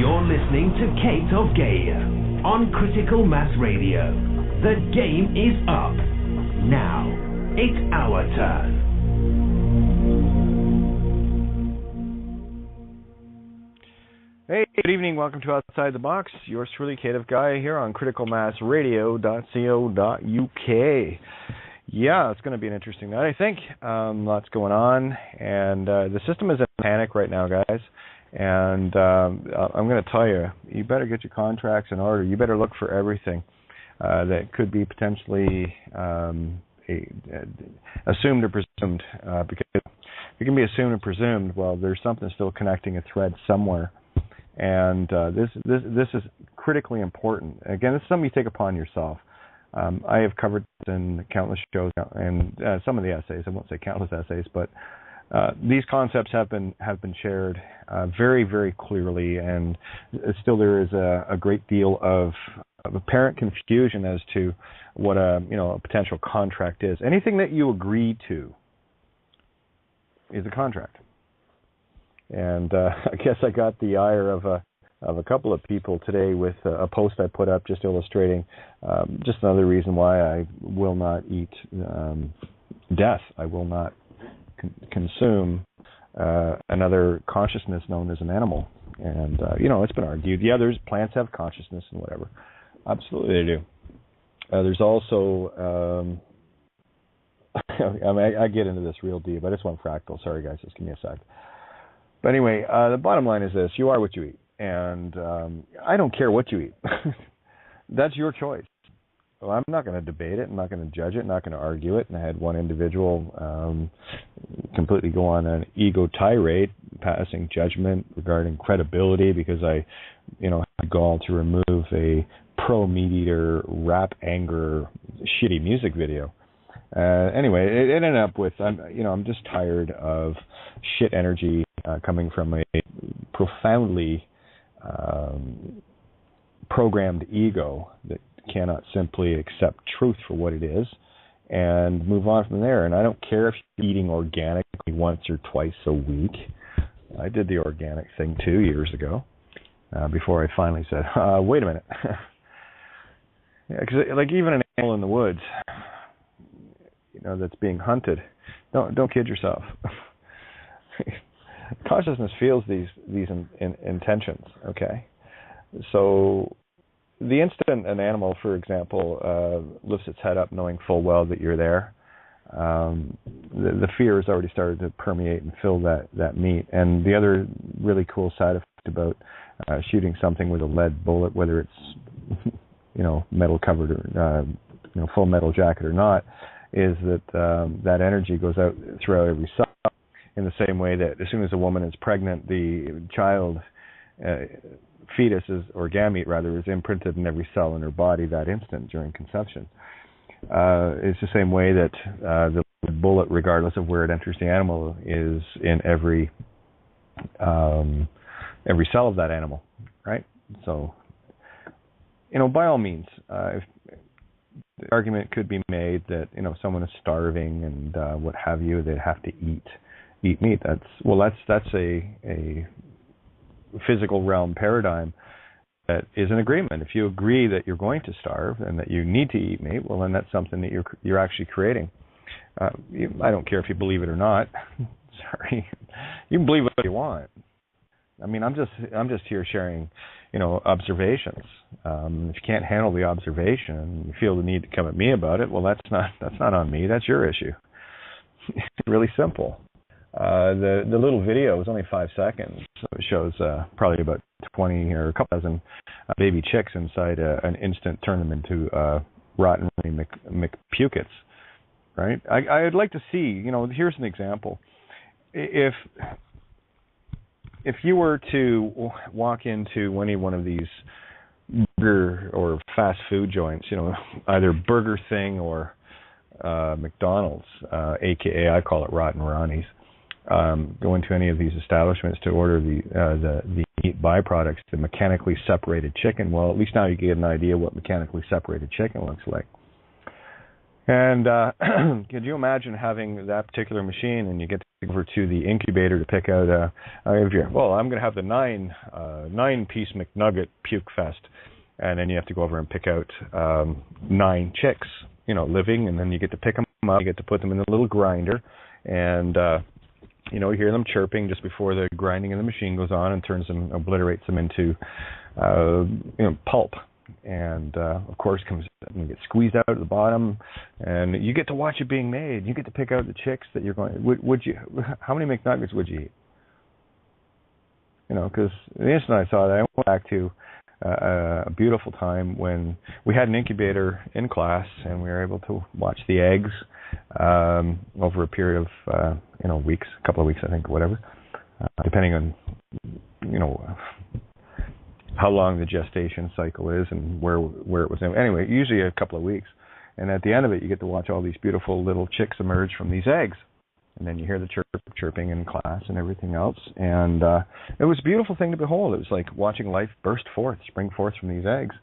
You're listening to Kate of Gaia on Critical Mass Radio. The game is up. Now, it's our turn. Hey, good evening. Welcome to Outside the Box. Yours truly, Kate of Gaia, here on criticalmassradio.co.uk. Yeah, it's going to be an interesting night, I think. Lots going on, and the system is in panic right now, guys. And I'm going to tell you, you better get your contracts in order. You better look for everything that could be potentially assumed or presumed. Because if it can be assumed or presumed, well, there's something still connecting a thread somewhere. And this is critically important. Again, this is something you take upon yourself. I have covered this in countless shows and some of the essays. I won't say countless essays, but these concepts have been shared very, very clearly, and still there is a great deal of apparent confusion as to what a potential contract is. Anything that you agree to is a contract. And I guess I got the ire of a couple of people today with a post I put up just illustrating just another reason why I will not eat death. I will not consume another consciousness known as an animal. And, it's been argued. Yeah, plants have consciousness and whatever. Absolutely they do. There's also, I get into this real deep. I just went fractal. Sorry, guys. Just give me a sec. But anyway, the bottom line is this. You are what you eat. And I don't care what you eat. That's your choice. Well, I'm not going to debate it. I'm not going to judge it. I'm not going to argue it. And I had one individual completely go on an ego tirade, passing judgment regarding credibility because I, had gone to remove a pro-meat eater, rap anger, shitty music video. Anyway, it ended up with, I'm just tired of shit energy coming from a profoundly programmed ego that cannot simply accept truth for what it is and move on from there. And I don't care if you're eating organically once or twice a week. I did the organic thing 2 years ago before I finally said, wait a minute. Because even an animal in the woods, that's being hunted, don't kid yourself. Consciousness feels these intentions, okay? So the instant an animal, for example, lifts its head up knowing full well that you're there, the fear has already started to permeate and fill that meat. And the other really cool side effect about shooting something with a lead bullet, whether it's, metal covered or, full metal jacket or not, is that that energy goes out throughout every cell. In the same way that as soon as a woman is pregnant, the child, fetus or gamete rather, is imprinted in every cell in her body that instant during conception. It's the same way that the bullet, regardless of where it enters the animal, is in every cell of that animal, right? So, by all means, if the argument could be made that someone is starving and what have you, they'd have to eat meat. That's a physical realm paradigm that is an agreement. If you agree that you're going to starve and that you need to eat meat, well, then that's something that you're actually creating. I don't care if you believe it or not. Sorry, you can believe what you want. I'm just here sharing, observations. If you can't handle the observation, you feel the need to come at me about it. Well, that's not on me. That's your issue. It's really simple. The little video was only 5 seconds, so it shows probably about 20 or a couple dozen baby chicks inside an instant turn them into rotten McPukets, right? I'd like to see, here's an example. If you were to walk into any one of these burger or fast food joints, either Burger Thing or McDonald's, aka I call it Rotten Ronnie's, go into any of these establishments to order the meat byproducts, the mechanically separated chicken. Well, at least now you get an idea what mechanically separated chicken looks like. And could you imagine having that particular machine, and you get to go over to the incubator to pick out I'm going to have the nine-piece McNugget Puke Fest, and then you have to go over and pick out 9 chicks, living, and then you get to pick them up, you get to put them in a little grinder, and you hear them chirping just before the grinding of the machine goes on and obliterates them into pulp. And of course comes and gets squeezed out at the bottom, and you get to watch it being made. You get to pick out the chicks that you're going. How many McNuggets would you eat? Because the instant I saw that, I went back to a beautiful time when we had an incubator in class, and we were able to watch the eggs over a period of weeks, a couple of weeks, I think, whatever, depending on how long the gestation cycle is and where it was. Anyway, usually a couple of weeks. And at the end of it, you get to watch all these beautiful little chicks emerge from these eggs. And then you hear the chirping in class and everything else. And it was a beautiful thing to behold. It was like watching life spring forth from these eggs.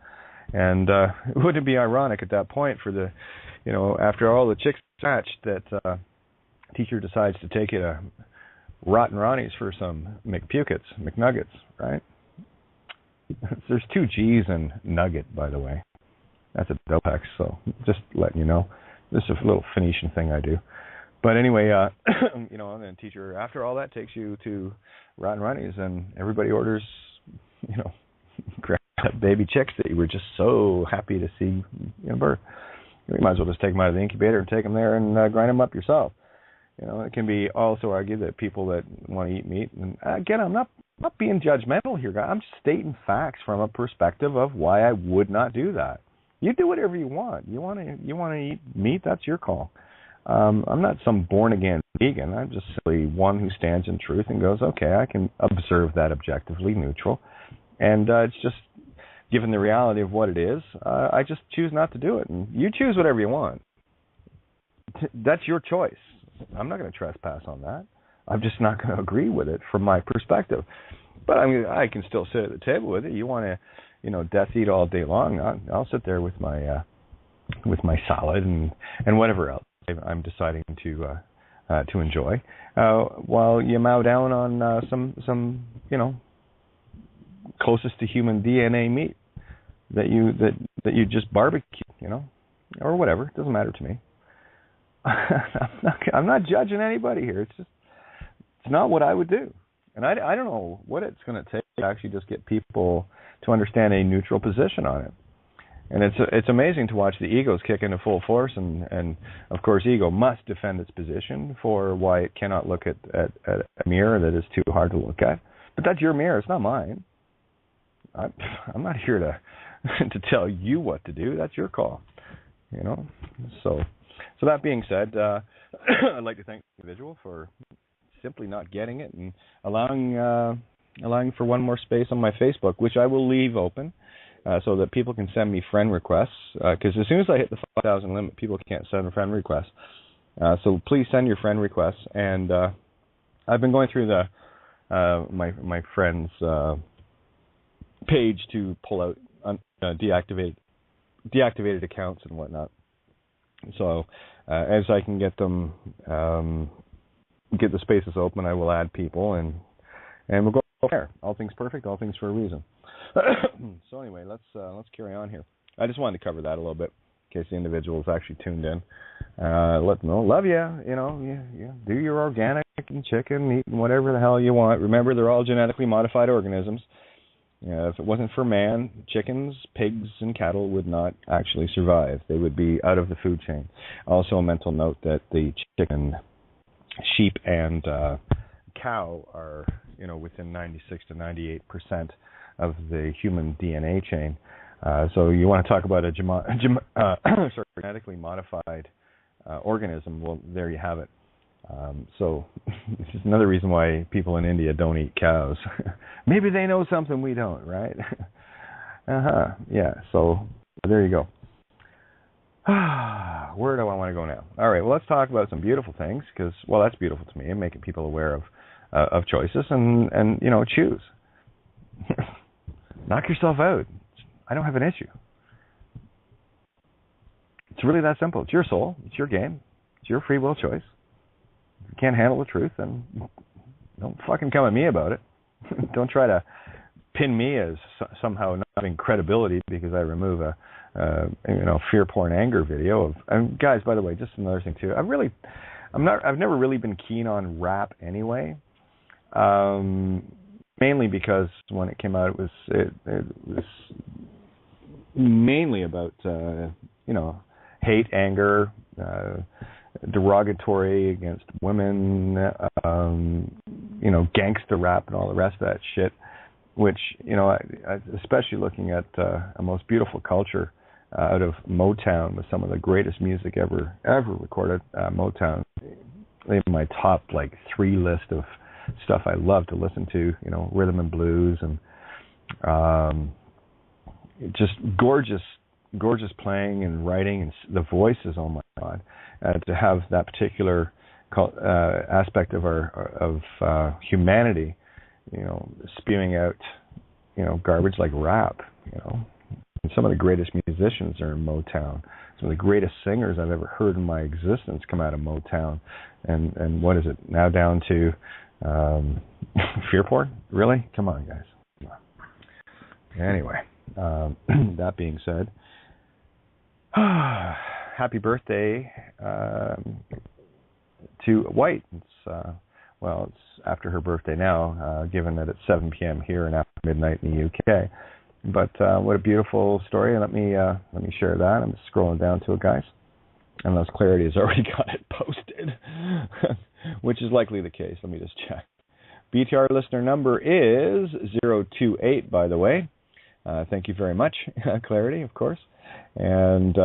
And wouldn't it be ironic at that point for the, after all the chicks hatched, that teacher decides to take you to Rotten Ronnie's for some McNuggets, right? There's 2 G's in nugget, by the way. That's a Dopex, so just letting you know. This is a little Phoenician thing I do. But anyway, and then teacher, after all that, takes you to Rotten Ronnie's, and everybody orders, baby chicks that you were just so happy to see birth. You might as well just take them out of the incubator and take them there and grind them up yourself. It can be also argued that people that want to eat meat, and again, I'm not being judgmental here, guys. I'm just stating facts from a perspective of why I would not do that. You do whatever you want. You want to eat meat, that's your call. I'm not some born-again vegan. I'm just simply one who stands in truth and goes, okay, I can observe that objectively neutral. And it's just, given the reality of what it is, I just choose not to do it. And you choose whatever you want. That's your choice. I'm not going to trespass on that. I'm just not going to agree with it from my perspective. But I can still sit at the table with it. You want to, death eat all day long? I'll sit there with my salad and whatever else I'm deciding to enjoy, while you mow down on some closest to human DNA meat that you just barbecue, or whatever. It doesn't matter to me. I'm not judging anybody here. It's not what I would do. And I don't know what it's going to take to actually just get people to understand a neutral position on it. And it's amazing to watch the egos kick into full force, and of course ego must defend its position for why it cannot look at a mirror that is too hard to look at. But that's your mirror, it's not mine. I'm not here to tell you what to do. That's your call. So that being said, I'd like to thank the individual for simply not getting it and allowing for one more space on my Facebook, which I will leave open so that people can send me friend requests. Because as soon as I hit the 5,000 limit, people can't send friend requests. So please send your friend requests. And I've been going through my friend's page to pull out deactivated accounts and whatnot. So as I can get them, get the spaces open, I will add people, and we'll go there. All things perfect, all things for a reason. So anyway, let's carry on here. I just wanted to cover that a little bit in case the individual is actually tuned in. Let them know, love you. Do your organic and chicken, eat whatever the hell you want. Remember, they're all genetically modified organisms. If it wasn't for man, chickens, pigs, and cattle would not actually survive. They would be out of the food chain. Also, a mental note that the chicken, sheep, and cow are, within 96 to 98% of the human DNA chain. So you want to talk about a genetically modified organism? Well, there you have it. So this is another reason why people in India don't eat cows. Maybe they know something we don't, right? Yeah, so there you go. Where do I want to go now? All right, well, let's talk about some beautiful things because, well, that's beautiful to me and making people aware of choices and choose. Knock yourself out. I don't have an issue. It's really that simple. It's your soul. It's your game. It's your free will choice. If you can't handle the truth, then don't fucking come at me about it. Don't try to pin me as somehow not having credibility because I remove a fear porn anger video of. And guys, by the way, just another thing too. I've never really been keen on rap anyway. Mainly because when it came out, it was mainly about hate, anger, derogatory against women, gangster rap and all the rest of that shit. Which I especially looking at a most beautiful culture out of Motown with some of the greatest music ever recorded. Motown, in my top 3 list of stuff I love to listen to, rhythm and blues and just gorgeous playing and writing and the voices. Oh my God, to have that particular aspect of humanity, spewing out, garbage like rap, And some of the greatest musicians are in Motown. Some of the greatest singers I've ever heard in my existence come out of Motown. And what is it now down to? Fear porn? Really? Come on, guys. Anyway, that being said, happy birthday to White. It's after her birthday now, given that it's 7 p.m. here and after midnight in the UK. But what a beautiful story. And let me share that. I'm just scrolling down to it, guys. Unless Clarity has already got it posted, which is likely the case. Let me just check. BTR listener number is 028, by the way. Thank you very much, Clarity, of course. And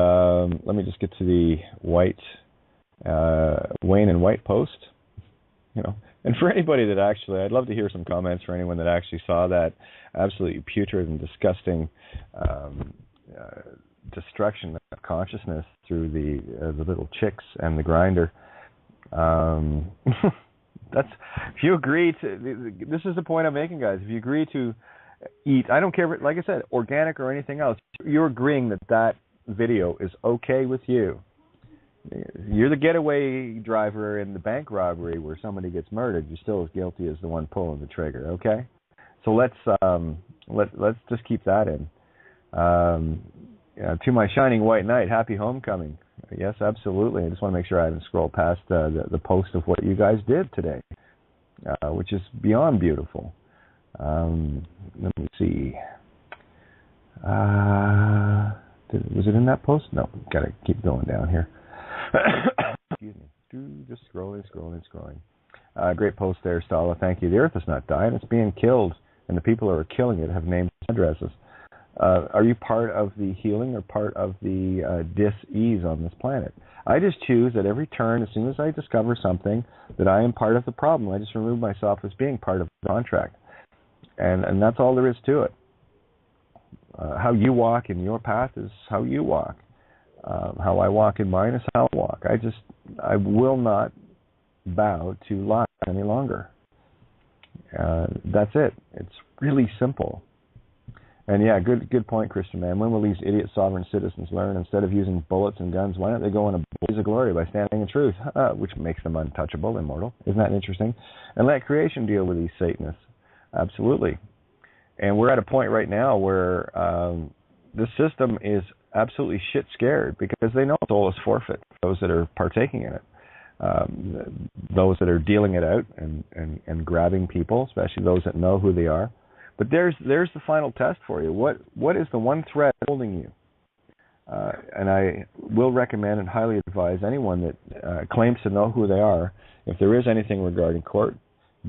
let me just get to the White, Wayne and White post. And for anybody that actually, I'd love to hear some comments for anyone that actually saw that absolutely putrid and disgusting destruction of consciousness through the little chicks and the grinder. That's, if you agree to, this is the point I'm making, guys. If you agree to eat, I don't care, like I said, organic or anything else, you're agreeing that video is okay with you. You're the getaway driver in the bank robbery where somebody gets murdered. You're still as guilty as the one pulling the trigger. Okay, so let's just keep that in. To my shining white knight, happy homecoming. Yes, absolutely. I just want to make sure I haven't scrolled past the post of what you guys did today, which is beyond beautiful. Let me see. Was it in that post? No, got to keep going down here. Excuse me. Just scrolling. Great post there, Stala. Thank you. The Earth is not dying. It's being killed, and the people who are killing it have names and addresses. Are you part of the healing or part of the dis-ease on this planet? I just choose at every turn, as soon as I discover something, that I am part of the problem. I just remove myself as being part of the contract. And that's all there is to it. How you walk in your path is how you walk. How I walk in mine is how I walk. I will not bow to lies any longer. That's it. It's really simple. And yeah, good point, Christian man. When will these idiot sovereign citizens learn? Instead of using bullets and guns, why don't they go in a blaze of glory by standing in truth, which makes them untouchable, immortal? Isn't that interesting? And let creation deal with these Satanists. Absolutely. And we're at a point right now where the system is absolutely shit scared because they know soul is forfeit for those that are partaking in it. Those that are dealing it out and grabbing people, especially those that know who they are. But there's the final test for you. What is the one thread holding you? And I will recommend and highly advise anyone that claims to know who they are, if there is anything regarding court,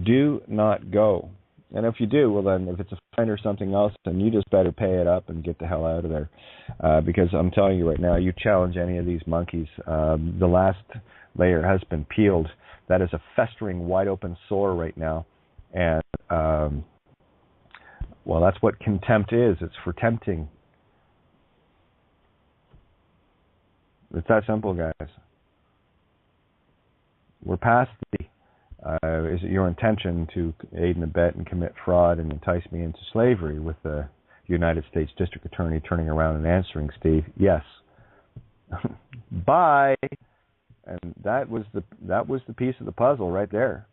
do not go. And if you do, well then, if it's a fine or something else, then you just better pay it up and get the hell out of there. Because I'm telling you right now, you challenge any of these monkeys, the last layer has been peeled. That is a festering, wide open sore right now. And, well, that's what contempt is. It's for tempting. It's that simple, guys. We're past the... is it your intention to aid and abet and commit fraud and entice me into slavery with the United States District Attorney turning around and answering, Steve? Yes. Bye. And that was the piece of the puzzle right there.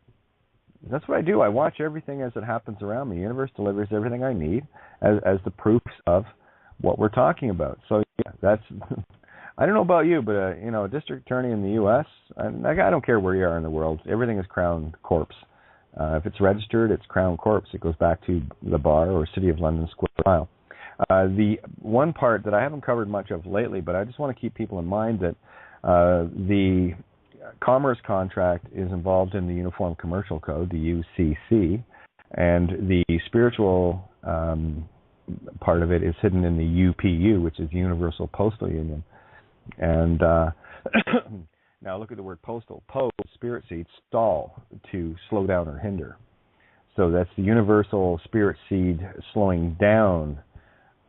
That's what I do. I watch everything as it happens around me. The universe delivers everything I need as the proofs of what we're talking about. So yeah, that's. I don't know about you, but a district attorney in the U.S. I don't care where you are in the world. Everything is Crown Corpse. If it's registered, it's Crown Corpse. It goes back to the bar or City of London Square Mile. The one part that I haven't covered much of lately, but I just want to keep people in mind that the commerce contract is involved in the Uniform Commercial Code, the UCC, and the spiritual part of it is hidden in the UPU, which is Universal Postal Union. And now look at the word postal. Po, spirit seed, stall, to slow down or hinder. So that's the universal spirit seed slowing down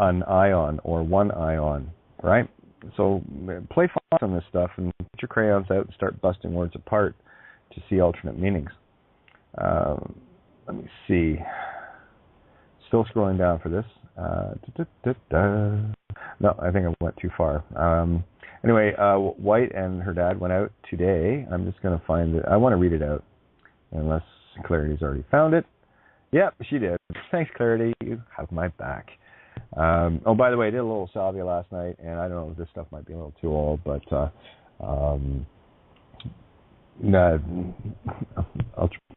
an ion or one ion, right? So play fast on this stuff and put your crayons out and start busting words apart to see alternate meanings. Let me see. Still scrolling down for this. No, I think I went too far. Anyway, White and her dad went out today. I'm just going to find it. I want to read it out, unless Clarity's already found it. Yep, she did. Thanks, Clarity. You have my back. Oh, by the way, I did a little salvia last night, and I don't know if this stuff might be a little too old, but I'll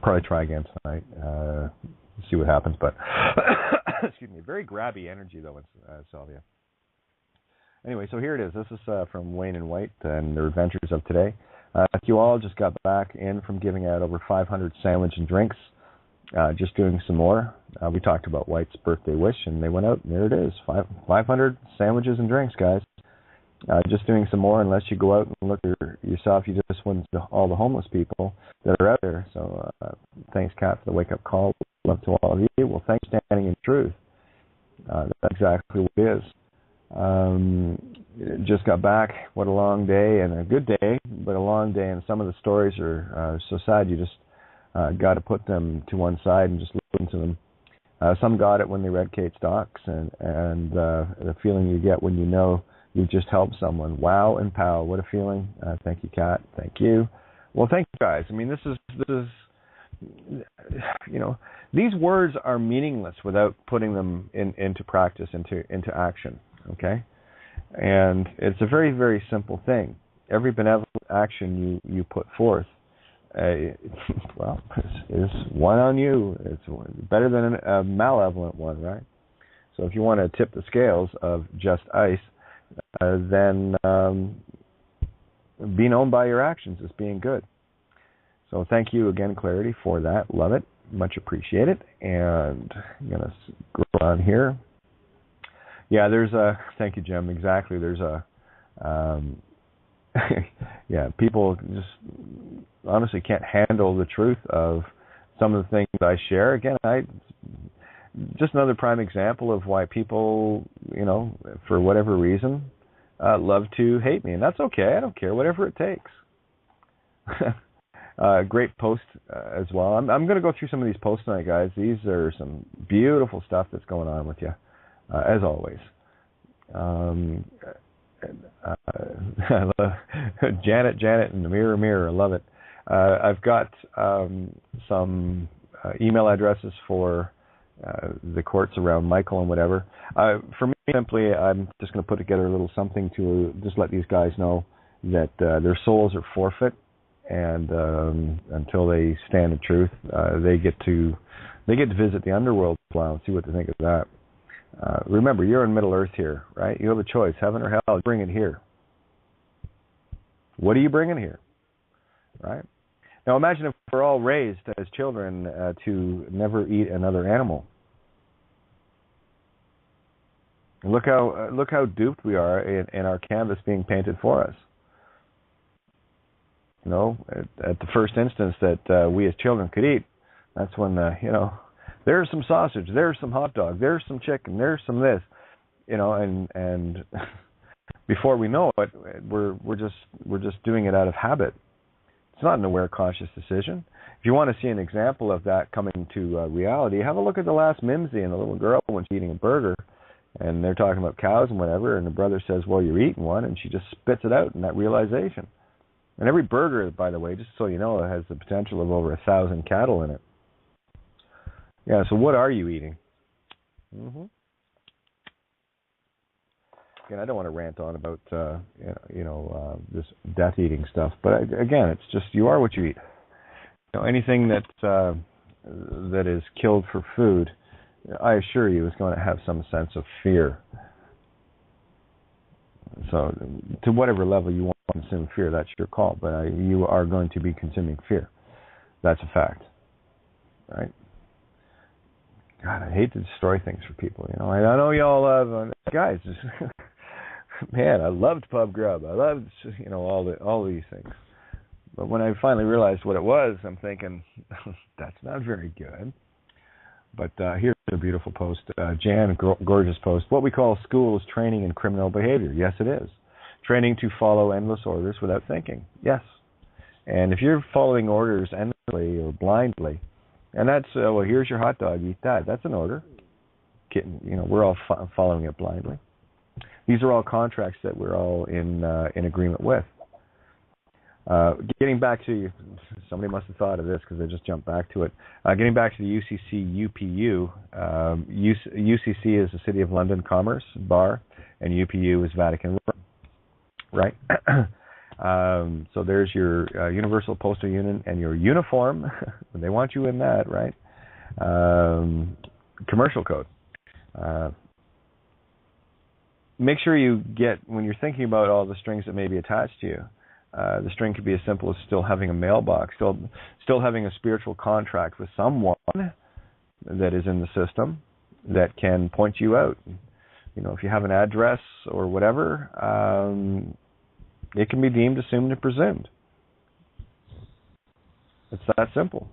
probably try again tonight, see what happens. But excuse me, very grabby energy though in salvia. Anyway, so here it is. This is from Wayne and White and their adventures of today. You all just got back in from giving out over 500 sandwich and drinks. Just doing some more. We talked about White's birthday wish, and they went out, and there it is, 500 sandwiches and drinks, guys. Just doing some more, unless you go out and look yourself, you just win all the homeless people that are out there. So thanks, Kat, for the wake-up call. Love to all of you. Well, thanks for standing in truth. That's exactly what it is. Just got back. What a long day, and a good day, but a long day, and some of the stories are so sad you just got to put them to one side and just listen to them. Some got it when they read Kate's docs, and the feeling you get when you know you've just helped someone. Wow and pow, what a feeling. Thank you, Kat. Thank you. Well, thank you, guys. I mean, this is these words are meaningless without putting them into practice, into action, okay? And it's a very, very simple thing. Every benevolent action you put forth, well, is one on you. It's better than a malevolent one, right? So if you want to tip the scales of just ice, then be known by your actions as being good. So thank you again, Clarity, for that. Love it. Much appreciated. And I'm going to scroll on here. Yeah, thank you, Jim. Exactly. There's yeah, people just honestly can't handle the truth of some of the things I share. Again, just another prime example of why people, for whatever reason, love to hate me. And that's okay. I don't care. Whatever it takes. Great post as well. I'm going to go through some of these posts tonight, guys. These are some beautiful stuff that's going on with you, as always. Janet, and the mirror. I love it. I've got some email addresses for the courts around Michael and whatever. For me, simply, I'm just going to put together a little something to just let these guys know that their souls are forfeit, and until they stand in truth, they get to visit the underworld and see what they think of that. Remember, you're in Middle Earth here, right? You have a choice, heaven or hell. Bring it here. What are you bringing here, right? Now imagine if we're all raised as children to never eat another animal. Look how duped we are in our canvas being painted for us. At the first instance that we as children could eat, that's when there's some sausage, there's some hot dog, there's some chicken, there's some this, and before we know it, we're just doing it out of habit. It's not an aware, conscious decision. If you want to see an example of that coming to reality, have a look at the last Mimsy and the little girl when she's eating a burger, And they're talking about cows and whatever, and the brother says, well, you're eating one, and she just spits it out in that realization. And every burger, by the way, just so you know, has the potential of over 1,000 cattle in it. Yeah, so what are you eating? Mm-hmm. Again, I don't want to rant on about, this death-eating stuff, but again, it's just you are what you eat. Anything that is killed for food, I assure you, is going to have some sense of fear. So, to whatever level you want to consume fear, that's your call. But you are going to be consuming fear. That's a fact, right? God, I hate to destroy things for people. I know y'all love guys. Man, I loved pub grub. I loved all these things. But when I finally realized what it was, I'm thinking that's not very good. But here's a beautiful post. Jan, gorgeous post. What we call school is training in criminal behavior. Yes, it is. Training to follow endless orders without thinking. Yes. And if you're following orders endlessly or blindly, and that's, here's your hot dog, eat that. That's an order. We're all following it blindly. These are all contracts that we're all in agreement with. Getting back to, somebody must have thought of this because I just jumped back to it. Getting back to the UCC UPU, UCC is the City of London Commerce Bar, and UPU is Vatican, right? So there's your Universal Postal Union and your uniform. They want you in that, right? Commercial code. Make sure you get, when you're thinking about all the strings that may be attached to you, the string could be as simple as still having a mailbox, still having a spiritual contract with someone that is in the system that can point you out. If you have an address or whatever, it can be deemed, assumed, and presumed. It's that simple.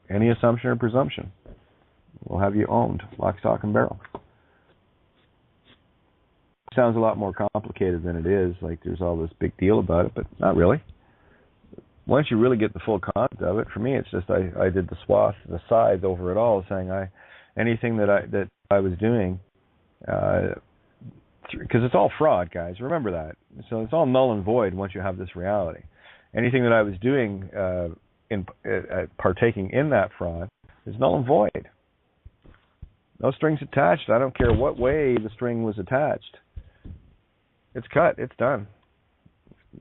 Any assumption or presumption will have you owned, lock, stock, and barrel. Sounds a lot more complicated than it is. Like there's all this big deal about it, but not really. Once you really get the full concept of it, for me, it's just I did the sides over it all, saying anything that I was doing, because it's all fraud, guys. Remember that. So it's all null and void once you have this reality. Anything that I was doing in partaking in that fraud is null and void. No strings attached. I don't care what way the string was attached. It's cut. It's done.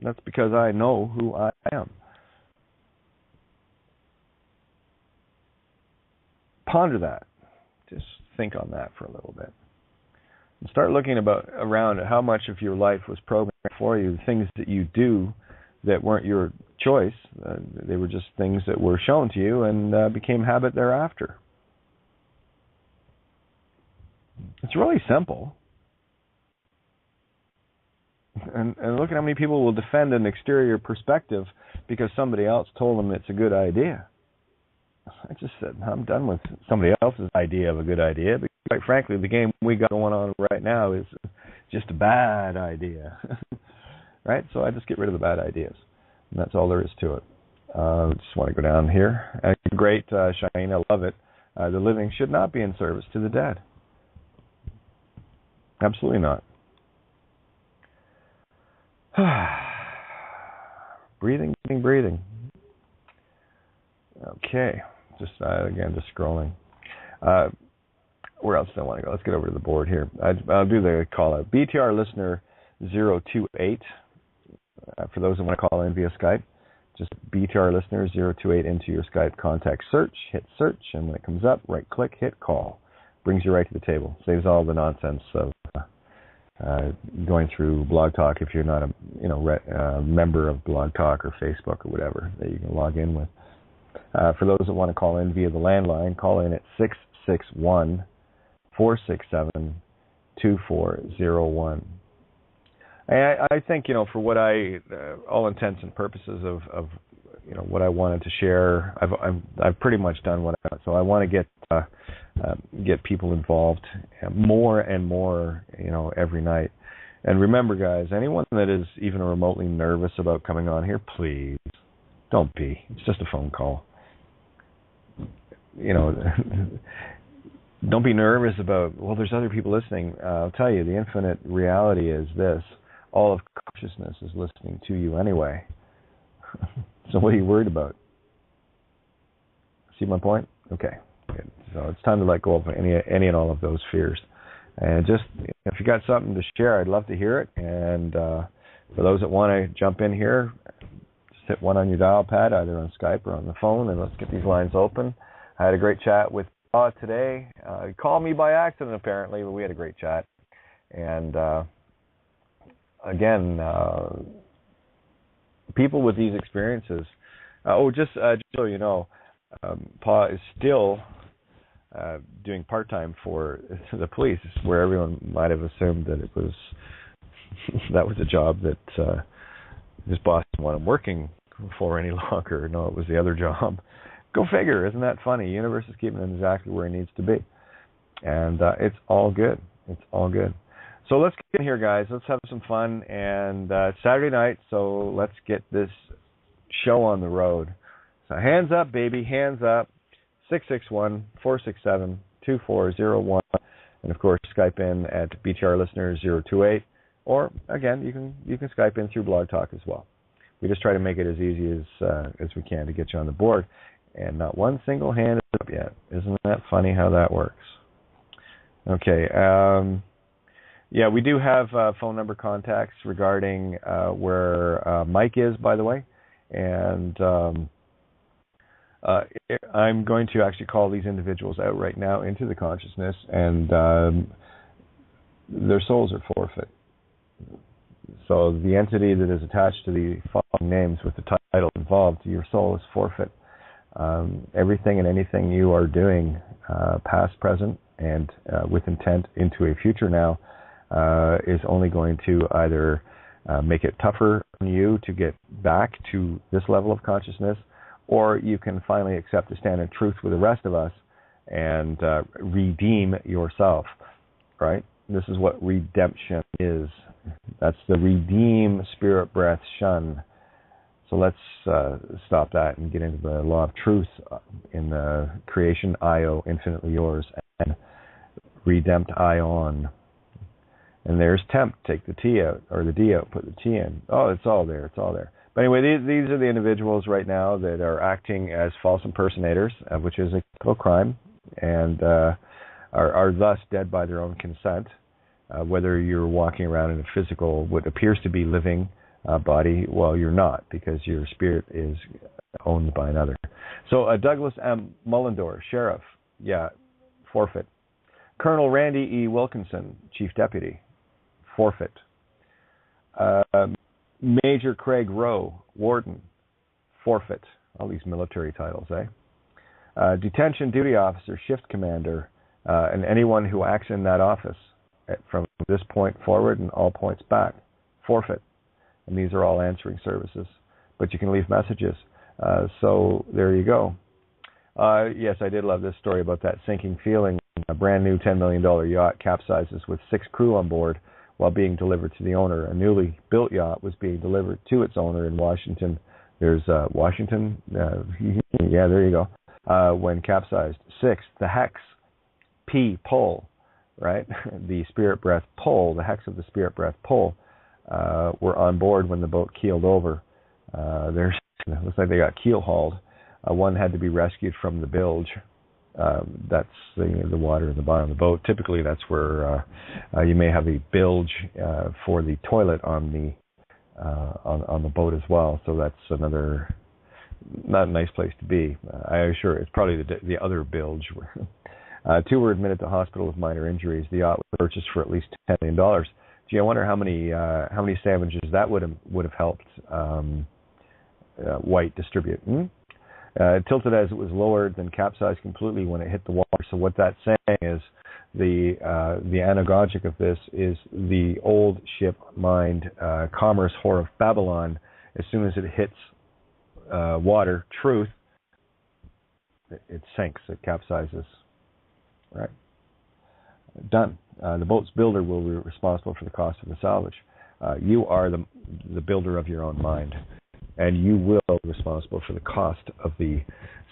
That's because I know who I am. Ponder that. Just think on that for a little bit. And start looking around at how much of your life was programmed for you, the things that you do that weren't your choice. They were just things that were shown to you and became habit thereafter. It's really simple. And look at how many people will defend an exterior perspective because somebody else told them it's a good idea. I just said, I'm done with somebody else's idea of a good idea. Because quite frankly, the game we got going on right now is just a bad idea. Right? So I just get rid of the bad ideas. And that's all there is to it. Just want to go down here. Great, Shane, I love it. The living should not be in service to the dead. Absolutely not. Breathing. Okay. Just scrolling. Where else do I want to go? Let's get over to the board here. I'll do the call out. BTR listener 028. For those that want to call in via Skype, just BTR listener 028 into your Skype contact search. Hit search, and when it comes up, right click, hit call. Brings you right to the table. Saves all the nonsense of going through Blog Talk if you're not a member of Blog Talk or Facebook or whatever that you can log in with. For those that want to call in via the landline, call in at 661-467-2401. I think, for what all intents and purposes of what I wanted to share, I've pretty much done what I want. So I want to get people involved more and more, every night. And remember, guys, anyone that is even remotely nervous about coming on here, please don't be. It's just a phone call. Don't be nervous about, well, there's other people listening. I'll tell you, the infinite reality is this. All of consciousness is listening to you anyway. So what are you worried about? See my point? Okay, good. So it's time to let go of any and all of those fears. And just, if you got something to share, I'd love to hear it. And for those that want to jump in here, just hit 1 on your dial pad, either on Skype or on the phone, and let's get these lines open. I had a great chat with today. He called me by accident, apparently, but we had a great chat. And again, people with these experiences, just so you know, Pa is still doing part-time for the police, where everyone might have assumed that it was that was a job that his boss didn't want him working for any longer. No, it was the other job. Go figure, isn't that funny? The universe is keeping him exactly where he needs to be. And it's all good. It's all good. So let's get in here, guys. Let's have some fun. And it's Saturday night, so let's get this show on the road. So hands up, baby, hands up. 661-467-2401. And, of course, Skype in at BTR Listener 028. Or, again, you can Skype in through Blog Talk as well. We just try to make it as easy as we can to get you on the board. And not one single hand is up yet. Isn't that funny how that works? Okay. Yeah, we do have phone number contacts regarding where Mike is, by the way. And I'm going to actually call these individuals out right now into the consciousness, and their souls are forfeit. So the entity that is attached to the following names with the title involved, your soul is forfeit. Everything and anything you are doing, past, present, and with intent into a future now, is only going to either make it tougher on you to get back to this level of consciousness, or you can finally accept a stand in truth with the rest of us and redeem yourself, right? This is what redemption is. That's the redeem, spirit, breath, shun. So let's stop that and get into the law of truth in the creation, IO, infinitely yours, and redempt ion. And there's tempt, take the T out, or the D out, put the T in. Oh, it's all there, it's all there. But anyway, these are the individuals right now that are acting as false impersonators, which is a capital crime, and are thus dead by their own consent, whether you're walking around in a physical, what appears to be living body, well, you're not, because your spirit is owned by another. So Douglas M. Mullendore, Sheriff, yeah, forfeit. Colonel Randy E. Wilkinson, Chief Deputy, forfeit. Major Craig Rowe, Warden, forfeit. All these military titles, eh? Detention Duty Officer, Shift Commander, and anyone who acts in that office from this point forward and all points back, forfeit. And these are all answering services. But you can leave messages. So there you go. Yes, I did love this story about that sinking feeling. A brand new $10 million yacht capsizes with 6 crew on board while being delivered to the owner. A newly built yacht was being delivered to its owner in Washington. There's Washington. Yeah, there you go. When capsized. 6, the hex. P, pull, right? The spirit breath pull, the hex of the spirit breath pull, were on board when the boat keeled over. It looks like they got keel hauled. One had to be rescued from the bilge. That's the water in the bottom of the boat. Typically, that's where you may have a bilge for the toilet on the boat as well. So that's another not a nice place to be. I assure it's probably the other bilge. 2 were admitted to hospital with minor injuries. The yacht was purchased for at least $10 million. Gee, I wonder how many sandwiches that would have helped White distribute. Tilted as it was lowered, then capsized completely when it hit the water. So what that's saying is the anagogic of this is the old ship mind, commerce whore of Babylon. As soon as it hits water, truth, it sinks, it capsizes. Right? Done. The boat's builder will be responsible for the cost of the salvage. You are the builder of your own mind, and you will be responsible for the cost of the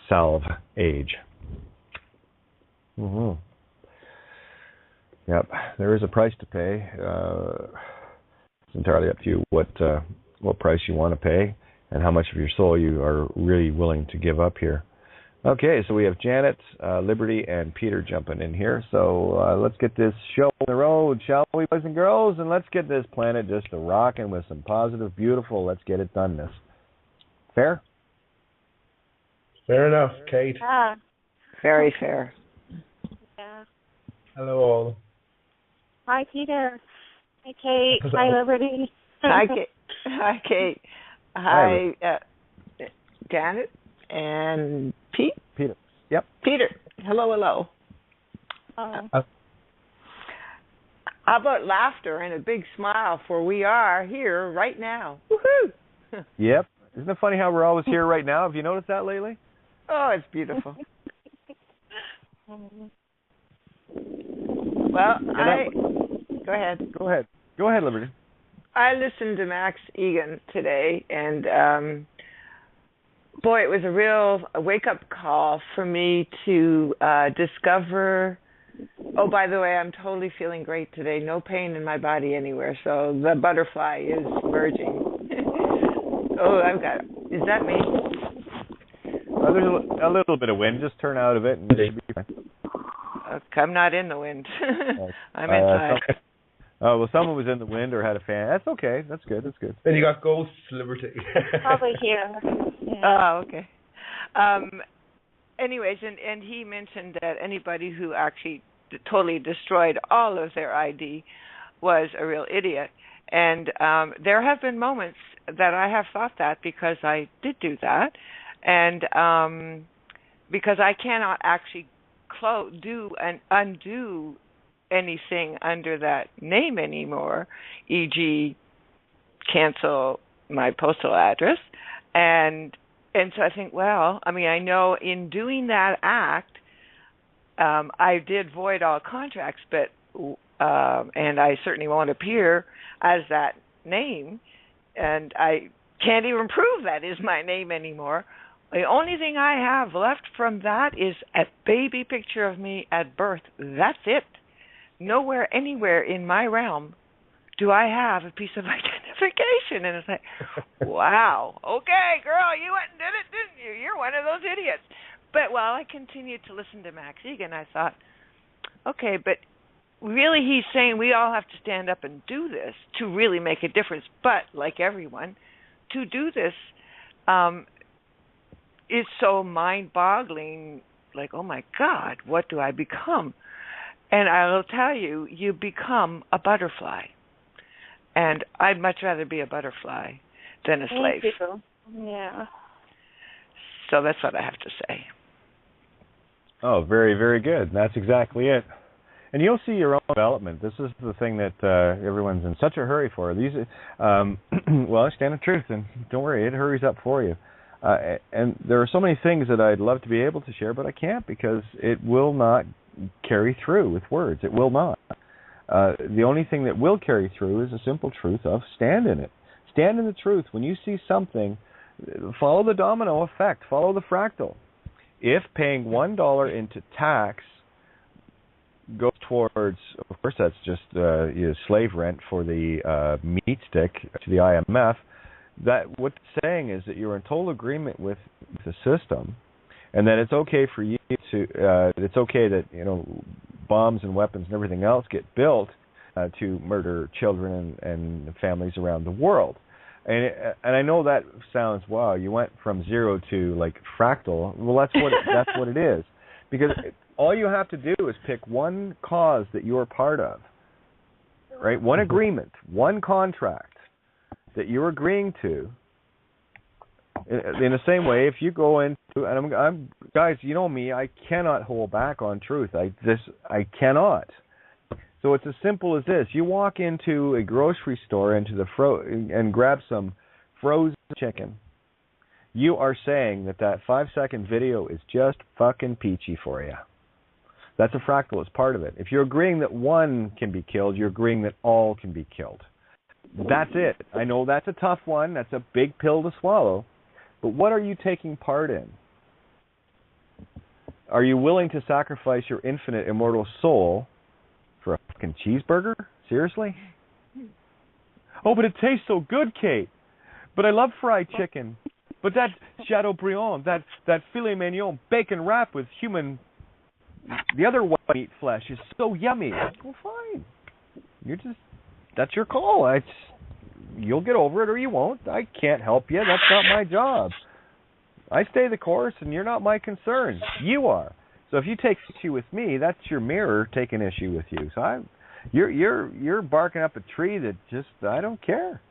salve age. Yep, there is a price to pay. It's entirely up to you what price you want to pay and how much of your soul you are really willing to give up here. Okay, so we have Janet, Liberty, and Peter jumping in here. So let's get this show on the road, shall we, boys and girls? And let's get this planet just a rocking with some positive, beautiful, let's get it doneness. Fair? Fair enough, Kate. Very fair. Yeah. Hello, all. Hi, Peter. Hi, Kate. Hello. Hi, Liberty. Hi, Kate. Hi, Kate. Hi, Janet and Pete. Peter. Yep. Peter. Hello. How about laughter and a big smile, for we are here right now. Woohoo! Yep. Isn't it funny how we're always here right now? Have you noticed that lately? Oh, it's beautiful. Well, Go ahead. Go ahead, Liberty. I listened to Max Egan today, and boy, it was a real wake-up call for me to discover. Oh, by the way, I'm totally feeling great today. No pain in my body anywhere, so the butterfly is merging. Oh, is that me? There's a little bit of wind. Just turn out of it and it should be fine. Okay, I'm not in the wind. I'm inside. Well, someone was in the wind or had a fan. That's okay. That's good. Then you got ghosts, Liberty. Probably here. Yeah. Oh, okay. Anyways, and he mentioned that anybody who actually totally destroyed all of their ID was a real idiot. And there have been moments that I have thought that because I did do that. And because I cannot actually do and undo anything under that name anymore, e.g. cancel my postal address. And so I think, well, I mean, I know in doing that act, I did void all contracts, but and I certainly won't appear as that name, and I can't even prove that is my name anymore. The only thing I have left from that is a baby picture of me at birth. That's it. Nowhere, anywhere in my realm do I have a piece of identification. And it's like, wow, okay, girl, you went and did it, didn't you? You're one of those idiots. But while I continued to listen to Max Egan, I thought, okay, but really he's saying we all have to stand up and do this to really make a difference. But like everyone, to do this is so mind-boggling, like, oh, my God, what do I become? And I will tell you, you become a butterfly. And I'd much rather be a butterfly than a slave. Thank you. Yeah. So that's what I have to say. Oh, very, very good. That's exactly it. And you'll see your own development. This is the thing that everyone's in such a hurry for. These, well, stand in truth, and don't worry, it hurries up for you. And there are so many things that I'd love to be able to share, but I can't because it will not carry through with words. It will not. The only thing that will carry through is the simple truth of stand in it. Stand in the truth. When you see something, follow the domino effect. Follow the fractal. If paying $1 into tax goes towards, of course, that's just slave rent for the meat stick to the IMF, that what it's saying is that you're in total agreement with the system, and that it's okay for you to, it's okay that bombs and weapons and everything else get built to murder children and families around the world. And I know that sounds, wow, you went from zero to like fractal. Well, that's what it is, because all you have to do is pick one cause that you're part of, right? One agreement, one contract that you're agreeing to. In the same way, if you go into, and I'm guys, you know me, I cannot hold back on truth. I cannot. So it's as simple as this: you walk into a grocery store, and grab some frozen chicken. You are saying that 5-second video is just fucking peachy for you. That's a fractal. It's part of it. If you're agreeing that one can be killed, you're agreeing that all can be killed. That's it. I know that's a tough one. That's a big pill to swallow. But what are you taking part in? Are you willing to sacrifice your infinite immortal soul for a fucking cheeseburger? Seriously? Oh, but it tastes so good, Kate. But I love fried chicken. But that Chateaubriand, that filet mignon bacon wrap with the other white meat flesh is so yummy. Well, fine. That's your call. You'll get over it or you won't. I can't help you. That's not my job. I stay the course, and you're not my concern. You are. So if you take issue with me, that's your mirror taking issue with you. So you're barking up a tree that just, I don't care.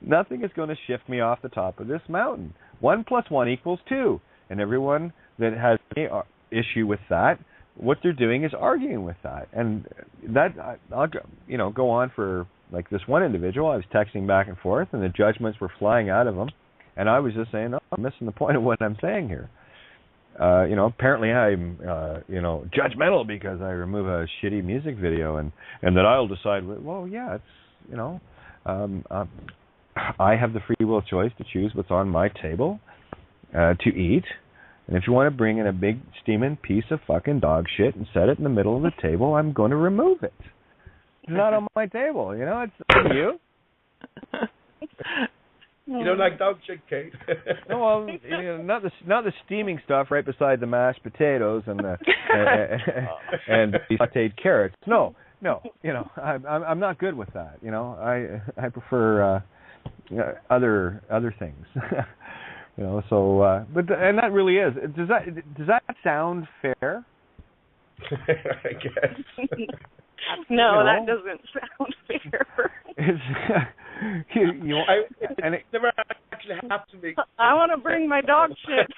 Nothing is going to shift me off the top of this mountain. 1 + 1 = 2. And everyone that has any issue with that, what they're doing is arguing with that. And that, I'll go on for, like this one individual, I was texting back and forth, and the judgments were flying out of him. And I was just saying, oh, I'm missing the point of what I'm saying here. Apparently I'm, judgmental because I remove a shitty music video and that I'll decide, well, yeah, it's, I have the free will choice to choose what's on my table to eat. And if you want to bring in a big steaming piece of fucking dog shit and set it in the middle of the table, I'm going to remove it. It's not on my table, it's up to you. You don't like dog shit, Kate? No, well, not the steaming stuff right beside the mashed potatoes and the sautéed carrots. No, I'm not good with that. I prefer other things. And that really is. Does that sound fair? I guess. No, that doesn't sound fair. It never actually happened to me. I want to bring my dog shit.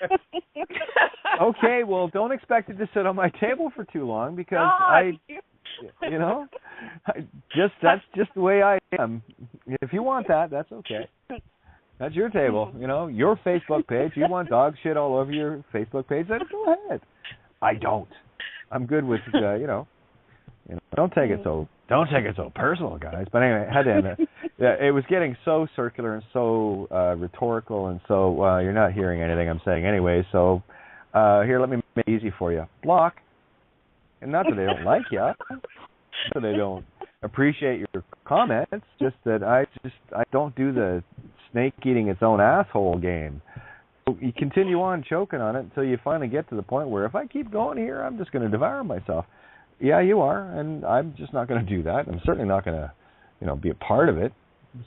Okay, well, don't expect it to sit on my table for too long because that's just the way I am. If you want that, that's okay. That's your table, your Facebook page. You want dog shit all over your Facebook page, then go ahead. I don't. I'm good with, don't take it so personal, guys. But anyway, I had to end it. Yeah, it was getting so circular and so rhetorical, and so you're not hearing anything I'm saying anyway. So here, let me make it easy for you. Block. And not that they don't like you, not that they don't appreciate your comments, just that I don't do the snake eating its own asshole game. So you continue on choking on it until you finally get to the point where if I keep going here, I'm just going to devour myself. Yeah, you are, and I'm just not going to do that. I'm certainly not going to, be a part of it.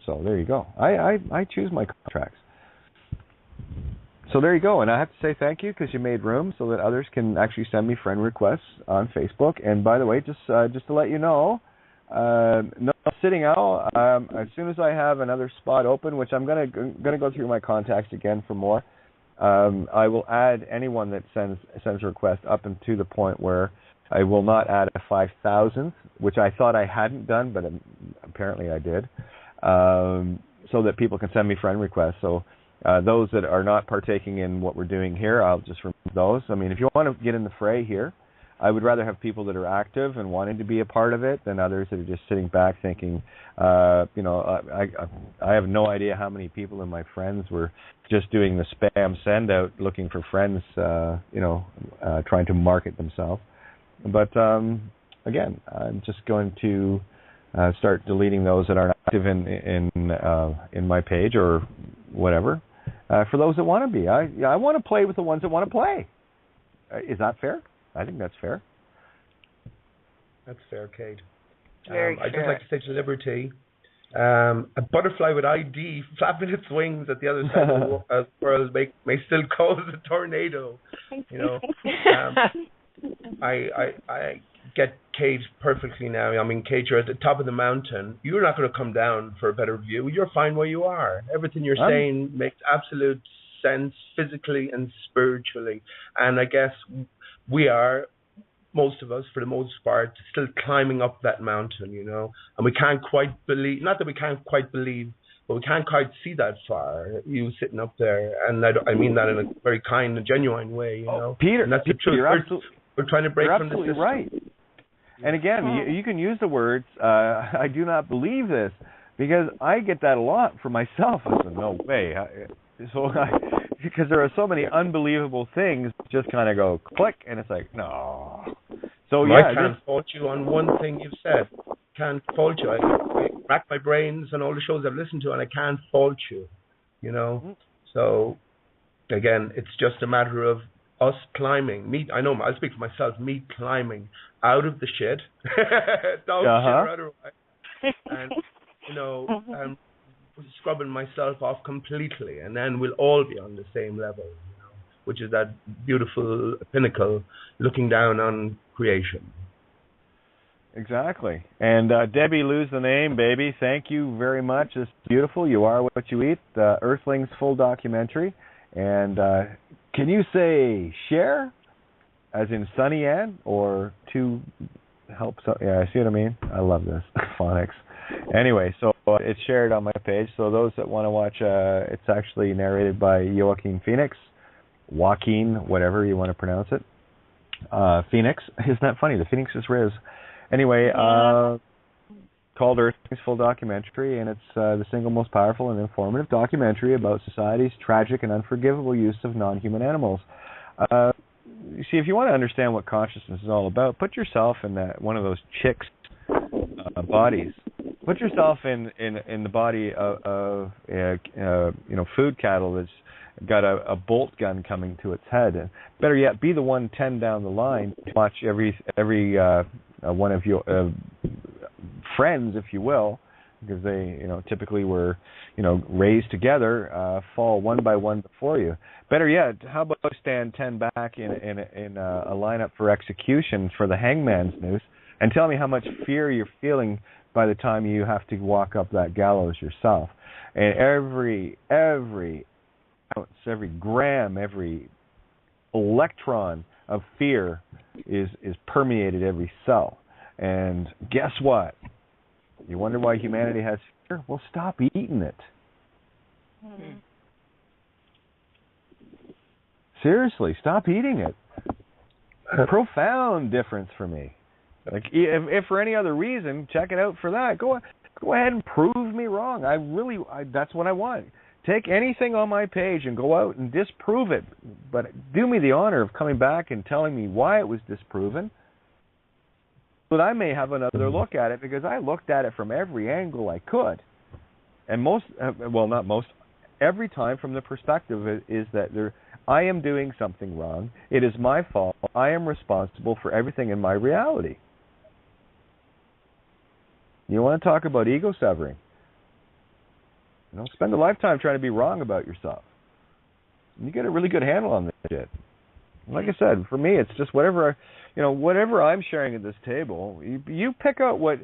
So there you go. I choose my contracts. So there you go. And I have to say thank you because you made room so that others can actually send me friend requests on Facebook. And by the way, just to let you know, no sitting out. As soon as I have another spot open, which I'm gonna go through my contacts again for more, I will add anyone that sends a request up and to the point where I will not add a 5,000th, which I thought I hadn't done, but apparently I did, so that people can send me friend requests. So those that are not partaking in what we're doing here, I'll just remove those. I mean, if you want to get in the fray here, I would rather have people that are active and wanting to be a part of it than others that are just sitting back thinking, I have no idea how many people in my friends were just doing the spam send out looking for friends, trying to market themselves. But again, I'm just going to start deleting those that aren't active in my page or whatever. For those that want to be, I want to play with the ones that want to play. Is that fair? I think that's fair. That's fair, Kate. Very I'd just like to say to Liberty, a butterfly with ID flapping its wings at the other side of the world may still cause a tornado. I get Kate perfectly now. I mean, Kate, you're at the top of the mountain. You're not going to come down for a better view. You're fine where you are. Everything you're saying makes absolute sense physically and spiritually. And I guess we are, most of us, for the most part, still climbing up that mountain, and we can't quite believe, not that we can't quite believe, but we can't quite see that far, you sitting up there. And I mean that in a very kind and genuine way, Peter, and that's the truth. We're trying to break from the system. Right. And again, you can use the words, I do not believe this, because I get that a lot for myself. I said, no way. Because there are so many unbelievable things just kind of go click, and it's like, no. So I can't fault you on one thing you've said. Can't fault you. I rack my brains on all the shows I've listened to, and I can't fault you. You know. Mm-hmm. So again, it's just a matter of us climbing. I know. I'll speak for myself. Me climbing out of the shit, dog shit or otherwise, and and scrubbing myself off completely, and then we'll all be on the same level. Which is that beautiful pinnacle looking down on creation. Exactly. And Debbie, lose the name, baby. Thank you very much. It's beautiful. You are what you eat. Earthlings full documentary. And can you say share, as in Sunny Ann, or to help? Yeah, I see what I mean. I love this phonics. Anyway, so it's shared on my page. So those that want to watch, it's actually narrated by Joaquin, whatever you want to pronounce it. Phoenix. Isn't that funny? The Phoenix is Riz. Anyway, called Earthlings Full Documentary, and it's the single most powerful and informative documentary about society's tragic and unforgivable use of non-human animals. You see, if you want to understand what consciousness is all about, put yourself in one of those chicks' bodies. Put yourself in the body of food cattle that's got a bolt gun coming to its head. Better yet, be the 110 down the line to watch every one of your friends, if you will, because they typically were raised together, fall one by one before you. Better yet, how about stand 10 back in a lineup for execution for the hangman's noose, and tell me how much fear you're feeling by the time you have to walk up that gallows yourself. And every ounce, every gram, every electron of fear is permeated every cell. And guess what? You wonder why humanity has fear? Well, stop eating it. Mm-hmm. Seriously, stop eating it. A profound difference for me. Like, if for any other reason, check it out for that. Go ahead and prove me wrong. That's what I want. Take anything on my page and go out and disprove it. But do me the honor of coming back and telling me why it was disproven. But I may have another look at it, because I looked at it from every angle I could. And every time from the perspective is that I am doing something wrong. It is my fault. I am responsible for everything in my reality. You want to talk about ego severing? Spend a lifetime trying to be wrong about yourself. You get a really good handle on this shit. Like I said, for me, it's just whatever I'm sharing at this table. You pick out what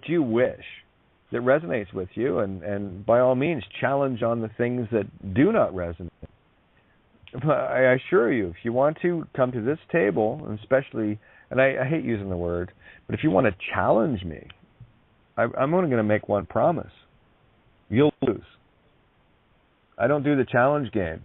you wish that resonates with you, and by all means, challenge on the things that do not resonate. I assure you, if you want to come to this table, and especially, and I hate using the word, but if you want to challenge me, I'm only going to make one promise. You'll lose. I don't do the challenge game.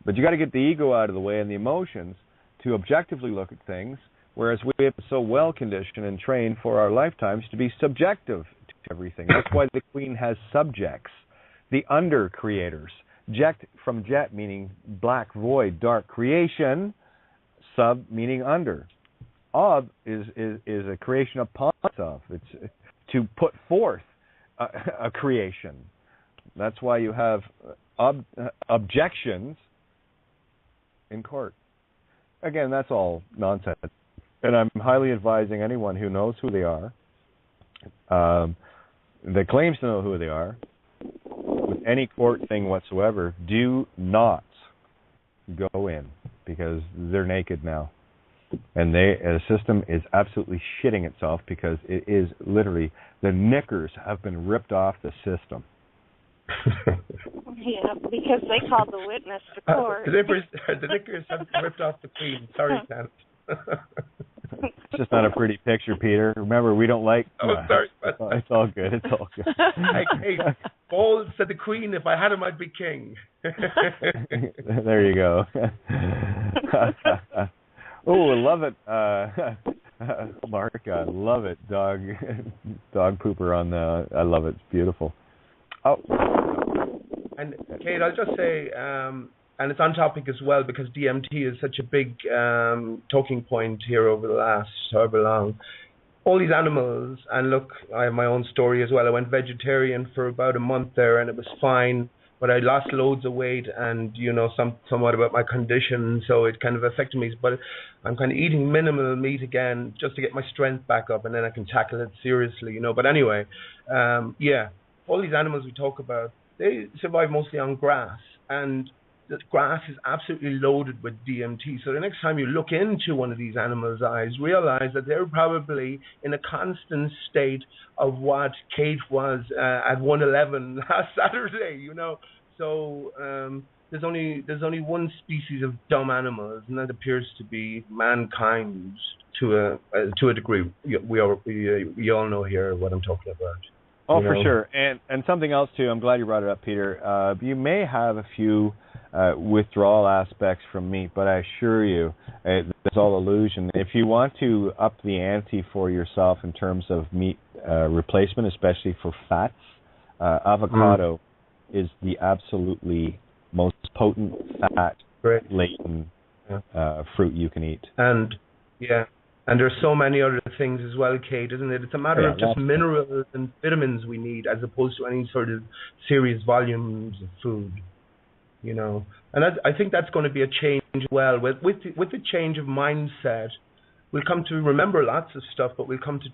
But you got to get the ego out of the way and the emotions to objectively look at things, whereas we have so well conditioned and trained for our lifetimes to be subjective to everything. That's why the Queen has subjects, the under-creators. From jet meaning black, void, dark creation, sub meaning under. Ob is a creation upon itself. It's to put forth a creation. That's why you have objections in court. Again, that's all nonsense. And I'm highly advising anyone who knows who they are, that claims to know who they are, with any court thing whatsoever, do not go in, because they're naked now. And the system is absolutely shitting itself, because it is literally, the knickers have been ripped off the system. Yeah, because they called the witness to court. The knickers have ripped off the Queen. Sorry, Sam. It's just not a pretty picture, Peter. Remember, we don't like... Oh, sorry. It's all good. It's all good. Hey, balls said the Queen, if I had him, I'd be king. There you go. Oh, I love it. Mark, I love it. Dog pooper on the... I love it. It's beautiful. Oh. And Kate, I'll just say, and it's on topic as well because DMT is such a big talking point here over the last however long. All these animals, and look, I have my own story as well. I went vegetarian for about a month there, and it was fine, but I lost loads of weight, and somewhat about my condition, so it kind of affected me. But I'm kind of eating minimal meat again just to get my strength back up, and then I can tackle it seriously, But anyway, all these animals we talk about, they survive mostly on grass, and the grass is absolutely loaded with DMT. So the next time you look into one of these animals' eyes, realize that they're probably in a constant state of what Kate was at 111 last Saturday, So there's only one species of dumb animals, and that appears to be mankind to a degree. We all know here what I'm talking about. Oh, for sure. And something else too. I'm glad you brought it up, Peter. You may have a few withdrawal aspects from meat, but I assure you, it's all illusion. If you want to up the ante for yourself in terms of meat replacement, especially for fats, avocado is the absolutely most potent fat-laden fruit you can eat. And there's so many other things as well, Kate, isn't it? It's a matter of just minerals and vitamins we need as opposed to any sort of serious volumes of food, And I think that's going to be a change as well. With the change of mindset, we'll come to remember lots of stuff, but we'll come to,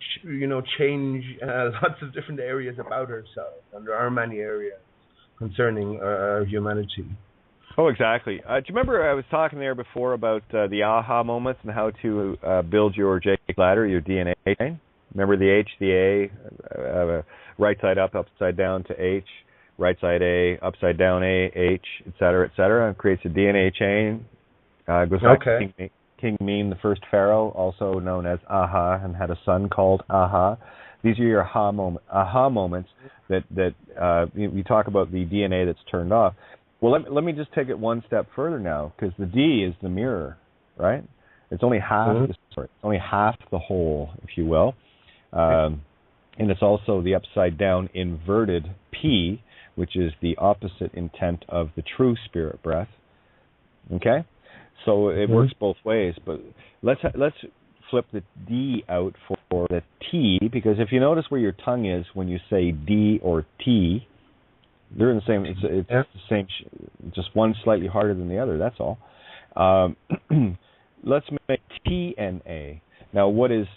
change lots of different areas about ourselves. And there are many areas concerning our humanity. Oh, exactly. Do you remember I was talking there before about the aha moments and how to build your Jake ladder, your DNA chain? Remember the H, the A, right side up, upside down to H, right side A, upside down A, H, et cetera, and creates a DNA chain. Goes back to King Meme, the first pharaoh, also known as Aha, and had a son called Aha. These are your aha moments that we talk about the DNA that's turned off. Well, let me just take it one step further now, because the D is the mirror, right? It's only half the story. It's only half the whole, if you will. And it's also the upside down inverted P, which is the opposite intent of the true spirit breath. Okay? So it works both ways, but let's flip the D out for the T, because if you notice where your tongue is when you say D or T, they're in the same. It's the same. Just one slightly harder than the other. That's all. Let's make TNA. Now, what is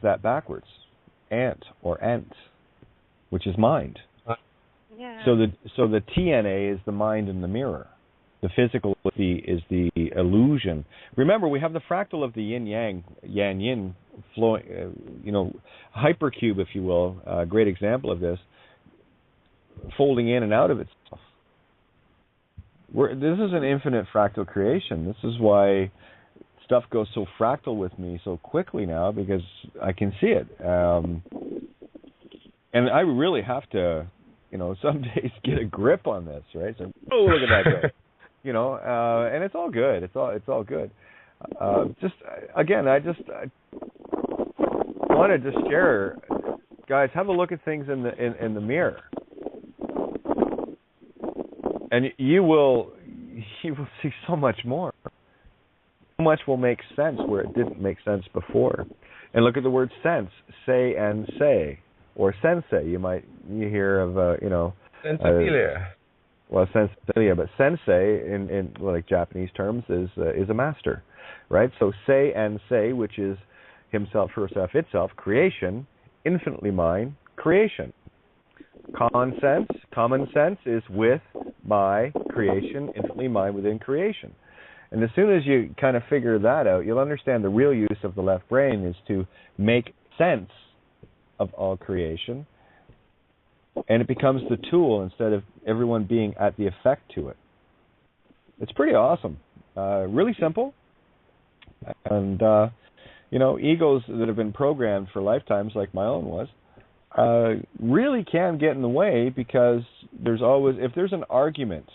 that backwards? Ant or ant, which is mind. Yeah. So the TNA is the mind in the mirror. The physical is the illusion. Remember, we have the fractal of the yin yang, yang yin, flowing. Hypercube, if you will. A great example of this. Folding in and out of itself. This is an infinite fractal creation. This is why stuff goes so fractal with me so quickly now, because I can see it. And I really have to, some days get a grip on this, right? So, look at that guy. And it's all good. It's all good. I wanted to share, guys, have a look at things in the mirror. And you will see so much more. So much will make sense where it didn't make sense before. And look at the word sense, say and say, or sensei. You hear of Senseilia. Senseilia, but sensei in like Japanese terms is a master, right? So say and say, which is himself, herself, itself, creation, infinitely mine, creation. Common sense is with my creation, infinitely mine within creation. And as soon as you kind of figure that out, you'll understand the real use of the left brain is to make sense of all creation, and it becomes the tool instead of everyone being at the effect to it. It's pretty awesome. Really simple. And, egos that have been programmed for lifetimes, like my own was, really can get in the way, because if there's an argument,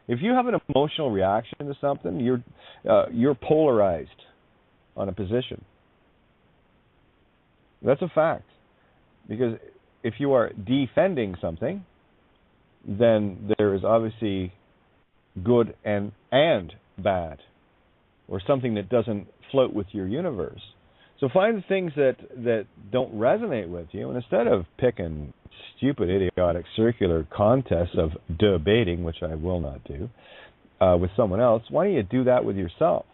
if you have an emotional reaction to something, you're polarized on a position. That's a fact. Because if you are defending something, then there is obviously good and bad, or something that doesn't float with your universe. So find the things that don't resonate with you, and instead of picking stupid, idiotic, circular contests of debating, which I will not do, with someone else, why don't you do that with yourself?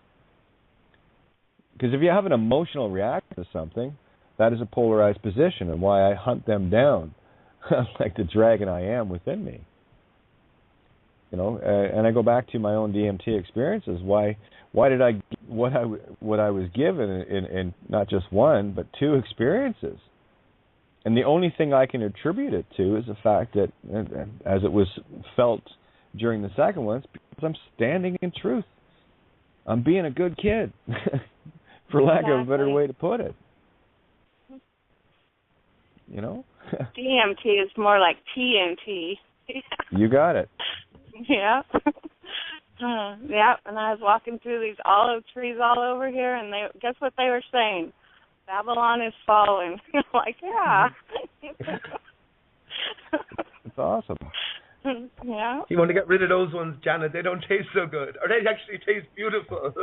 Because if you have an emotional reaction to something, that is a polarized position, and why I hunt them down like the dragon I am within me. And I go back to my own DMT experiences. Why did I what I was given in not just one but two experiences? And the only thing I can attribute it to is the fact that, as it was felt during the second one, it's because I'm standing in truth. I'm being a good kid, for lack of a better way to put it. DMT is more like TNT. You got it. Yeah. Yeah, and I was walking through these olive trees all over here, and guess what they were saying? Babylon is falling. Like, yeah. It's awesome. Yeah. You want to get rid of those ones, Janet. They don't taste so good. Or they actually taste beautiful.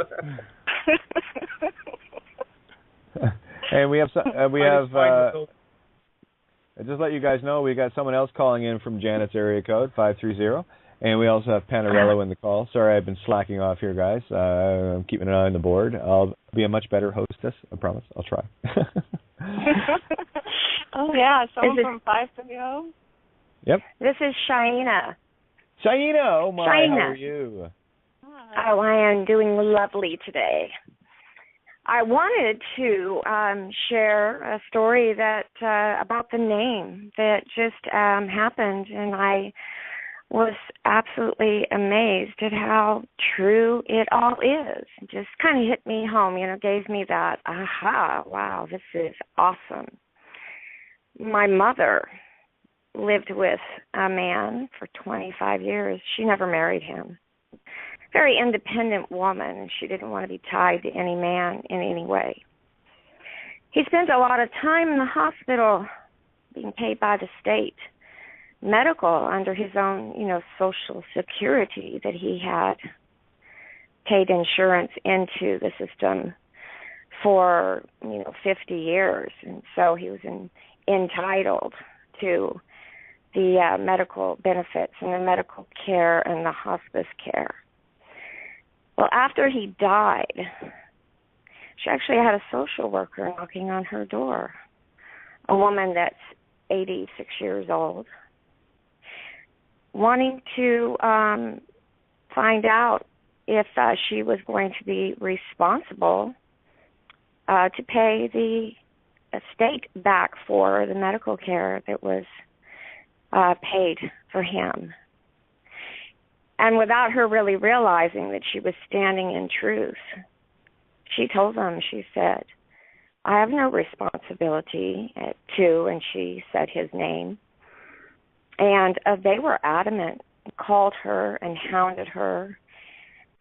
And we have just let you guys know, we got someone else calling in from Janet's area code, 530. And we also have Panarello in the call. Sorry, I've been slacking off here, guys. I'm keeping an eye on the board. I'll be a much better hostess, I promise. I'll try. Oh, yeah, someone from 530. Yep. This is Shaina. Shaina, oh my, Shaina. How are you? Oh, I am doing lovely today. I wanted to share a story that about the name that just happened, and I was absolutely amazed at how true it all is. It just kind of hit me home, gave me that, aha, wow, this is awesome. My mother lived with a man for 25 years. She never married him. Very independent woman, and she didn't want to be tied to any man in any way. He spent a lot of time in the hospital being paid by the state, medical under his own, Social Security that he had paid insurance into the system for, 50 years. And so he was entitled to the medical benefits and the medical care and the hospice care. Well, after he died, she actually had a social worker knocking on her door, a woman that's 86 years old, wanting to find out if she was going to be responsible to pay the estate back for the medical care that was paid for him. And without her really realizing that she was standing in truth, she told them, she said, I have no responsibility to, and she said his name. And they were adamant, called her and hounded her,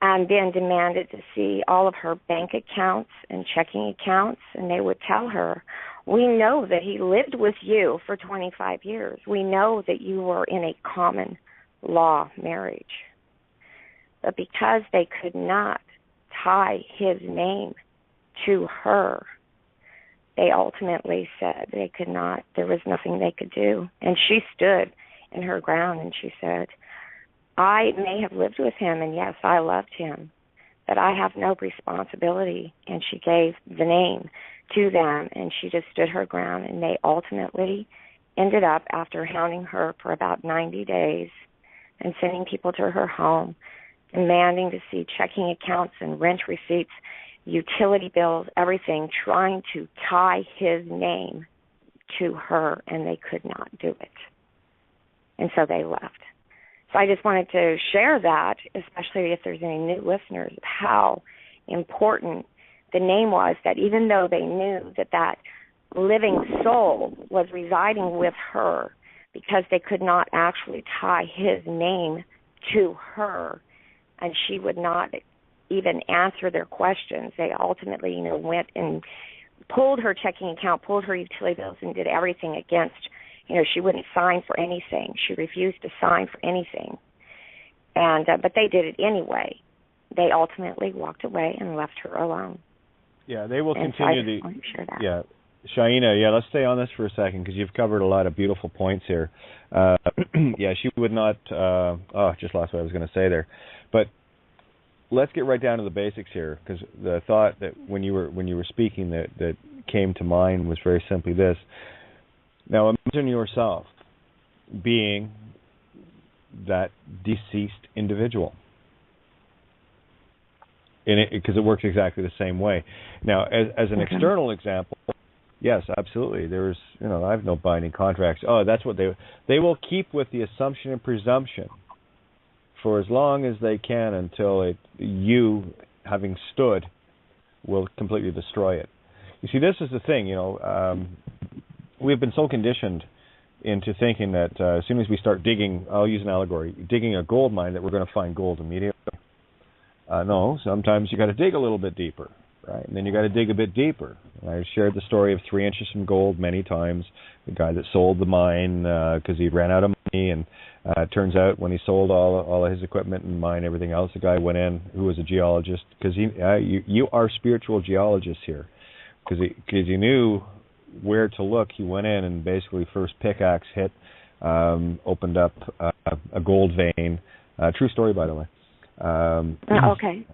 and then demanded to see all of her bank accounts and checking accounts. And they would tell her, we know that he lived with you for 25 years. We know that you were in a common law marriage. But because they could not tie his name to her, they ultimately said they could not, there was nothing they could do. And she stood in her ground and she said, I may have lived with him, and yes, I loved him, but I have no responsibility. And she gave the name to them, and she just stood her ground, and they ultimately ended up, after hounding her for about 90 days and sending people to her home, demanding to see checking accounts and rent receipts, utility bills, everything, trying to tie his name to her, and they could not do it. And so they left. So I just wanted to share that, especially if there's any new listeners, how important the name was, that even though they knew that that living soul was residing with her, because they could not actually tie his name to her, and she would not even answer their questions. They ultimately, went and pulled her checking account, pulled her utility bills, and did everything against, she wouldn't sign for anything. She refused to sign for anything. but they did it anyway. They ultimately walked away and left her alone. Yeah, they will and continue so I just share that. Yeah, Shaina, let's stay on this for a second because you've covered a lot of beautiful points here. Yeah, she would not. Just lost what I was going to say there, but let's get right down to the basics here, because the thought that when you were speaking that came to mind was very simply this. Now imagine yourself being that deceased individual, because it works exactly the same way. Now, as an external example, yes, absolutely. There's, I have no binding contracts. Oh, that's what they will keep with the assumption and presumption for as long as they can until you, having stood, will completely destroy it. You see, this is the thing. We've been so conditioned into thinking that as soon as we start digging, I'll use an allegory, digging a gold mine, that we're going to find gold immediately. No, sometimes you got to dig a little bit deeper, right? And then you got to dig a bit deeper. I shared the story of 3 inches from gold many times. The guy that sold the mine because he ran out of money, and it turns out when he sold all of his equipment and mine, everything else, the guy went in who was a geologist, because you are spiritual geologists here, because he knew where to look. He went in and basically first pickaxe hit, opened up a gold vein. True story, by the way. Okay.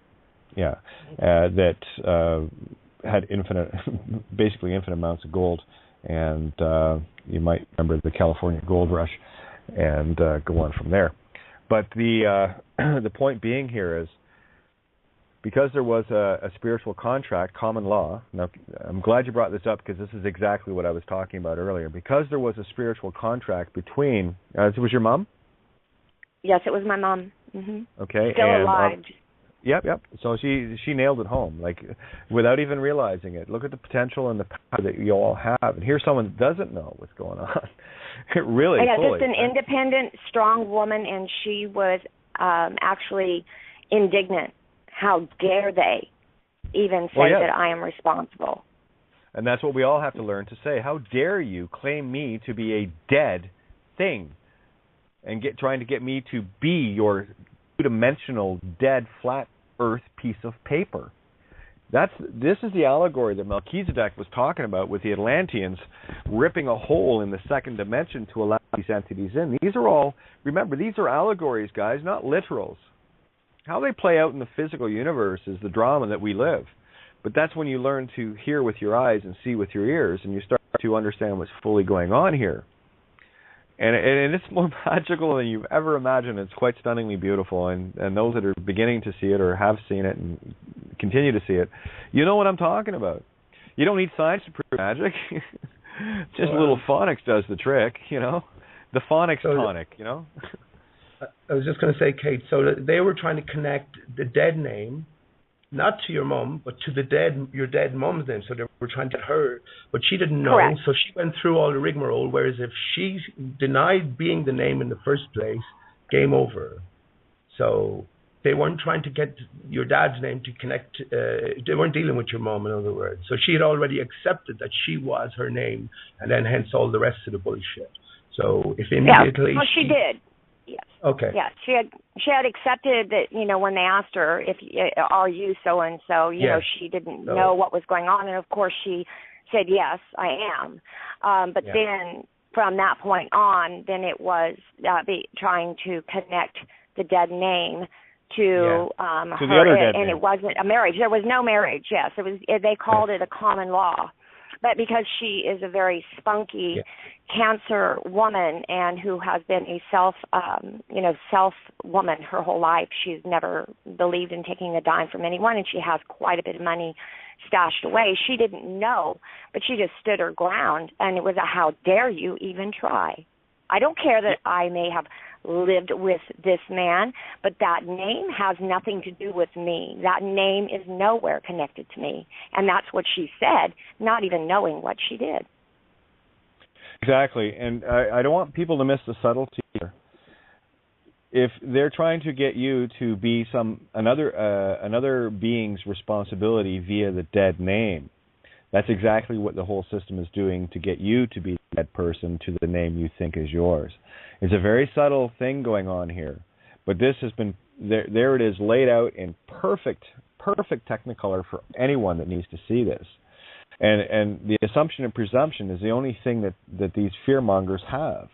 Yeah, that had basically infinite amounts of gold, and you might remember the California gold rush, and go on from there. But the point being here is, because there was a spiritual contract, common law. Now, I'm glad you brought this up, because this is exactly what I was talking about earlier. Because there was a spiritual contract between. It was your mom? Yes, it was my mom. Mm-hmm. Okay. Still alive. Yep. So she nailed it home, like, without even realizing it. Look at the potential and the power that you all have. And here's someone that doesn't know what's going on. Really, fully. Just an independent, strong woman, and she was actually indignant. How dare they even say that I am responsible? And that's what we all have to learn to say. How dare you claim me to be a dead thing, and trying to get me to be your two-dimensional, dead, flat earth piece of paper. This is the allegory that Melchizedek was talking about, with the Atlanteans ripping a hole in the second dimension to allow these entities in. These are all, remember, these are allegories, guys, not literals. How they play out in the physical universe is the drama that we live. But that's when you learn to hear with your eyes and see with your ears, and you start to understand what's fully going on here. And it's more magical than you've ever imagined. It's quite stunningly beautiful. And those that are beginning to see it or have seen it and continue to see it, you know what I'm talking about. You don't need science to prove magic. Just a little phonics does the trick, The phonics tonic, I was just going to say, Kate, so they were trying to connect the dead name, not to your mom, but to your dead mom's name. So they were trying to get her, but she didn't know. Correct. So she went through all the rigmarole, whereas if she denied being the name in the first place, game over. So they weren't trying to get your dad's name to connect. They weren't dealing with your mom, in other words. So she had already accepted that she was her name, and then hence all the rest of the bullshit. So if immediately... Yeah, well, she did. Yes. Okay. Yeah, she had accepted that, when they asked her, if are you so and so, she didn't know what was going on, and of course she said yes, I am. But then from that point on, then it was trying to connect the dead name to the her, other dead and name. It wasn't a marriage. There was no marriage. Yes, it was. They called it a common law. But because she is a very spunky Cancer woman, and who has been a self woman her whole life, she's never believed in taking a dime from anyone, and she has quite a bit of money stashed away. She didn't know, but she just stood her ground, and it was a how dare you even try. I don't care that I may have lived with this man, but that name has nothing to do with me. That name is nowhere connected to me. And that's what she said, not even knowing what she did. Exactly. And I don't want people to miss the subtlety here. If they're trying to get you to be another being's responsibility via the dead name, that's exactly what the whole system is doing to get you to be that person to the name you think is yours. It's a very subtle thing going on here. But this has been there. It is laid out in perfect Technicolor for anyone that needs to see this. And the assumption and presumption is the only thing that these fearmongers have.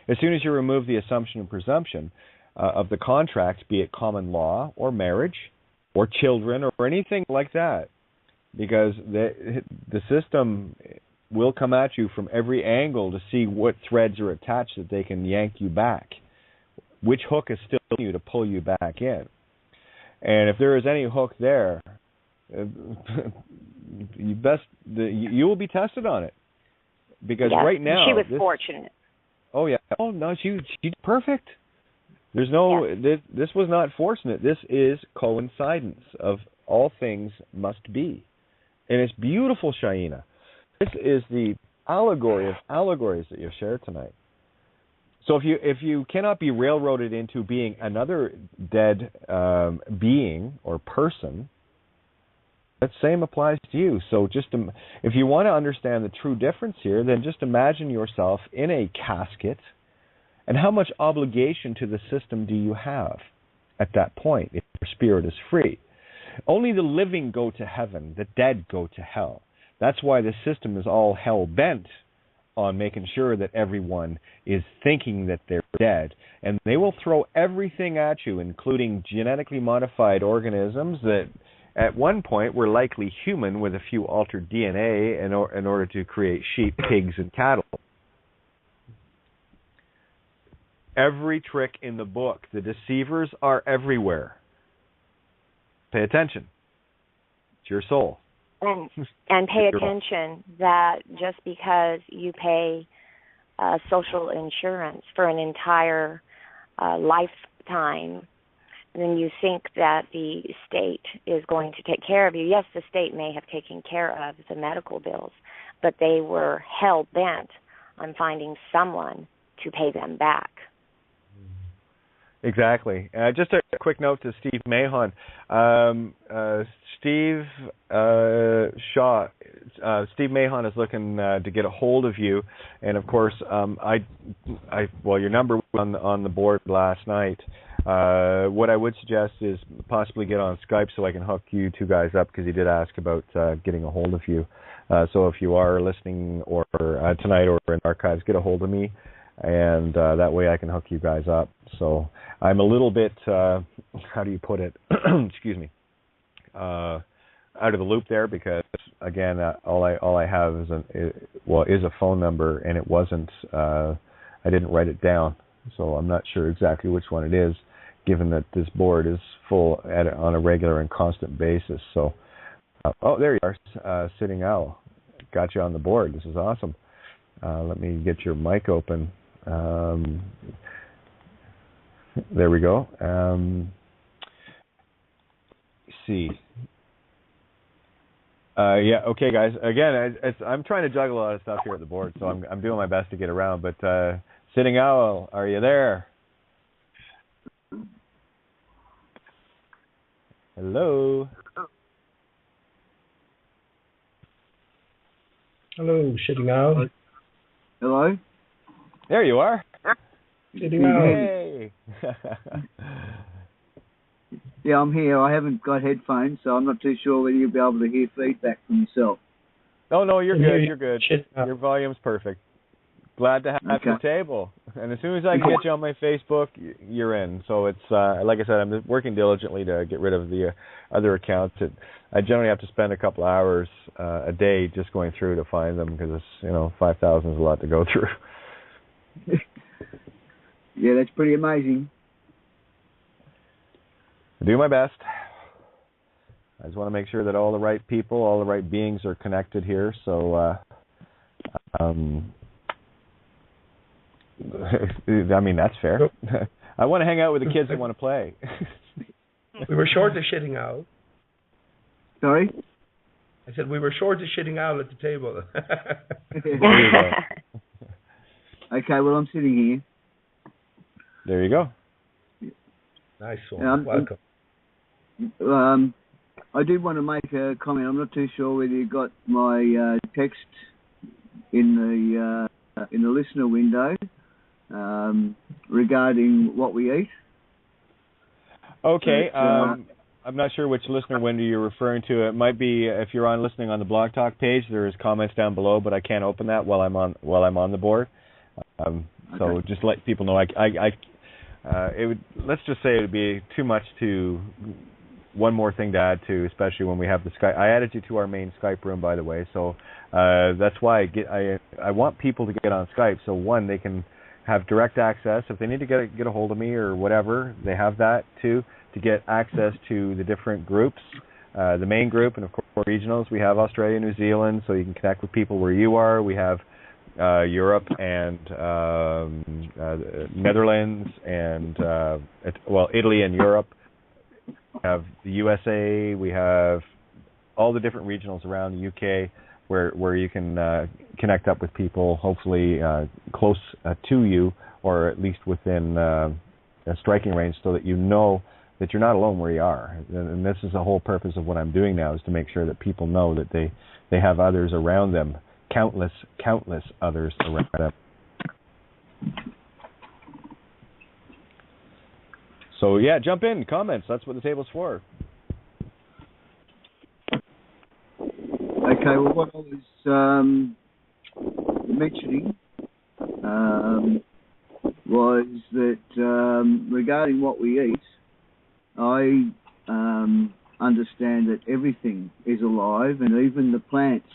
As soon as you remove the assumption and presumption of the contract, be it common law or marriage or children or anything like that, because the system will come at you from every angle to see what threads are attached that they can yank you back. Which hook is still in you to pull you back in. And if there is any hook there, you will be tested on it. Because right now... She was fortunate. Oh, yeah. Oh, no, she's perfect. There's no... This was not fortunate. This is coincidence of all things must be. And it's beautiful, Shaina. This is the allegory of allegories that you've shared tonight. So if you cannot be railroaded into being another dead being or person, that same applies to you. So if you want to understand the true difference here, then just imagine yourself in a casket, and how much obligation to the system do you have at that point if your spirit is free? Only the living go to heaven, the dead go to hell. That's why the system is all hell-bent on making sure that everyone is thinking that they're dead. And they will throw everything at you, including genetically modified organisms that at one point were likely human with a few altered DNA in order to create sheep, pigs, and cattle. Every trick in the book. The deceivers are everywhere. Pay attention. It's your soul. And pay attention that just because you pay social insurance for an entire lifetime, then you think that the state is going to take care of you. Yes, the state may have taken care of the medical bills, but they were hell-bent on finding someone to pay them back. Exactly. Just a quick note to Steve Mahon. Steve Shaw, Steve Mahon is looking to get a hold of you, and of course, your number was on the board last night. What I would suggest is possibly get on Skype so I can hook you two guys up, because he did ask about getting a hold of you. So if you are listening or tonight or in archives, get a hold of me, and that way I can hook you guys up. So I'm a little bit, how do you put it? Excuse me. Out of the loop there, because again, all I have is a phone number, and it wasn't. I didn't write it down, so I'm not sure exactly which one it is, given that this board is full on a regular and constant basis. So, there you are, Sitting Owl. Got you on the board. This is awesome. Let me get your mic open. There we go. See. Yeah. Okay, guys. Again, I'm trying to juggle a lot of stuff here at the board, so I'm doing my best to get around. But Sitting Owl, are you there? Hello. Hello, Sitting Owl. Hello. There you are. Sitting Owl. Hey. Yeah, I'm here. I haven't got headphones, so I'm not too sure whether you'll be able to hear feedback from yourself. Oh, no, you're good. You're good. Your volume's perfect. Glad to have you at the table. And as soon as I can get you on my Facebook, you're in. So it's, like I said, I'm working diligently to get rid of the other accounts. I generally have to spend a couple hours a day just going through to find them, because it's, 5,000 is a lot to go through. Yeah, that's pretty amazing. I do my best. I just want to make sure that all the right people, all the right beings are connected here. So, I mean, that's fair. I want to hang out with the kids that want to play. We were short of Sitting Owl. Sorry? I said we were short of Sitting Owl at the table. There you go. Okay, well, I'm sitting here. There you go. Nice one. Welcome. I do want to make a comment. I'm not too sure whether you got my text in the listener window regarding what we eat. Okay. But, I'm not sure which listener window you're referring to. It might be if you're listening on the Blog Talk page. There is comments down below, but I can't open that while I'm on the board. So just let people know. It would. Let's just say it would be too much to. One more thing to add to, especially when we have the Skype. I added you to our main Skype room, by the way. So that's why I want people to get on Skype. So one, they can have direct access if they need to get a hold of me or whatever. They have that too, to get access to the different groups, the main group, and of course regionals. We have Australia, New Zealand, so you can connect with people where you are. We have Europe and Netherlands and Italy and Europe. We have the USA. We have all the different regionals around the UK where you can connect up with people, hopefully close to you, or at least within a striking range, so that you know that you're not alone where you are. And this is the whole purpose of what I'm doing now, is to make sure that people know that they have others around them, countless others around them. So yeah, jump in, comments. That's what the table's for. Okay, well, what I was mentioning was that regarding what we eat, I understand that everything is alive, and even the plants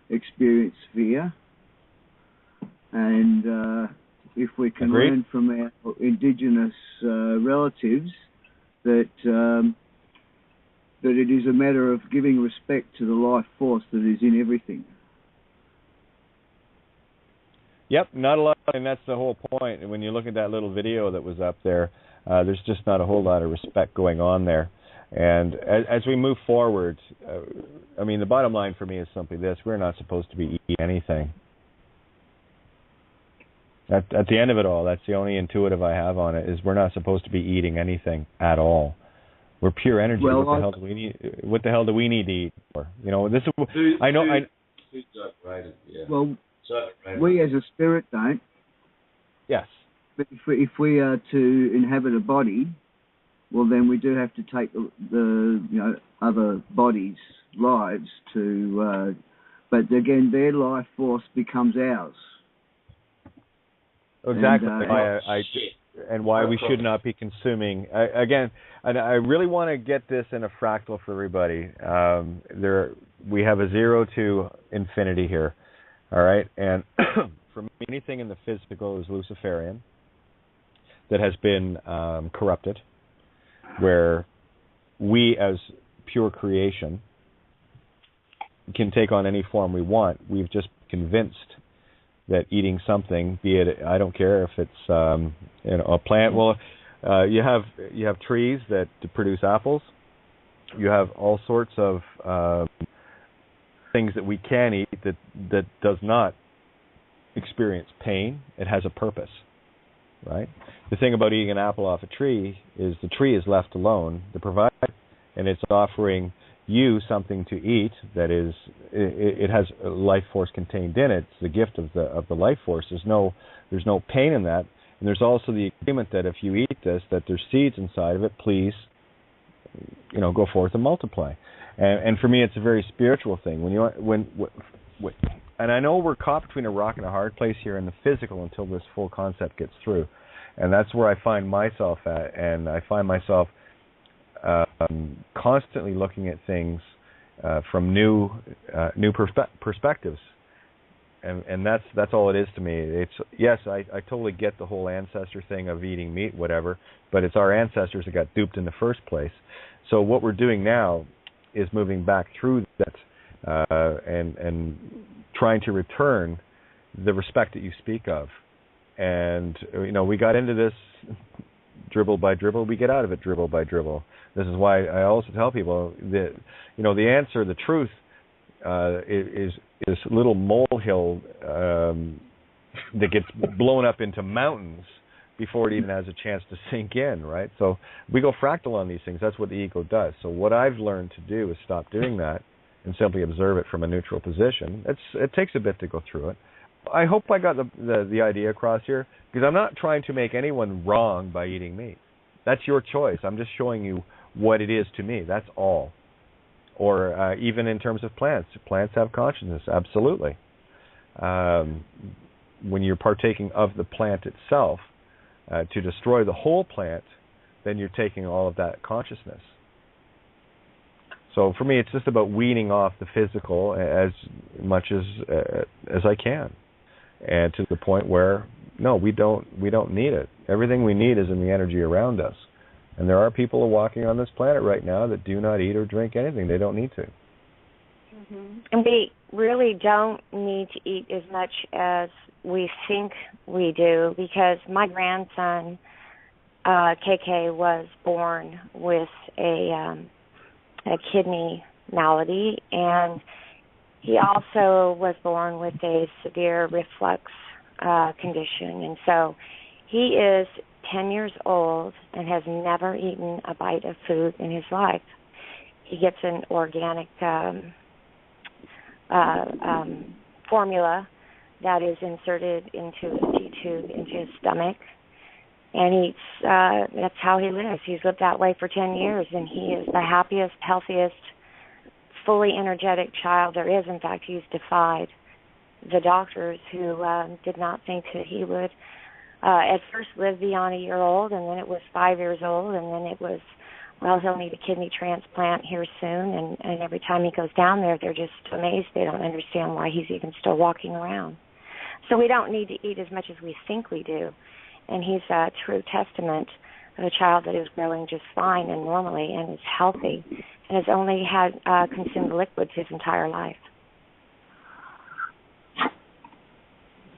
experience fear. And if we can learn from our indigenous relatives that it is a matter of giving respect to the life force that is in everything. Yep, not a lot, and that's the whole point. When you look at that little video that was up there, there's just not a whole lot of respect going on there. And as we move forward, the bottom line for me is simply this: we're not supposed to be eating anything. At the end of it all, that's the only intuitive I have on it, is we're not supposed to be eating anything at all. We're pure energy. Well, what the hell do we need? What the hell do we need to eat for? This is. I know. Well, we as a spirit don't. Yes. But if we are to inhabit a body, well, then we do have to take the other bodies' lives to. But again, their life force becomes ours. Exactly. And why we should not be consuming. Again, and I really want to get this in a fractal for everybody. We have a 0 to infinity here. All right? And for me, anything in the physical is Luciferian that has been corrupted, where we as pure creation can take on any form we want. We've just convinced that eating something, be it, I don't care if it's a plant. Well, you have trees that produce apples. You have all sorts of things that we can eat that does not experience pain. It has a purpose, right? The thing about eating an apple off a tree is the tree is left alone, the provider, and it's offering you something to eat that is, it has a life force contained in it. It's the gift of the life force. There's no pain in that, and there's also the agreement that if you eat this, that there's seeds inside of it. Please, go forth and multiply. And for me, it's a very spiritual thing. And I know we're caught between a rock and a hard place here in the physical until this full concept gets through, and that's where I find myself at. And I find myself constantly looking at things from new perspectives, and that's all it is to me. It's yes, I totally get the whole ancestor thing of eating meat, whatever, but it's our ancestors that got duped in the first place. So what we're doing now is moving back through that and trying to return the respect that you speak of. And we got into this dribble by dribble. We get out of it dribble by dribble. This is why I also tell people that the answer, the truth, is this little molehill that gets blown up into mountains before it even has a chance to sink in, right? So we go fractal on these things. That's what the ego does. So what I've learned to do is stop doing that and simply observe it from a neutral position. It takes a bit to go through it. I hope I got the idea across here, because I'm not trying to make anyone wrong by eating meat. That's your choice. I'm just showing you what it is to me. That's all. Or even in terms of plants. Plants have consciousness, absolutely. When you're partaking of the plant itself, to destroy the whole plant, then you're taking all of that consciousness. So for me, it's just about weaning off the physical as much as I can, and to the point where no, we don't need it. Everything we need is in the energy around us, and there are people walking on this planet right now that do not eat or drink anything. They don't need to. Mm-hmm. And we really don't need to eat as much as we think we do, because my grandson, KK, was born with a kidney malady, and he also was born with a severe reflux condition. And so he is 10 years old and has never eaten a bite of food in his life. He gets an organic formula that is inserted into a T-tube into his stomach, and eats. That's how he lives. He's lived that way for 10 years, and he is the happiest, healthiest, fully energetic child there is. In fact, he's defied the doctors who did not think that he would at first live beyond a year old, and then it was 5 years old, and then it was, well, he'll need a kidney transplant here soon, and every time he goes down there, they're just amazed. They don't understand why he's even still walking around. So we don't need to eat as much as we think we do. And he's a true testament of a child that is growing just fine and normally and is healthy and has only had consumed liquids his entire life.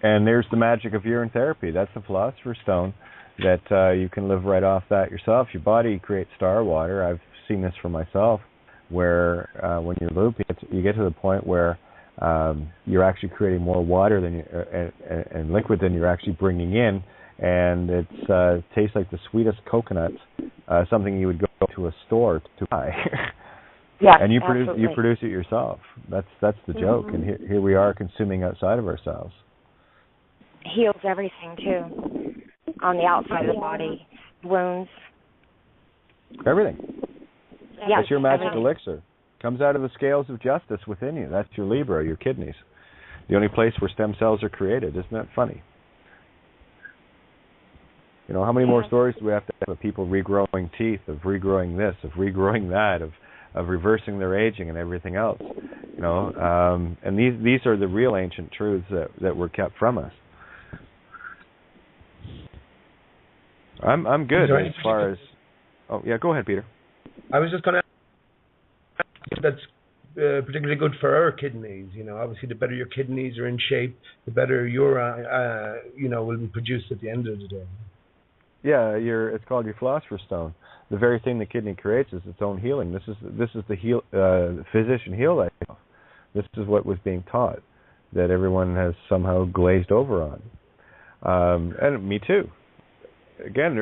And there's the magic of urine therapy. That's the Philosopher's Stone, that you can live right off that yourself. Your body creates star water. I've seen this for myself, where when you're looping, you get to the point where you're actually creating more water than and liquid than you're actually bringing in, and it tastes like the sweetest coconut, something you would go to a store to buy. Yeah, and you absolutely. produce it yourself. That's the joke. And here we are consuming outside of ourselves. Heals everything too, on the outside of the body, wounds. Everything. Yeah, that's your magic everything. elixir. Comes out of the scales of justice within you. That's your Libra, your kidneys. The only place where stem cells are created. Isn't that funny? You know, how many more stories do we have to have of people regrowing teeth, of regrowing this, of regrowing that, of reversing their aging and everything else? You know, and these are the real ancient truths that were kept from us. I'm good as far as. Oh yeah, go ahead, Peter. I was just going to ask if that's particularly good for our kidneys. You know, obviously, the better your kidneys are in shape, the better your will be produced at the end of the day. Yeah, it's called your Philosopher's Stone. The very thing the kidney creates is its own healing. This is the physician heal thyself. This is what was being taught, that everyone has somehow glazed over on, and me too. Again,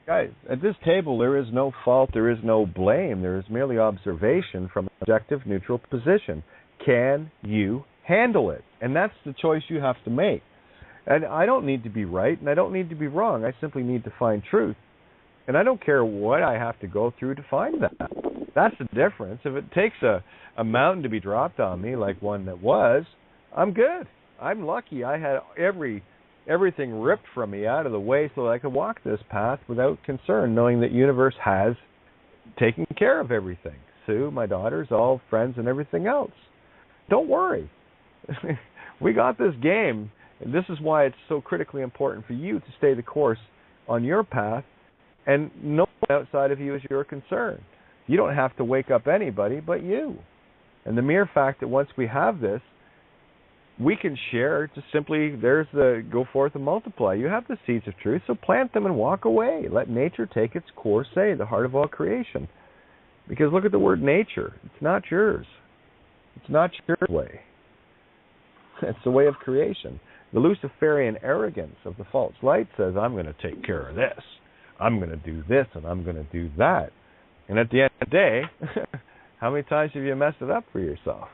guys, at this table, there is no fault, there is no blame, there is merely observation from an objective, neutral position. Can you handle it? And that's the choice you have to make. And I don't need to be right, and I don't need to be wrong. I simply need to find truth. And I don't care what I have to go through to find that. That's the difference. If it takes a mountain to be dropped on me, like one that was, I'm good. I'm lucky. I had everything ripped from me out of the way so that I could walk this path without concern, knowing that universe has taken care of everything. Sue, my daughters, all friends, and everything else. Don't worry. We got this game, and this is why it's so critically important for you to stay the course on your path, and no one outside of you is your concern. You don't have to wake up anybody but you. And the mere fact that once we have this, we can share, just simply, there's the go forth and multiply. You have the seeds of truth, so plant them and walk away. Let nature take its course, say, the heart of all creation. Because look at the word nature. It's not yours. It's not your way. It's the way of creation. The Luciferian arrogance of the false light says, I'm going to take care of this. I'm going to do this, and I'm going to do that. And at the end of the day, how many times have you messed it up for yourself?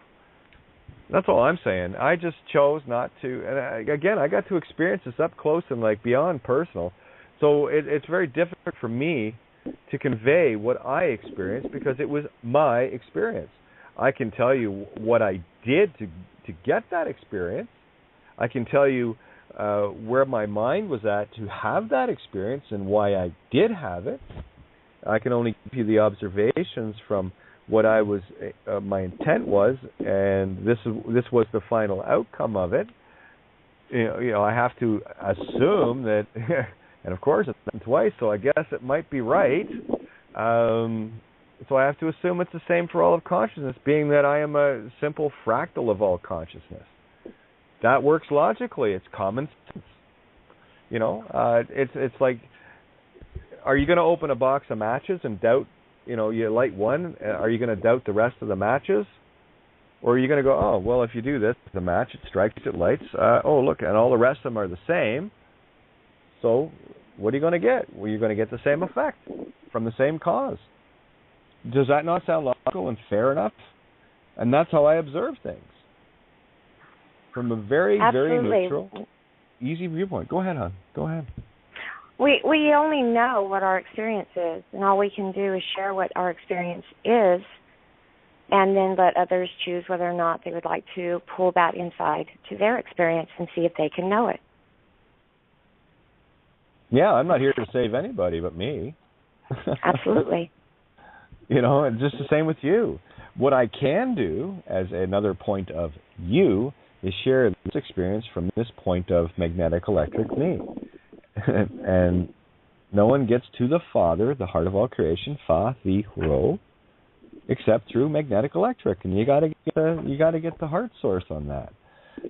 That's all I'm saying. I just chose not to. And again, I got to experience this up close and like beyond personal, So it's very difficult for me to convey what I experienced because it was my experience. I can tell you what I did to get that experience. I can tell you where my mind was at to have that experience and why I did have it. I can only give you the observations from what I was, my intent was, and this was the final outcome of it. You know, I have to assume that, and of course it's done twice, so I guess it might be right. So I have to assume it's the same for all of consciousness, being that I am a simple fractal of all consciousness. That works logically. It's common sense. You know, it's like, are you going to open a box of matches and doubt? You know, you light one. Are you going to doubt the rest of the matches? Or are you going to go, oh, well, if you do this, the match, it strikes, it lights. Oh, look, and all the rest of them are the same. So what are you going to get? Well, you're going to get the same effect from the same cause. Does that not sound logical and fair enough? And that's how I observe things. From a very, very neutral, easy viewpoint. Go ahead, hon. Go ahead. We only know what our experience is, and all we can do is share what our experience is, and then let others choose whether or not they would like to pull that insight to their experience and see if they can know it. Yeah, I'm not here to save anybody but me. Absolutely. You know, and just the same with you. What I can do, as another point of you, is share this experience from this point of magnetic electric me. And no one gets to the Father, the heart of all creation, Fa, Thi, Ro, except through magnetic electric. And you got to get the heart source on that.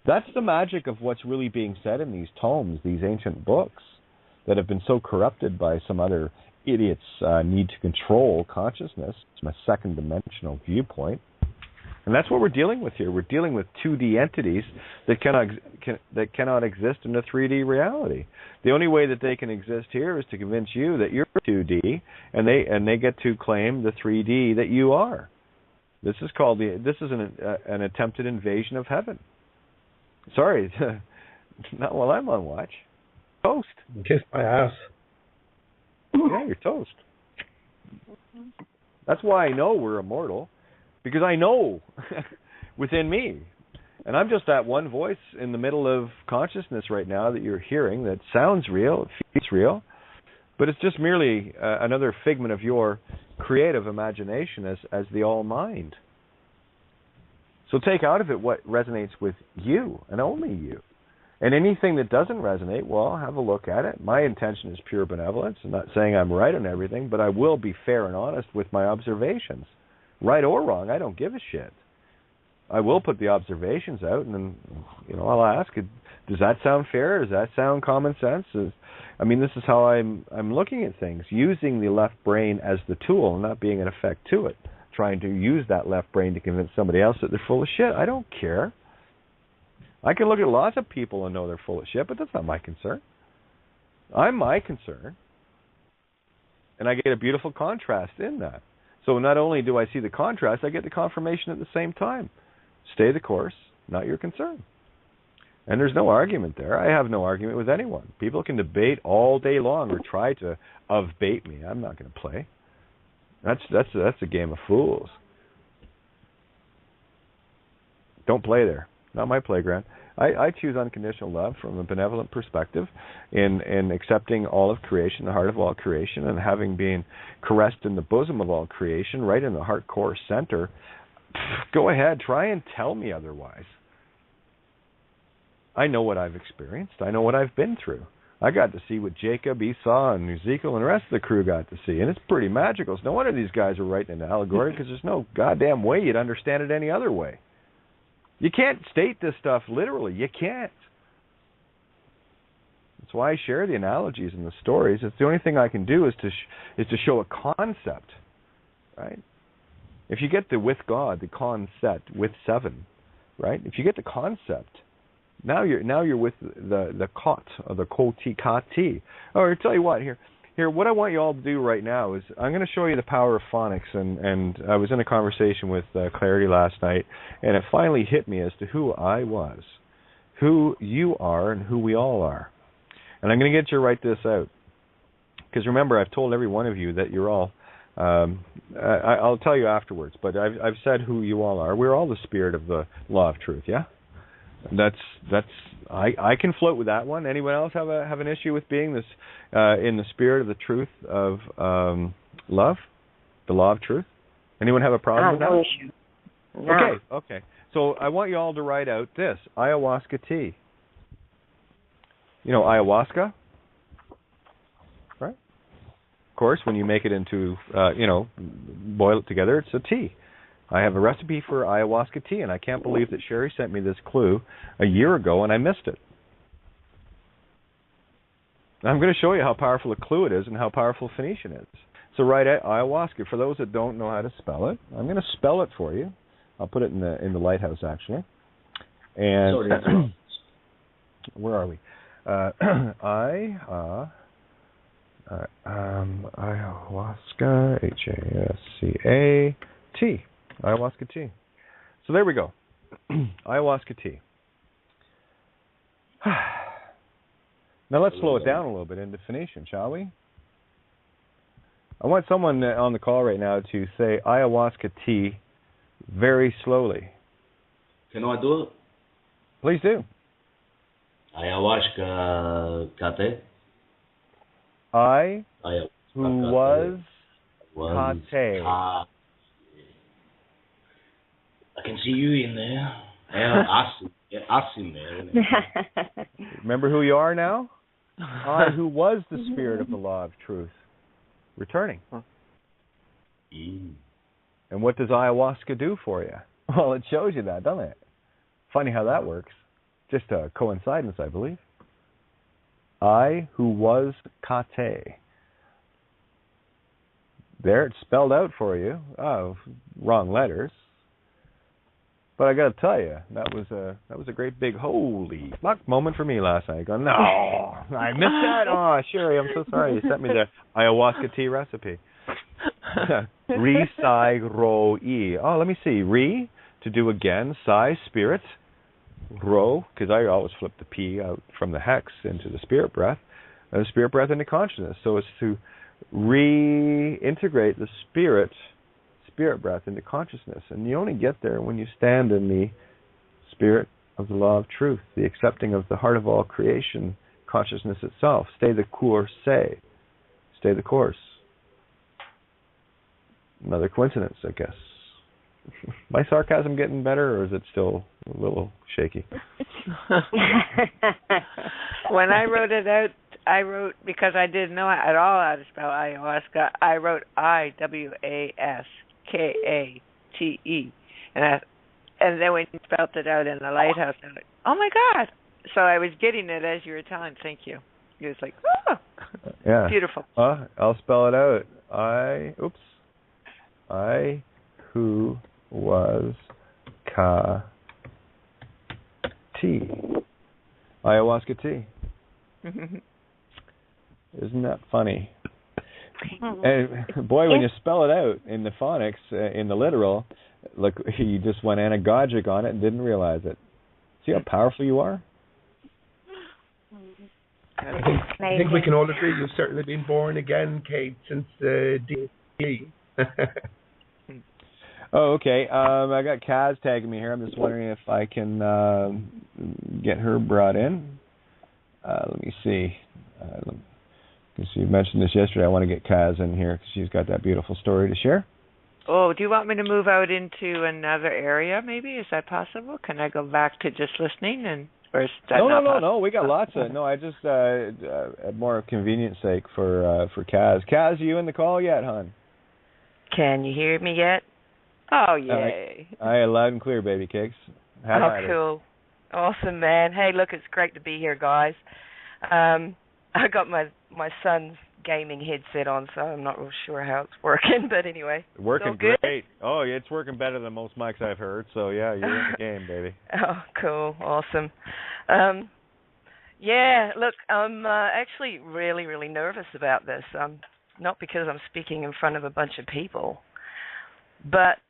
That's the magic of what's really being said in these tomes, these ancient books that have been so corrupted by some other idiots' need to control consciousness from a second dimensional viewpoint. And that's what we're dealing with here. We're dealing with 2D entities that cannot exist in a 3D reality. The only way that they can exist here is to convince you that you're 2D, and they get to claim the 3D that you are. This is called an attempted invasion of heaven. Sorry, not while I'm on watch. Toast. Kiss my ass. Yeah, you're toast. That's why I know we're immortal. Because I know within me. And I'm just that one voice in the middle of consciousness right now that you're hearing that sounds real, it feels real, but it's just merely another figment of your creative imagination as the all-mind. So take out of it what resonates with you and only you. And anything that doesn't resonate, well, have a look at it. My intention is pure benevolence. I'm not saying I'm right on everything, but I will be fair and honest with my observations. Right or wrong, I don't give a shit. I will put the observations out, and then, I'll ask, does that sound fair? Does that sound common sense? This is how I'm looking at things, using the left brain as the tool, not being an effect to it, trying to use that left brain to convince somebody else that they're full of shit. I don't care. I can look at lots of people and know they're full of shit, but that's not my concern. I'm my concern, and I get a beautiful contrast in that. So not only do I see the contrast, I get the confirmation at the same time. Stay the course, not your concern. And there's no argument there. I have no argument with anyone. People can debate all day long or try to bait me. I'm not going to play. That's a game of fools. Don't play there. Not my playground. I choose unconditional love from a benevolent perspective in accepting all of creation, the heart of all creation, and having been caressed in the bosom of all creation, right in the heart core center. Go ahead, try and tell me otherwise. I know what I've experienced. I know what I've been through. I got to see what Jacob, Esau, and Ezekiel and the rest of the crew got to see, and it's pretty magical. It's no wonder these guys are writing an allegory, because there's no goddamn way you'd understand it any other way. You can't state this stuff literally. You can't. That's why I share the analogies and the stories. It's the only thing I can do is to show a concept, right? If you get the with God, the concept with 7, right? If you get the concept, now you're with the kot or the koti kati. Or tell you what, here, what I want you all to do right now is I'm going to show you the power of phonics, and I was in a conversation with Clarity last night, and it finally hit me as to who I was, who you are, and who we all are. And I'm going to get you to write this out. Because remember, I've told every one of you that you're all. I'll tell you afterwards, but I've said who you all are. We're all the spirit of the law of truth. Yeah, I can float with that one. Anyone else have an issue with being this in the spirit of the truth of love, the law of truth? Anyone have a problem with that? No issue. No. Okay. So I want you all to write out this ayahuasca tea. You know ayahuasca, right? Of course, when you make it into, boil it together, it's a tea. I have a recipe for ayahuasca tea, and I can't believe that Sherry sent me this clue a year ago, and I missed it. I'm going to show you how powerful a clue it is and how powerful Phoenician is. So write ayahuasca. For those that don't know how to spell it, I'm going to spell it for you. I'll put it in the lighthouse, actually. And where are we? Ayahuasca, H-A-S-C-A-T. Ayahuasca tea. So there we go. Ayahuasca tea. Now let's slow it down a little bit into Phoenician, shall we? I want someone on the call right now to say ayahuasca tea very slowly. Can I do it? Please do. Ayahuasca Kate. Who was Kate. I can see you in there. Us in there. Remember who you are now? I who was the spirit of the law of truth, returning. And what does ayahuasca do for you? Well, it shows you that, doesn't it? Funny how that works. Just a coincidence, I believe. I who was Kate. There, it's spelled out for you. Oh, wrong letters. But I got to tell you, that was a great big holy fuck moment for me last night. Going, no, I missed that. Oh, Sherry, I'm so sorry. You sent me the ayahuasca tea recipe. Re, Sai, Ro, E. Oh, let me see. Re, to do again. Sai, spirit. Ro, because I always flip the P out from the hex into the spirit breath. And the spirit breath into consciousness. So it's to reintegrate the spirit breath into consciousness. And you only get there when you stand in the spirit of the law of truth, the accepting of the heart of all creation, consciousness itself. Stay the course, say. Stay the course. Another coincidence, I guess. My sarcasm getting better, or is it still a little shaky? When I wrote it out, because I didn't know at all how to spell ayahuasca, I wrote I-W-A-S-K-A-T-E. And then when you spelled it out in the lighthouse, I was like, oh my God. So I was getting it as you were telling. Thank you. It was like, oh, yeah. Beautiful. I'll spell it out. I who was tea. Ayahuasca tea. Isn't that funny? And boy, when you spell it out in the phonics, in the literal, look, you just went anagogic on it and didn't realize it. See how powerful you are? I think we can all agree you've certainly been born again, Kate, since D. Oh, okay. I got Kaz tagging me here. I'm just wondering if I can get her brought in. Let me see. You mentioned this yesterday. I want to get Kaz in here because she's got that beautiful story to share. Oh, do you want me to move out into another area, maybe? Is that possible? Can I go back to just listening? Or is that No. We got lots of... No, I just... more convenience sake for Kaz. Kaz, you in the call yet, hon? Can you hear me yet? Oh, yay. I loud and clear, baby cakes. Cool. Awesome, man. Hey, look, it's great to be here, guys. I got my son's gaming headset on, so I'm not real sure how it's working, but anyway. Working good. Great. Oh, yeah, it's working better than most mics I've heard, so yeah, you're in the game, baby. Oh, cool. Awesome. Yeah, look, I'm actually really, really nervous about this. Not because I'm speaking in front of a bunch of people, but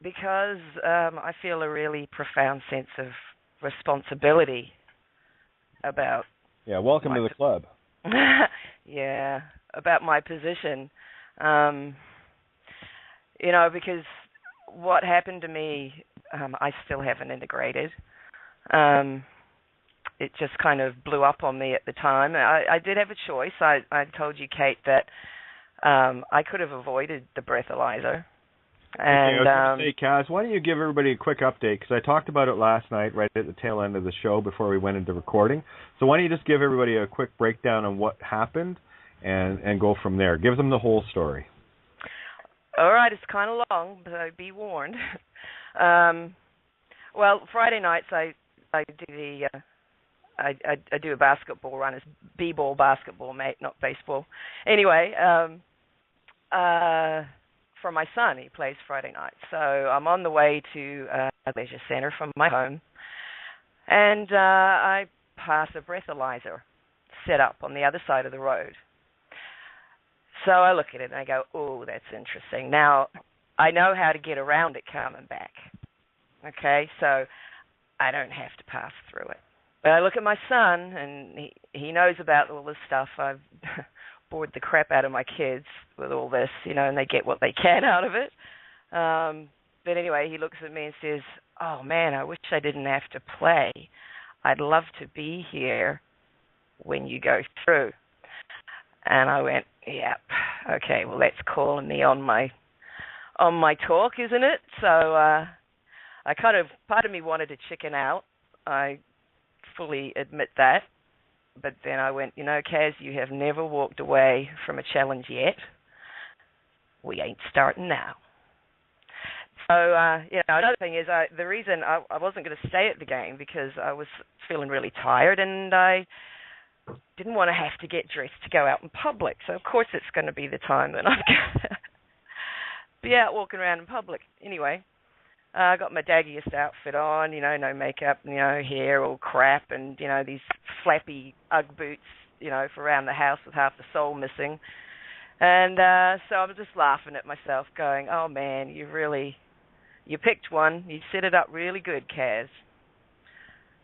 because I feel a really profound sense of responsibility about... Yeah, welcome to the club. about my position. Because what happened to me, I still haven't integrated. It just kind of blew up on me at the time. I did have a choice. I told you, Kate, that I could have avoided the breathalyzer. And, okay, I was going to say, Kaz, why don't you give everybody a quick update? Because I talked about it last night, right at the tail end of the show before we went into recording. So why don't you just give everybody a quick breakdown on what happened and go from there. Give them the whole story. All right, it's kind of long, but be warned. Well, Friday nights I do the I do a basketball run. It's b-ball basketball, mate, not baseball. Anyway, for my son, he plays Friday night. So I'm on the way to a leisure center from my home, and I pass a breathalyzer set up on the other side of the road. So I look at it and I go, oh, that's interesting. Now, I know how to get around it coming back. Okay, so I don't have to pass through it. But I look at my son, and he knows about all this stuff. I've bored the crap out of my kids with all this, and they get what they can out of it. But anyway, he looks at me and says, oh, man, I wish I didn't have to play. I'd love to be here when you go through. And I went, yep, okay, well, that's calling me on my talk, isn't it? So part of me wanted to chicken out. I fully admit that. But then I went, Kaz, you have never walked away from a challenge yet. We ain't starting now. So, another thing is the reason I wasn't going to stay at the game because I was feeling really tired and I didn't want to have to get dressed to go out in public. So, of course, it's going to be the time that I'm going to be out walking around in public. Anyway, I got my daggiest outfit on, no makeup, hair all crap, and, these flappy Ugg boots, for around the house with half the sole missing. And so I was just laughing at myself going, oh, man, you picked one. You set it up really good, Kaz.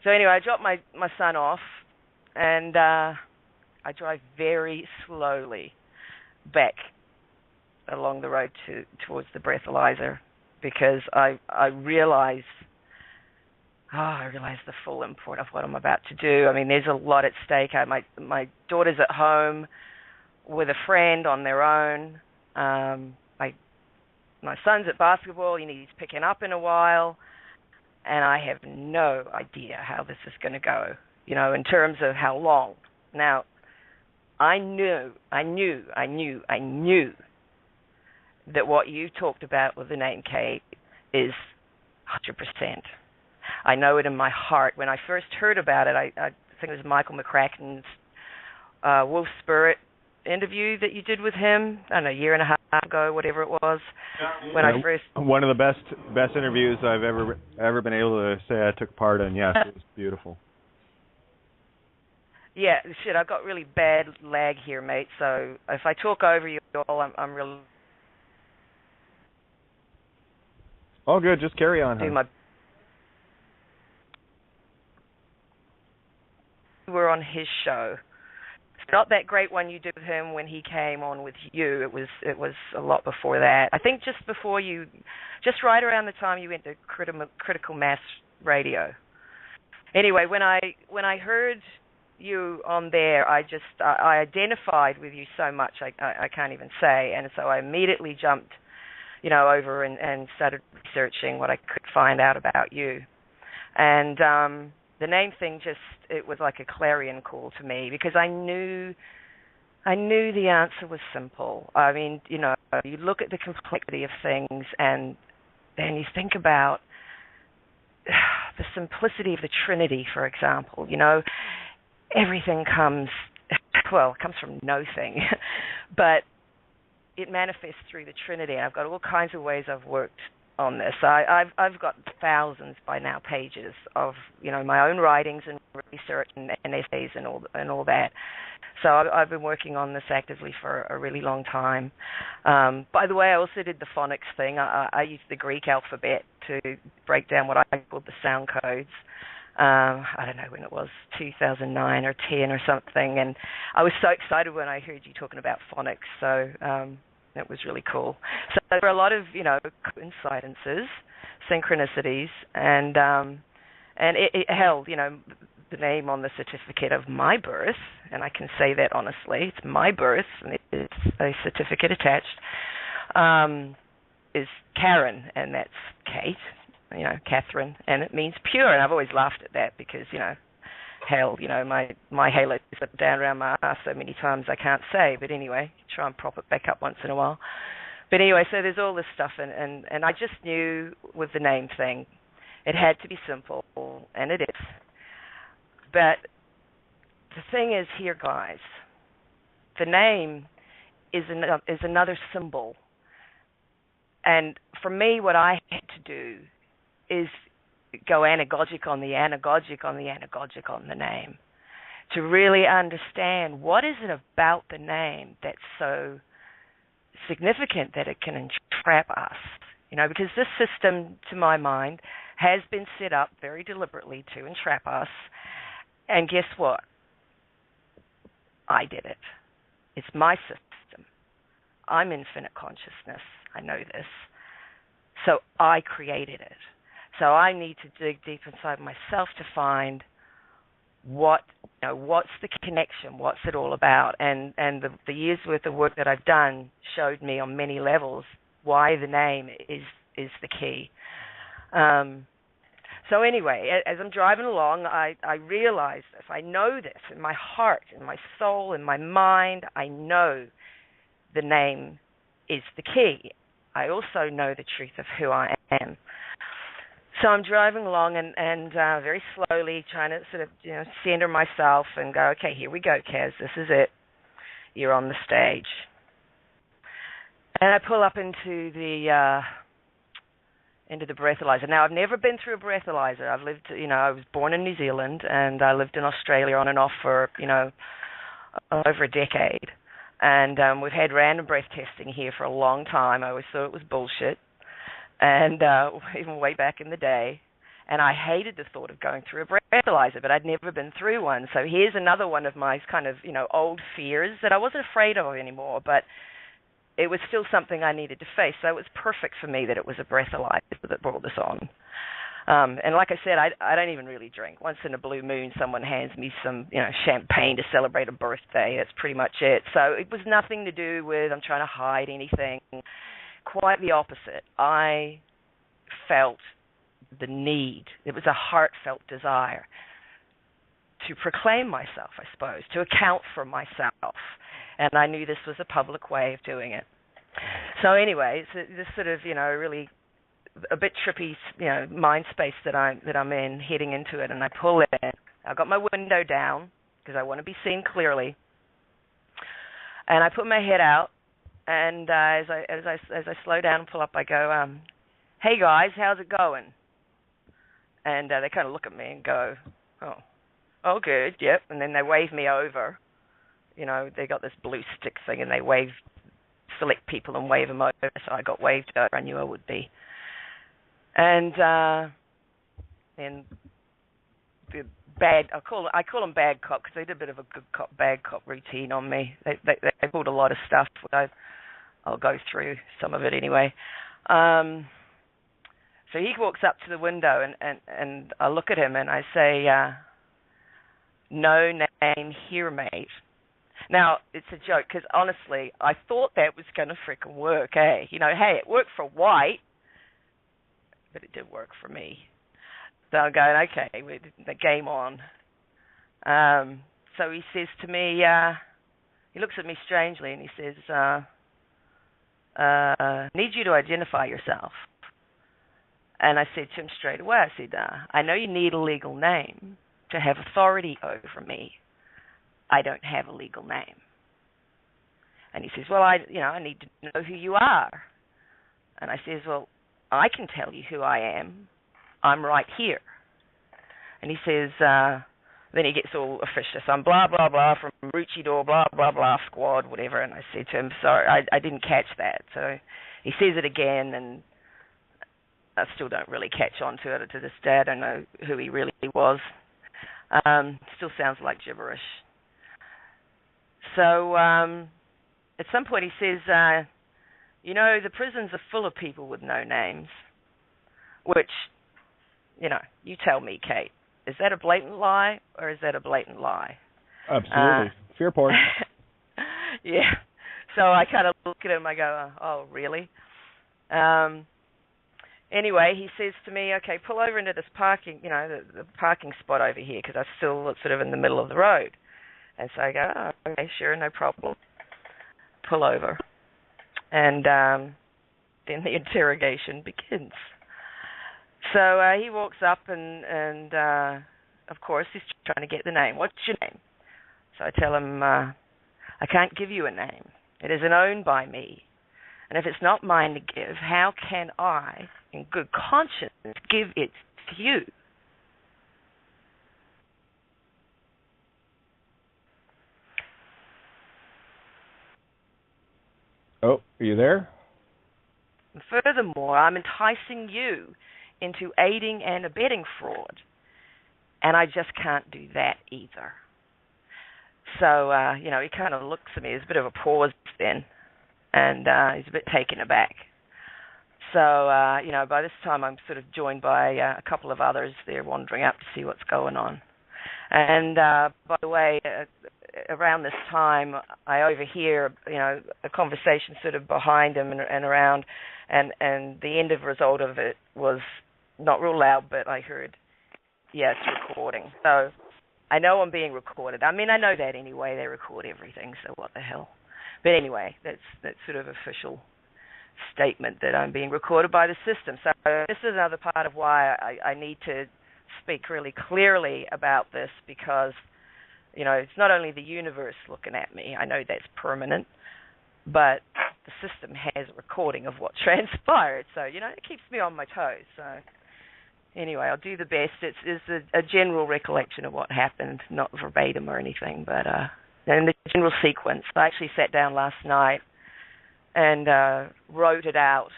So anyway, I dropped my son off, and I drive very slowly back along the road towards the breathalyzer because I realize the full import of what I'm about to do. I mean, there's a lot at stake. My daughter's at home with a friend on their own. My son's at basketball. He's picking up in a while. And I have no idea how this is going to go, in terms of how long. Now, I knew that what you talked about with the name Kate is 100%. I know it in my heart. When I first heard about it, I think it was Michael McCracken's Wolf Spirit interview that you did with him, I don't know, a year and a half ago, whatever it was. When I first one of the best interviews I've ever been able to say I took part in. Yes, it was beautiful. Yeah, shit, I've got really bad lag here, mate. So if I talk over you all, I'm really. Oh, good. Just carry on. We're on his show. It's not that great one you did with him when he came on with you. It was a lot before that. I think just right around the time you went to Critical Mass Radio. Anyway, when I heard you on there, I identified with you so much I can't even say, and so I immediately jumped, over and started researching what I could find out about you, and the name thing it was like a clarion call to me because I knew the answer was simple. I mean, you look at the complexity of things and then you think about the simplicity of the Trinity, for example. Everything comes from nothing, but it manifests through the Trinity. I've got all kinds of ways I've worked on this. I've got thousands by now pages of my own writings and research and essays and all that. So I've been working on this actively for a really long time. By the way, I also did the phonics thing. I used the Greek alphabet to break down what I called the sound codes. I don't know when it was, 2009 or 10 or something, and I was so excited when I heard you talking about phonics, so that was really cool. So there are a lot of, coincidences, synchronicities, and it held, the name on the certificate of my birth, and I can say that honestly, it's my birth, and it's a certificate attached, is Karen, and that's Kate, Catherine, and it means pure, and I've always laughed at that because, hell, my halo slipped down around my ass so many times I can't say, but anyway, try and prop it back up once in a while. But anyway, so there's all this stuff, and I just knew with the name thing, it had to be simple, and it is. But the thing is here, guys, the name is another symbol. And for me, what I had to do is go anagogic on the anagogic on the anagogic on the name to really understand what is it about the name that's so significant that it can entrap us. Because this system, to my mind, has been set up very deliberately to entrap us. And guess what? I did it. It's my system. I'm infinite consciousness. I know this. So I created it. So I need to dig deep inside myself to find what's the connection, what's it all about. And the years worth of work that I've done showed me on many levels why the name is the key. So anyway, as I'm driving along, I realized if I know this in my heart, in my soul, in my mind, I know the name is the key. I also know the truth of who I am. So I'm driving along and very slowly trying to sort of center myself and go, okay, here we go, Kaz, this is it. You're on the stage. And I pull up into the breathalyzer. Now, I've never been through a breathalyzer. I've lived, I was born in New Zealand, and I lived in Australia on and off for, over a decade. And we've had random breath testing here for a long time. I always thought it was bullshit, and even way back in the day. And I hated the thought of going through a breathalyzer, but I'd never been through one. So here's another one of my kind of, old fears that I wasn't afraid of anymore, but it was still something I needed to face. So it was perfect for me that it was a breathalyzer that brought this on. And like I said, I don't even really drink. Once in a blue moon, someone hands me some, champagne to celebrate a birthday. That's pretty much it. So it was nothing to do with I'm trying to hide anything. Quite the opposite. I felt the need. It was a heartfelt desire to proclaim myself, I suppose, to account for myself. And I knew this was a public way of doing it. So anyway, it's this sort of, really a bit trippy, mind space that I'm in, heading into it, and I pull in. I've got my window down because I want to be seen clearly, and I put my head out, and as I slow down and pull up, I go, "Hey guys, how's it going?" And they kind of look at me and go, "Oh, good, yep," and then they wave me over. They got this blue stick thing, and they select people and wave them over. So I got waved over. I knew I would be. And then the bad, I call them bad cop because they did a bit of a good cop, bad cop routine on me. They pulled a lot of stuff. I'll go through some of it anyway. So he walks up to the window, and I look at him and I say, "No name here, mate." Now, it's a joke because, honestly, I thought that was going to frickin' work, eh? Hey, it worked for White, but it did work for me. So I'm going, okay, the game on. So he says to me, he looks at me strangely and he says, need you to identify yourself. And I said to him straight away, I said, I know you need a legal name to have authority over me. I don't have a legal name. And he says, well, I need to know who you are. And I says, well, I can tell you who I am. I'm right here. And he says, then he gets all officious. I'm blah, blah, blah from Ruchidor, blah, blah, blah, squad, whatever. And I said to him, sorry, I didn't catch that. So he says it again, and I still don't really catch on to it to this day. I don't know who he really was. Still sounds like gibberish. So at some point he says, the prisons are full of people with no names, which, you tell me, Kate, is that a blatant lie or is that a blatant lie? Absolutely. Fear porn. Yeah. So I kind of look at him, I go, oh, really? Anyway, he says to me, okay, pull over into this parking, the parking spot over here, because I still sort of in the middle of the road. And so I go, oh, okay, sure, no problem. Pull over. And then the interrogation begins. So he walks up and of course, he's trying to get the name. What's your name? So I tell him, I can't give you a name. It isn't owned by me. And if it's not mine to give, how can I, in good conscience, give it to you? Oh, are you there? And furthermore, I'm enticing you into aiding and abetting fraud. And I just can't do that either. So, he kind of looks at me. There's a bit of a pause then. And he's a bit taken aback. So, by this time I'm sort of joined by a couple of others. They're wandering up to see what's going on. And, by the way, around this time, I overhear, a conversation sort of behind him and around, and the end result of it was not real loud, but I heard, yes, recording. So I know I'm being recorded. I mean, I know that anyway. They record everything, so what the hell. But anyway, that's sort of official statement that I'm being recorded by the system. So this is another part of why I need to speak really clearly about this, because, it's not only the universe looking at me. I know that's permanent, but the system has a recording of what transpired. So, it keeps me on my toes. So anyway, I'll do the best. It's a general recollection of what happened, not verbatim or anything, but and the general sequence. I actually sat down last night and wrote it out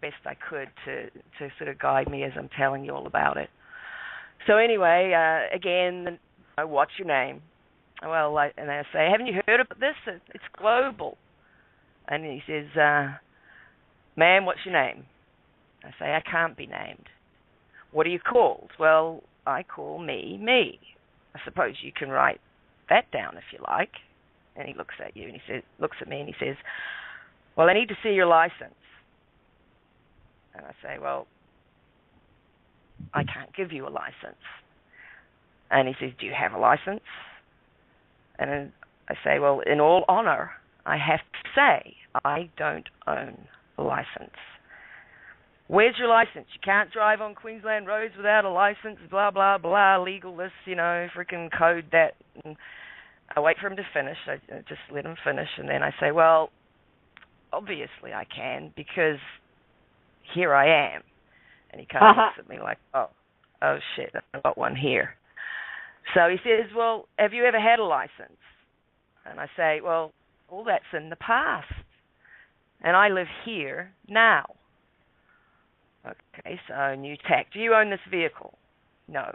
best I could to sort of guide me as I'm telling you all about it. So anyway, again, what's your name? Well, and I say, haven't you heard about this? It's global. And he says, ma'am, what's your name? I say, I can't be named. What are you called? Well, I call me. I suppose you can write that down if you like. And he looks at you and looks at me and he says, well, I need to see your license. And I say, well, I can't give you a license. And he says, do you have a license? And then I say, well, in all honor, I have to say I don't own a license. Where's your license? You can't drive on Queensland roads without a license, blah, blah, blah, legal this, freaking code that. And I wait for him to finish. I just let him finish. And then I say, well, obviously I can, because here I am. And he kind of looks at me like, oh, shit, I've got one here. So he says, well, have you ever had a license? And I say, well, all that's in the past. And I live here now. Okay, so new tack. Do you own this vehicle? No.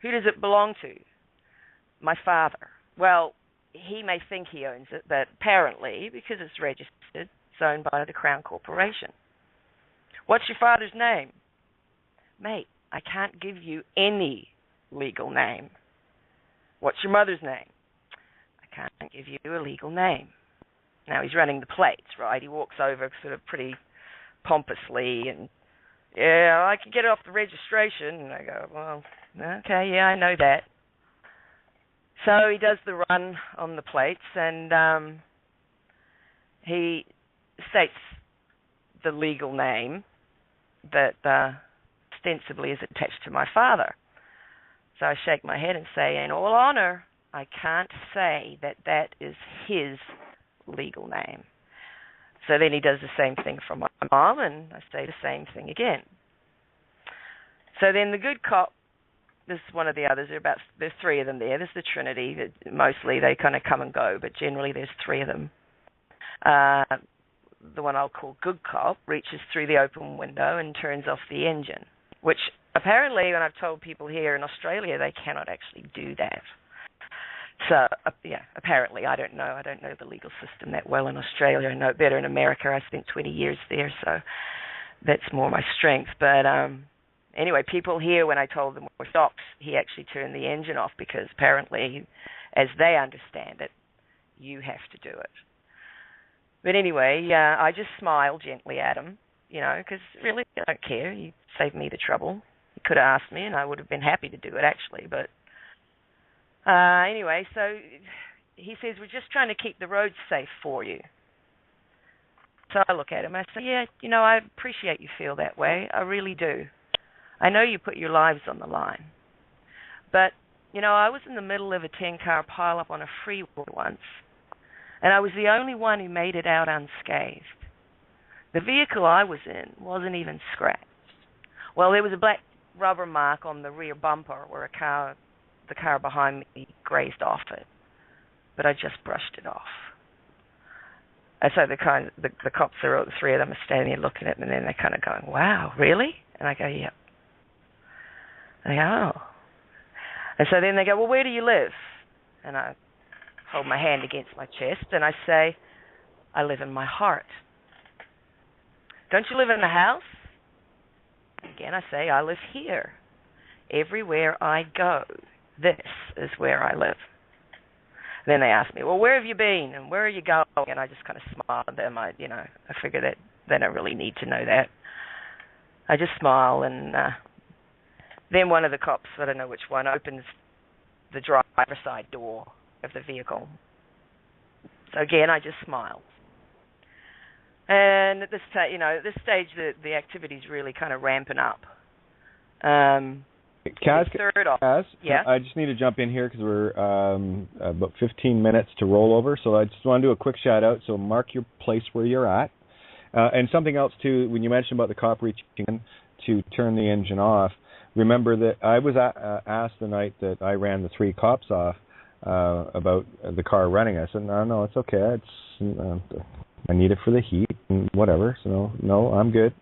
Who does it belong to? My father. Well, he may think he owns it, but apparently, because it's registered, it's owned by the Crown Corporation. What's your father's name? Mate, I can't give you any legal name. What's your mother's name? I can't give you a legal name. Now he's running the plates, right? He walks over sort of pretty pompously and, yeah, I can get it off the registration. And I go, well, okay, yeah, I know that. So he does the run on the plates and he states the legal name that ostensibly is attached to my father. So I shake my head and say, in all honor, I can't say that is his legal name. So then he does the same thing for my mom, and I say the same thing again. So then the good cop, this is one of the others, there's three of them there. There's the Trinity. Mostly they kind of come and go, but generally there's three of them. the one I'll call good cop, reaches through the open window and turns off the engine, which apparently, when I've told people here in Australia, they cannot actually do that. So, apparently, I don't know. I don't know the legal system that well in Australia. I know it better in America. I spent 20 years there, so that's more my strength. But anyway, people here, when I told them we're stopped, he actually turned the engine off because apparently, as they understand it, you have to do it. But anyway, I just smiled gently at him, because really, I don't care. He saved me the trouble. He could have asked me, and I would have been happy to do it, actually, but anyway, so he says, we're just trying to keep the roads safe for you. So I look at him, I say, yeah, I appreciate you feel that way. I really do. I know you put your lives on the line. But, I was in the middle of a 10-car pileup on a freeway once, and I was the only one who made it out unscathed. The vehicle I was in wasn't even scratched. Well, there was a black rubber mark on the rear bumper where the car behind me grazed off it, but I just brushed it off. And so the cops, the three of them, are standing there looking at me, and then they're kind of going, "Wow, really?" And I go, "Yep." And they go, "Oh." And so then they go, "Well, where do you live?" And I hold my hand against my chest, and I say, "I live in my heart." "Don't you live in the house?" Again, I say, "I live here. Everywhere I go, this is where I live." And then they ask me, "Well, where have you been and where are you going?" And I just kind of smile at them. I figure that they don't really need to know that. I just smile, and then one of the cops, I don't know which one, opens the driver's side door of the vehicle. So again, I just smile. And at this stage, the activity's really kind of ramping up. Kaz, yeah? I just need to jump in here because we're about 15 minutes to roll over. So I just want to do a quick shout out. So mark your place where you're at. And something else too, when you mentioned about the cop reaching in to turn the engine off, remember that I was asked the night that I ran the 3 cops off about the car running. I said, no, it's okay. I need it for the heat and whatever. So no, I'm good.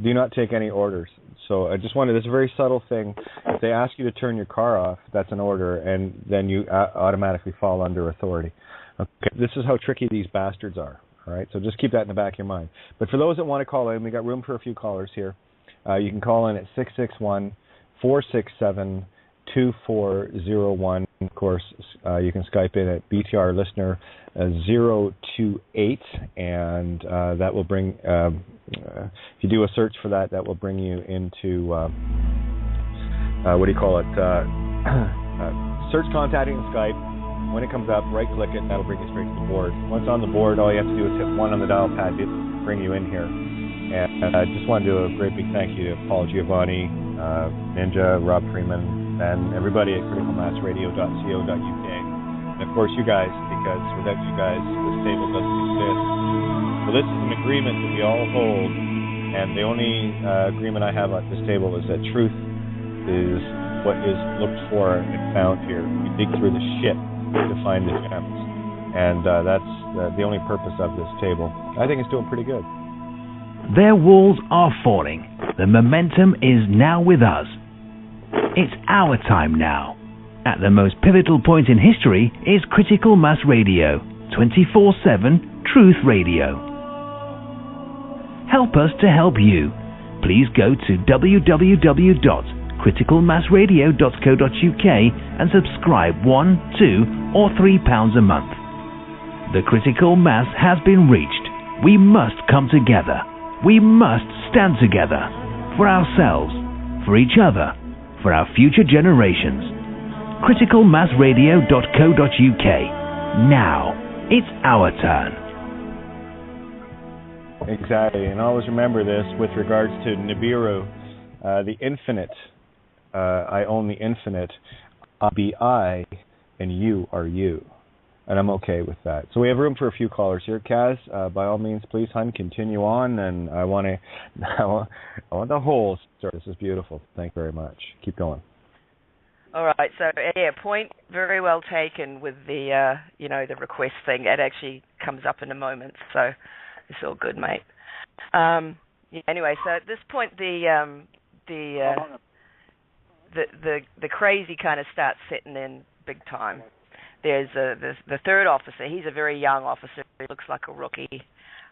Do not take any orders. So I just wanted, it's a very subtle thing. If they ask you to turn your car off, that's an order, and then you automatically fall under authority. Okay, this is how tricky these bastards are. All right, so just keep that in the back of your mind. But for those that want to call in, we got room for a few callers here. You can call in at 661-467-2401. Of course, you can Skype in at BTR Listener 028, and that will bring, if you do a search for that, that will bring you into, search contacting Skype. When it comes up, right-click it, that'll bring you straight to the board. Once on the board, all you have to do is hit 1 on the dial pad to bring you in here. And I just want to do a great big thank you to Paul Giovanni, Ninja, Rob Freeman, and everybody at criticalmassradio.co.uk. And of course you guys, because without you guys, this table doesn't exist. So this is an agreement that we all hold, and the only agreement I have at this table is that truth is what is looked for and found here. We dig through the shit to find the gems. And that's the only purpose of this table. I think it's doing pretty good. Their walls are falling. The momentum is now with us. It's our time now. At the most pivotal point in history is Critical Mass Radio, 24/7 Truth Radio. Help us to help you. Please go to www.criticalmassradio.co.uk and subscribe £1, £2 or £3 a month. The critical mass has been reached. We must come together. We must stand together for ourselves, for each other, for our future generations. criticalmassradio.co.uk. Now, it's our turn. Exactly, and always remember this with regards to Nibiru, the infinite. I own the infinite. I be I, and you are you. And I'm okay with that. So we have room for a few callers here. Kaz, by all means, please, hon, continue on. And I want the whole story. This is beautiful. Thank you very much. Keep going. All right. So, yeah, point very well taken with the, the request thing. It actually comes up in a moment. So It's all good, mate. Anyway, so at this point, the crazy kind of starts setting in big time. There's the third officer. He's a very young officer. He looks like a rookie,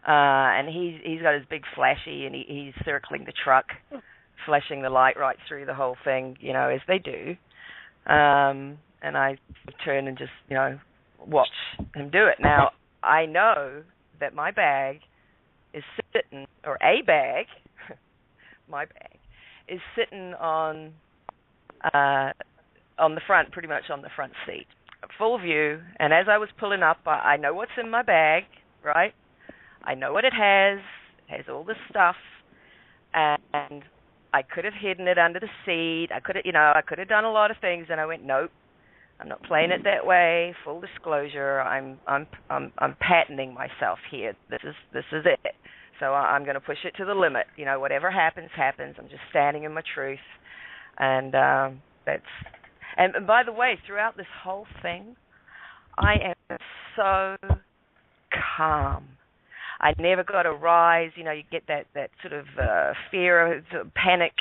and he's got his big flashy, and he's circling the truck, flashing the light right through the whole thing, as they do. And I turn and just watch him do it. Now I know that my bag is sitting, or a bag, my bag is sitting on the front, pretty much on the front seat, full view. And as I was pulling up, I know what's in my bag, right? I know what it has all this stuff, and I could have hidden it under the seat. I could have done a lot of things, and I went, nope, I'm not playing it that way. Full disclosure, I'm patenting myself here. This is it. So I'm going to push it to the limit. Whatever happens, happens. I'm just standing in my truth, and that's. And by the way, throughout this whole thing, I am so calm. I never got a rise. You get that sort of fear, sort of panic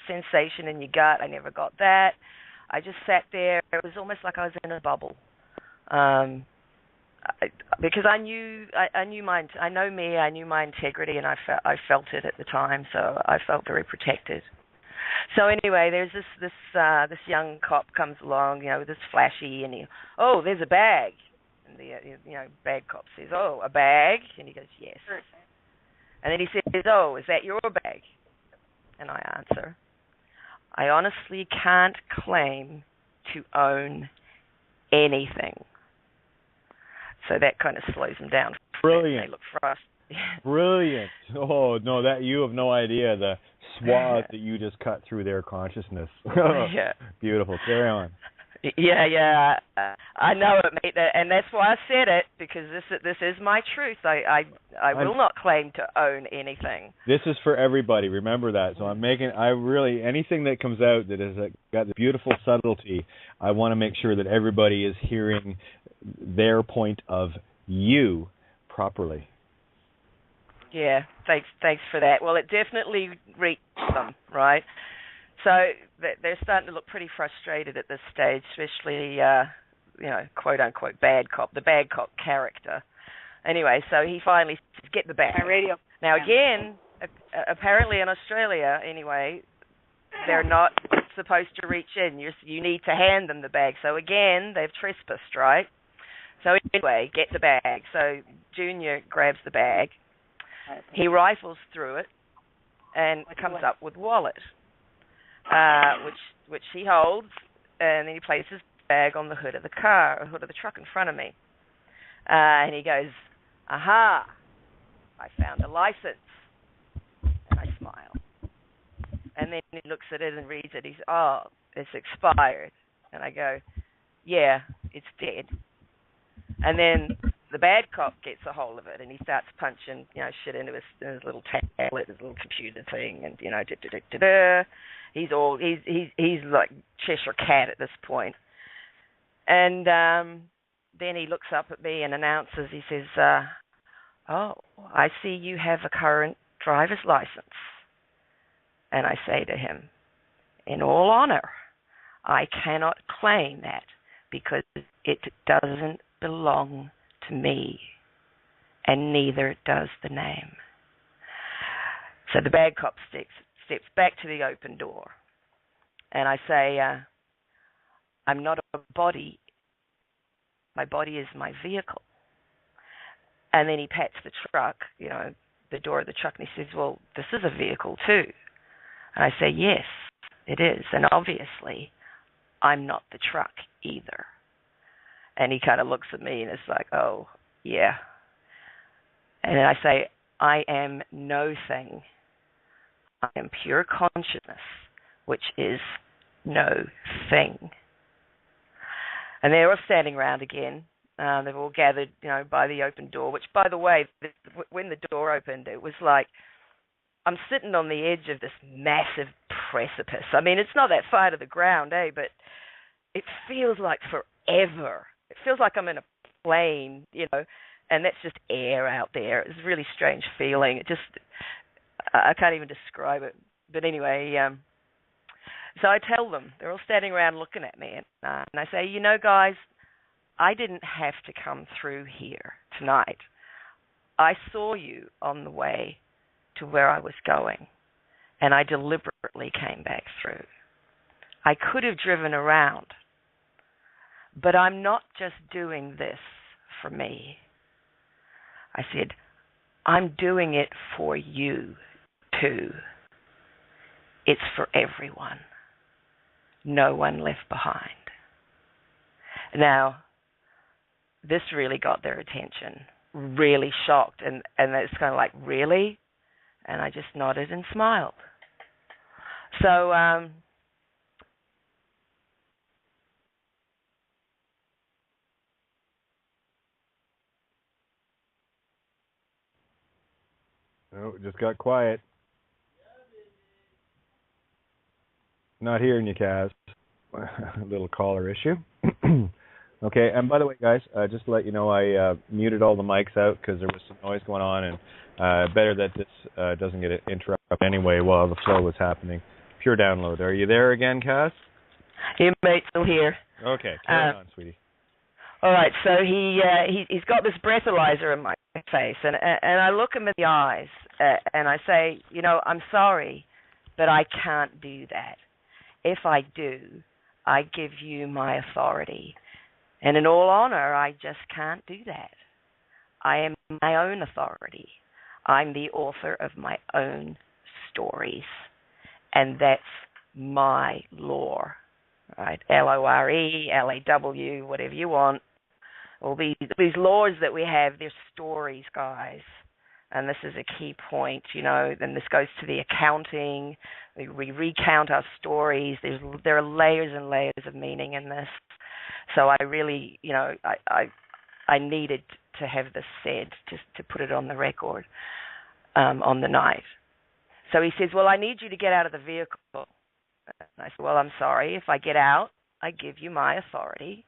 sensation in your gut. I never got that. I just sat there. It was almost like I was in a bubble, because I knew me. I knew my integrity, and I felt it at the time. So I felt very protected. So anyway, there's this young cop comes along, with this flashy, and there's a bag. And the bag cop says, oh, a bag? And he goes, yes. And then he says, oh, is that your bag? And I answer, I honestly can't claim to own anything. So that kind of slows them down. Brilliant. They look frustrated. Brilliant. Oh, no, that you have no idea the swath that you just cut through their consciousness. Yeah. Beautiful. Carry on. Yeah. I know it, mate, and that's why I said it, because this is my truth. I will not claim to own anything. This is for everybody. Remember that. So anything that comes out that has got the beautiful subtlety, I want to make sure that everybody is hearing their point of view properly. Yeah, thanks for that. Well, it definitely reached them, right? So they're starting to look pretty frustrated at this stage, especially, quote unquote bad cop, the bad cop character. Anyway, so he finally says, get the bag. My radio. Now again, apparently in Australia, anyway, they're not supposed to reach in. You need to hand them the bag. So again, they've trespassed, right? So anyway, get the bag. So Junior grabs the bag. He rifles through it and comes up with wallet, which he holds, and then he places the bag on the hood of the truck in front of me. And he goes, aha, I found a license. And I smile. And then he looks at it and reads it. It's expired. And I go, yeah, it's dead. And then the bad cop gets a hold of it, and he starts punching, shit into his little tablet, his little computer thing, and He's like Cheshire Cat at this point. And then he looks up at me and announces. He says, "Oh, I see you have a current driver's license." And I say to him, "In all honor, I cannot claim that because it doesn't belong to me, and neither does the name." So the bad cop steps back to the open door, and I say, "I'm not a body. My body is my vehicle." And then he pats the truck, the door of the truck, and he says, "Well, this is a vehicle too." And I say, "Yes, it is, and obviously, I'm not the truck either." And he kind of looks at me and it's like, "Oh, yeah." And then I say, "I am no thing. I am pure consciousness, which is no thing." And they're all standing around again. They've all gathered, by the open door, which, by the way, when the door opened, it was like I'm sitting on the edge of this massive precipice. I mean, it's not that far to the ground, but it feels like forever. It feels like I'm in a plane, and that's just air out there. It's a really strange feeling. It just, I can't even describe it. But anyway, so I tell them, they're all standing around looking at me, and I say, you know, guys, I didn't have to come through here tonight. I saw you on the way to where I was going, and I deliberately came back through. I could have driven around, but I'm not just doing this for me. I said, I'm doing it for you, too. It's for everyone. No one left behind. Now, this really got their attention, really shocked, and it's kind of like, really? And I just nodded and smiled. So, oh, it just got quiet. Not hearing you, Kaz. A little caller issue. Okay, and by the way, guys, just to let you know, I muted all the mics out because there was some noise going on, and better that this doesn't get interrupted anyway while the flow was happening. Pure download. Are you there again, Kaz? Yeah, mate, still here. Okay, carry on, sweetie. All right, so he's got this breathalyzer in my face, and I look him in the eyes, and I say, you know, I'm sorry, but I can't do that. If I do, I give you my authority. And in all honor, I just can't do that. I am my own authority. I'm the author of my own stories. And that's my lore, right? L-O-R-E, L-A-W, whatever you want. All these laws that we have, they're stories, guys. And this is a key point, you know. Then this goes to the accounting. We recount our stories. There are layers and layers of meaning in this. So I really, you know, I needed to have this said, just to put it on the record on the night. So he says, well, I need you to get out of the vehicle. And I said, well, I'm sorry. If I get out, I give you my authority,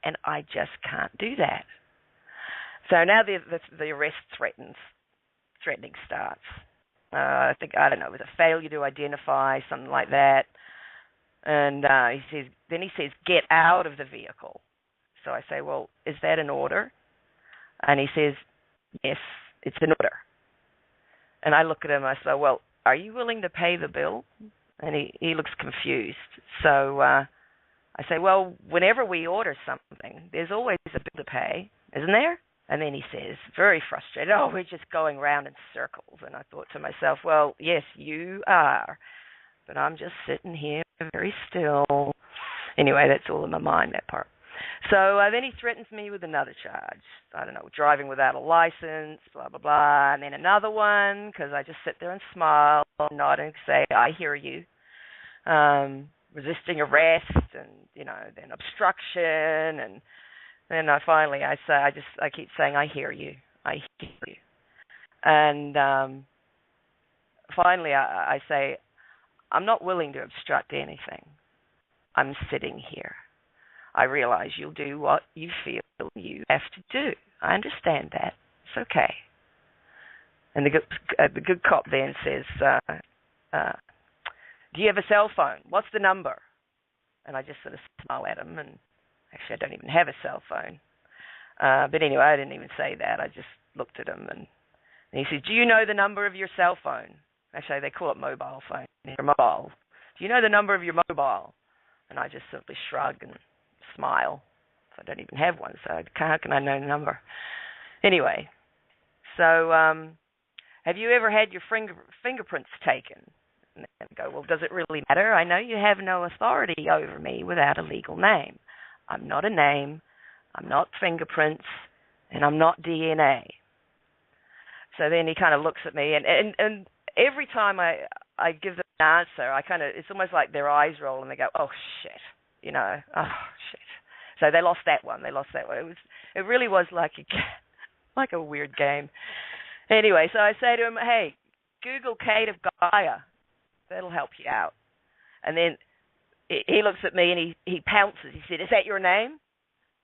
and I just can't do that. So now the arrest threatening starts. I think, I don't know, it was a failure to identify, something like that. And he says, get out of the vehicle. So I say, well, is that an order? And he says, yes, it's an order. And I look at him, I say, well, are you willing to pay the bill? And he looks confused. So I say, well, whenever we order something, there's always a bill to pay, isn't there? And then he says, very frustrated, oh, we're just going round in circles. And I thought to myself, well, yes, you are. But I'm just sitting here very still. Anyway, that's all in my mind, that part. So then he threatens me with another charge. I don't know, driving without a license, blah, blah, blah. And then another one, because I just sit there and smile, nod and say, I hear you. Resisting arrest and, you know, then obstruction. And then I keep saying, I hear you. I hear you. And finally I say, I'm not willing to obstruct anything. I'm sitting here. I realize you'll do what you feel you have to do. I understand that. It's okay. And the good cop then says, do you have a cell phone? What's the number? And I just sort of smile at him. And actually, I don't even have a cell phone. But anyway, I didn't even say that. I just looked at him. And he said, do you know the number of your cell phone? Actually, they call it mobile phone. Mobile. Do you know the number of your mobile? And I just simply shrug and smile. I don't even have one, so how can I know the number? Anyway, so have you ever had your fingerprints taken? And they go, well, does it really matter? I know you have no authority over me without a legal name. I'm not a name, I'm not fingerprints, and I'm not DNA. So then he kind of looks at me, and every time I give them an answer, it's almost like their eyes roll and they go, oh, shit, you know, oh, shit. So they lost that one. It really was like a weird game. Anyway, so I say to him, hey, Google Kate of Gaia. That'll help you out. And then he looks at me and he pounces. He said, is that your name?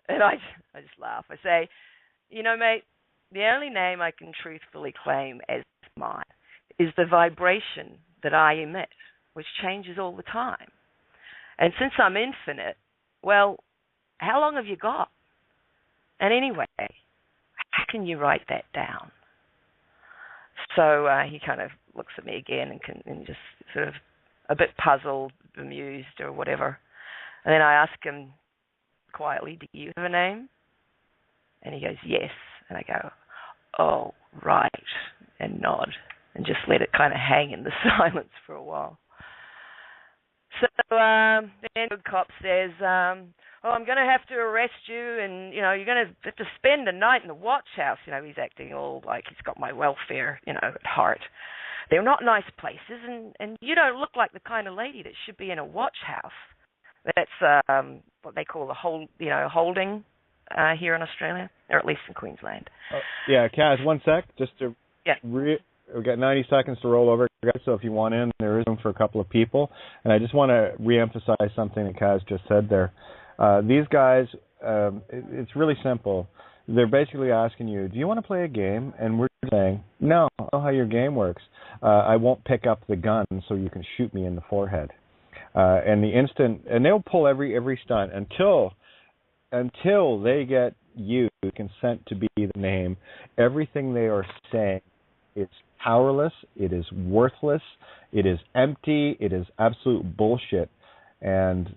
And I just laugh. I say, you know, mate, the only name I can truthfully claim as mine is the vibration that I emit, which changes all the time. And since I'm infinite, well, how long have you got? And anyway, how can you write that down? So he kind of looks at me again and just sort of a bit puzzled, amused, or whatever. And then I ask him quietly, do you have a name? And he goes, yes. And I go, oh, right, and nod, and just let it kind of hang in the silence for a while. So then the cop says, I'm going to have to arrest you, and, you're going to have to spend a night in the watch house. He's acting all like he's got my welfare, at heart. They're not nice places, and you don't look like the kind of lady that should be in a watch house. That's what they call holding here in Australia, or at least in Queensland. Yeah, Kaz, one sec, just to we've got 90 seconds to roll over, so if you want in, there is room for a couple of people. And I just want to reemphasize something that Kaz just said there. These guys, it's really simple. They're basically asking you, do you want to play a game? And we're saying, no, I know how your game works. I won't pick up the gun so you can shoot me in the forehead. And they'll pull every stunt until they get you consent to be the name. Everything they are saying is powerless, it is worthless, it is empty, it is absolute bullshit. And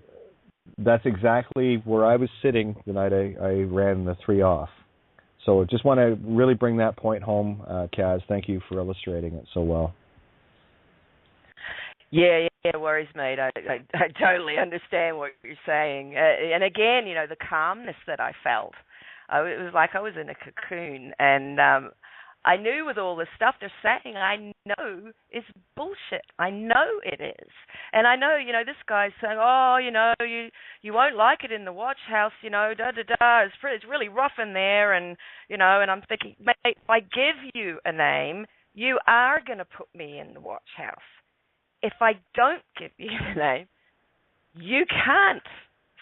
that's exactly where I was sitting the night I ran the 3 off. So just want to really bring that point home, Kaz. Thank you for illustrating it so well. Yeah, no worries, mate. I totally understand what you're saying. And again, the calmness that I felt, it was like I was in a cocoon. And I knew with all the stuff they're saying, I know is bullshit. I know it is. And I know, this guy's saying, you won't like it in the watch house, it's really rough in there. And, and I'm thinking, mate, if I give you a name, you are going to put me in the watch house. If I don't give you a name, you can't.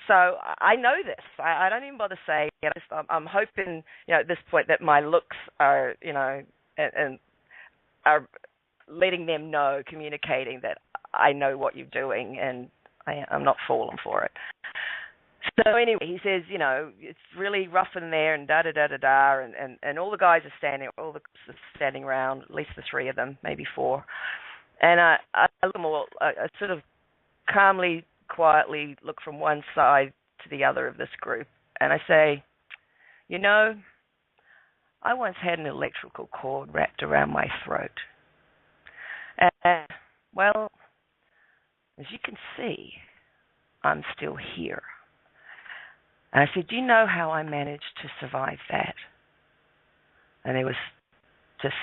So I know this. I don't even bother saying it. I'm hoping, at this point that my looks are, and are letting them know, communicating that I know what you're doing and I'm not falling for it. So anyway, he says, it's really rough in there and da-da-da-da-da, and all the guys are standing around, at least the 3 of them, maybe 4. And I sort of calmly, quietly look from one side to the other of this group, and I say, I once had an electrical cord wrapped around my throat. Well, as you can see, I'm still here. And I said, do you know how I managed to survive that? And there was just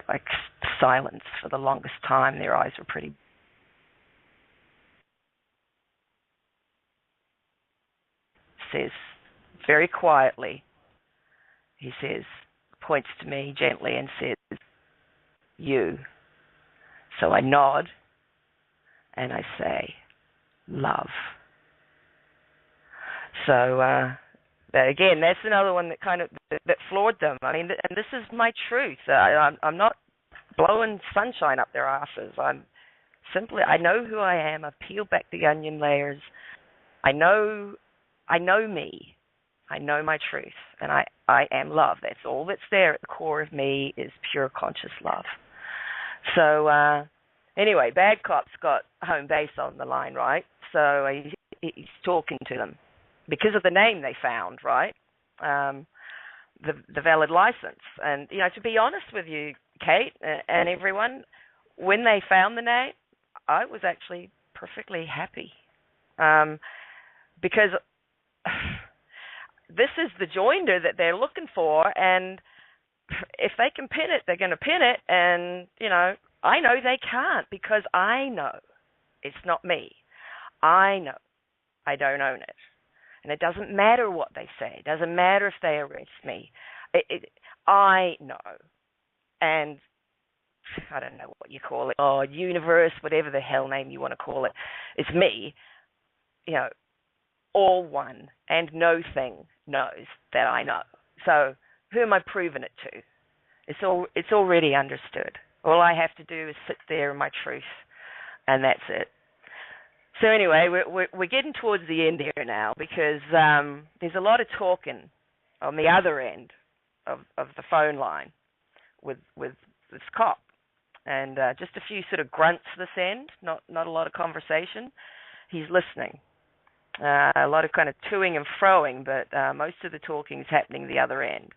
like silence for the longest time. Their eyes were pretty says very quietly, he says, points to me gently and says, you. So I nod and I say, love. So again, that's another one that kind of that floored them. I mean, and this is my truth. I'm not blowing sunshine up their asses. I know who I am. I've peeled back the onion layers. I know me. I know my truth, and I am love. That's all that's there at the core of me is pure conscious love. So anyway, Bad Cop's got home base on the line, right? So he's talking to them because of the name they found, right? The valid license. And, to be honest with you, Kate and everyone, when they found the name, I was actually perfectly happy because this is the joinder that they're looking for, and if they can pin it, they're going to pin it, and, I know they can't because I know it's not me. I know I don't own it. And it doesn't matter what they say. It doesn't matter if they arrest me. I know. And I don't know what you call it, or universe, whatever the hell name you want to call it. It's me, all one, and no thing knows that I know. So who am I proving it to? It's already understood. All I have to do is sit there in my truth, and that's it. So anyway, we're getting towards the end here now, because there's a lot of talking on the other end of the phone line with this cop, and just a few sort of grunts this end, not a lot of conversation. He's listening. A lot of kind of toing and froing, but most of the talking is happening the other end.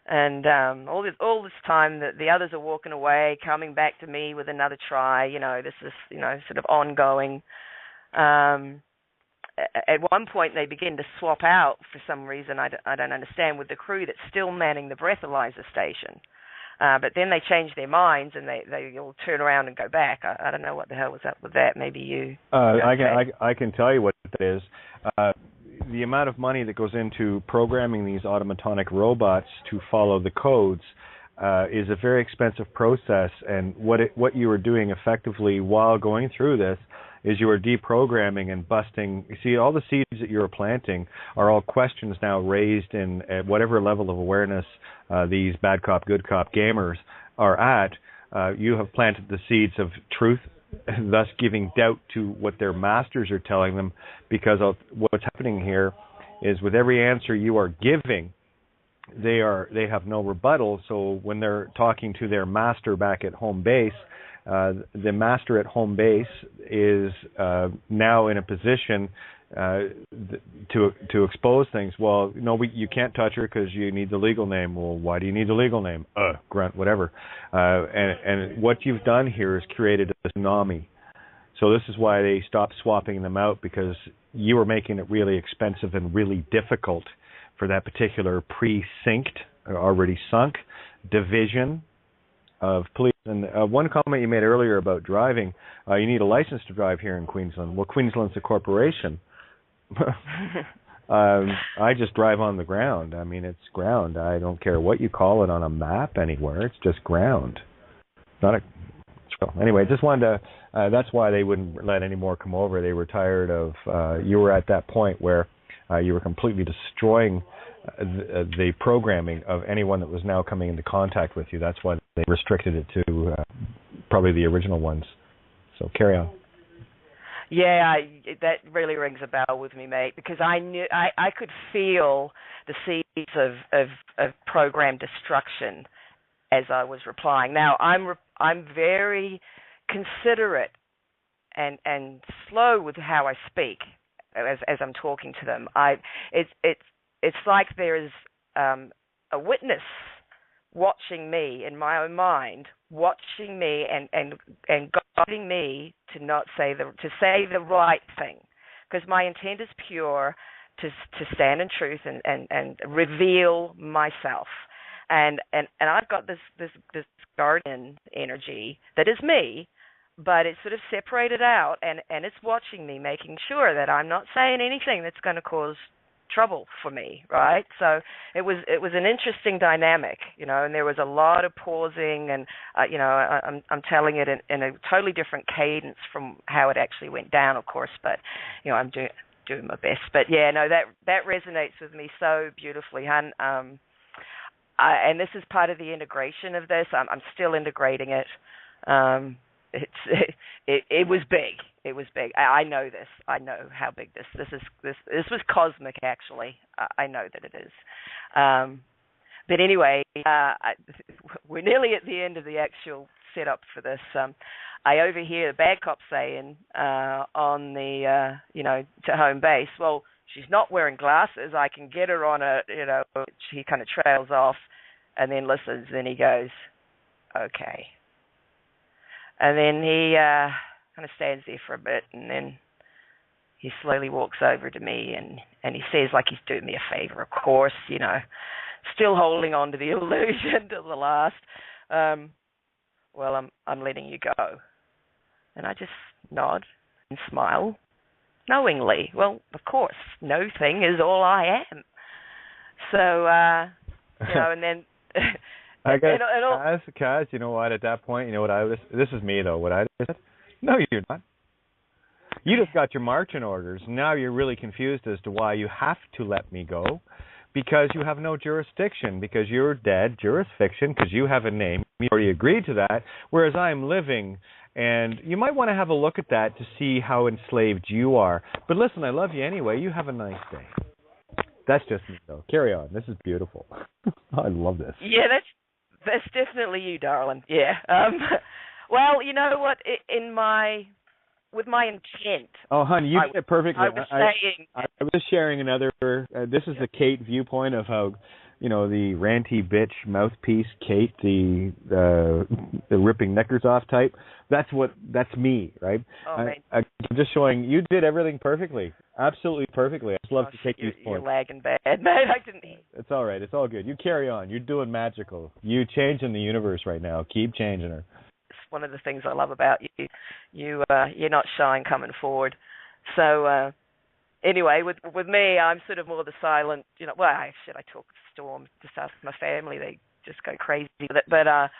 And all this time, the others are walking away, coming back to me with another try. This is sort of ongoing. At one point, they begin to swap out for some reason I don't understand, with the crew that's still manning the breathalyzer station. But then they change their minds and they all turn around and go back. I don't know what the hell was up with that. Maybe you. I can tell you what that is. The amount of money that goes into programming these automatonic robots to follow the codes is a very expensive process. And what you are doing effectively while going through this is you are deprogramming and busting. You see, all the seeds that you are planting are all questions now raised at whatever level of awareness these bad cop, good cop gamers are at. You have planted the seeds of truth, thus giving doubt to what their masters are telling them, because of what's happening here is with every answer you are giving, they have no rebuttal. So when they're talking to their master back at home base, the master at home base is now in a position to expose things. Well, no, you can't touch her because you need the legal name. Well, why do you need the legal name? Grunt, whatever. And what you've done here is created a tsunami. So this is why they stopped swapping them out, because you were making it really expensive and really difficult for that particular pre-synced, already sunk division of police. And one comment you made earlier about driving, you need a license to drive here in Queensland. Well, Queensland's a corporation. I just drive on the ground. I mean, it's ground. I don't care what you call it on a map anywhere. It's just ground. Not a. Anyway, just wanted to. That's why they wouldn't let any more come over. They were tired of. You were at that point where you were completely destroying the programming of anyone that was now coming into contact with you. That's why they restricted it to probably the original ones. So carry on. Yeah, that really rings a bell with me, mate, because I knew I could feel the seeds of program destruction as I was replying. Now I'm very considerate and slow with how I speak as I'm talking to them. It's like there is a witness watching me in my own mind, watching me and guiding me to not say the right thing, because my intent is pure, to stand in truth and reveal myself. And I've got this guardian energy that is me, but it's sort of separated out and it's watching me, making sure that I'm not saying anything that's going to cause trouble for me, right? So it was an interesting dynamic, and there was a lot of pausing, and I'm telling it in a totally different cadence from how it actually went down, of course, but I'm doing my best. But yeah, no, that resonates with me so beautifully, hun. And this is part of the integration of this. I'm still integrating it. It was big. It was big. I know this. I know how big this was cosmic, actually. I know that it is. But anyway, we're nearly at the end of the actual setup for this. I overhear the bad cop saying on the to home base, well, she's not wearing glasses. I can get her on a He kind of trails off and then listens. Then he goes, okay. And then he kind of stands there for a bit, and then he slowly walks over to me, and he says, like he's doing me a favor, of course, still holding on to the illusion to the last. Well, I'm letting you go. And I just nod and smile knowingly. Well, of course, no thing is all I am. So, and then... I guess, Kaz, you know what, at that point, this is me, though, what I said? No, you're not. You just got your marching orders. Now you're really confused as to why you have to let me go. because you have no jurisdiction, because you're dead, jurisdiction, because you have a name. You already agreed to that, whereas I'm living. And you might want to have a look at that to see how enslaved you are. But listen, I love you anyway. You have a nice day. That's just me, though. Carry on. This is beautiful. I love this. Yeah, that's definitely you, darling. Yeah. Well, you know what? With my intent. Oh, honey, you did it perfectly. I was saying. I was just sharing another. This is the Kate viewpoint of how, the ranty bitch mouthpiece Kate, the ripping knickers off type. That's me, right? Oh, man. I'm just showing you did everything perfectly, absolutely perfectly. I just love to take these points. You're lagging bad, mate. I didn't. It's all right. It's all good. You carry on. You're doing magical. You changing the universe right now. Keep changing her. One of the things I love about you. You're not shy in coming forward. So anyway, with me, I'm sort of more the silent. Well, I talk the storm. Just ask my family; they just go crazy with it. But at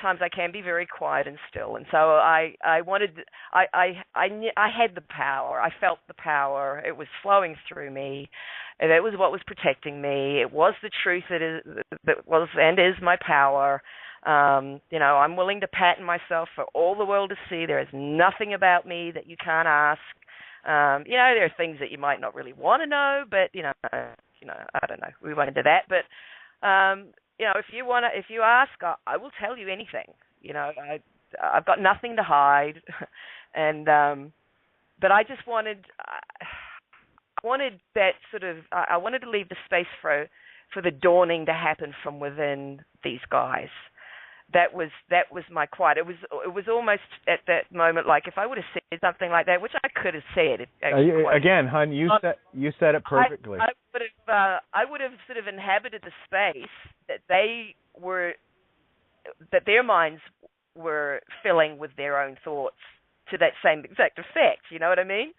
times I can be very quiet and still. And so I had the power. I felt the power. It was flowing through me. And it was what was protecting me. It was the truth that was and is my power. I'm willing to patent myself for all the world to see. There is nothing about me that you can't ask. There are things that you might not really want to know, but I don't know. We won't into that. But if you ask, I will tell you anything. I've got nothing to hide, and but I just wanted that sort of. I wanted to leave the space for the dawning to happen from within these guys. That was my quiet. It was almost at that moment like if I would have said something like that, which I could have said. Again, hon, you said it perfectly. I would have sort of inhabited the space that their minds were filling with their own thoughts to that same exact effect. You know what I mean?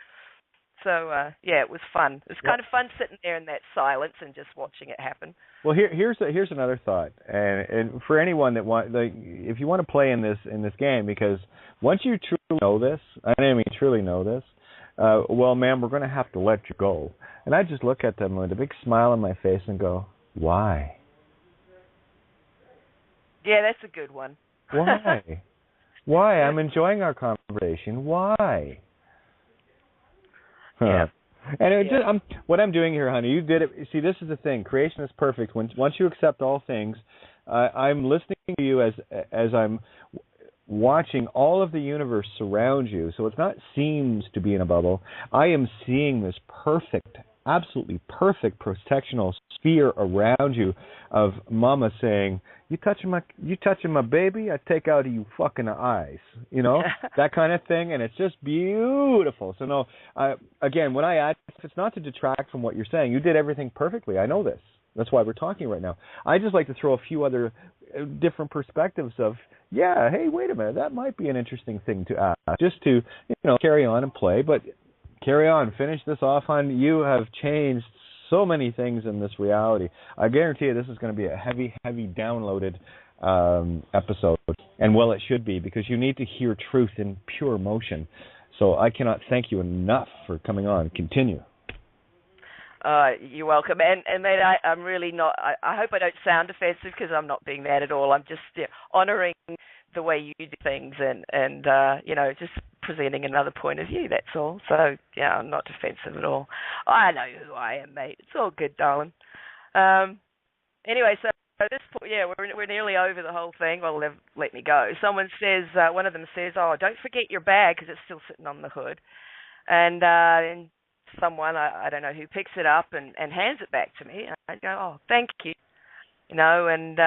So it was fun. It was kind of fun sitting there in that silence and just watching it happen. Well, here's another thought, and for anyone that if you want to play in this game, because once you truly know this, truly know this, well, ma'am, we're going to have to let you go. And I just look at them with a big smile on my face and go, why? Yeah, that's a good one. Why? Why? I'm enjoying our conversation. Why? Yeah. And what I'm doing here, honey, you did it. See, this is the thing. Creation is perfect. Once you accept all things, I'm listening to you as I'm watching all of the universe surround you. So it's not seems to be in a bubble. I am seeing this perfect, absolutely perfect protectional sphere around you of Mama saying, "You touching my baby? I take out of you fucking eyes." That kind of thing, and it's just beautiful. So no, again, when I add, it's not to detract from what you're saying. You did everything perfectly. I know this. That's why we're talking right now. I just like to throw a few other different perspectives of, hey, wait a minute, that might be an interesting thing to ask, just to carry on and play. But carry on, finish this off, hon. You have changed so many things in this reality. I guarantee you this is going to be a heavy, heavy downloaded episode. And well, it should be, because you need to hear truth in pure motion. So I cannot thank you enough for coming on. Continue. You're welcome. And mate, I'm really not, I hope I don't sound offensive, because I'm not being that at all. I'm just honouring the way you do things and just presenting another point of view, that's all. So, I'm not defensive at all. I know who I am, mate. It's all good, darling. Anyway, so at this point, we're nearly over the whole thing. Well, they've let me go. Someone says, one of them says, "Oh, don't forget your bag," because it's still sitting on the hood. And someone, I don't know who, picks it up and hands it back to me. I go, "Oh, thank you." And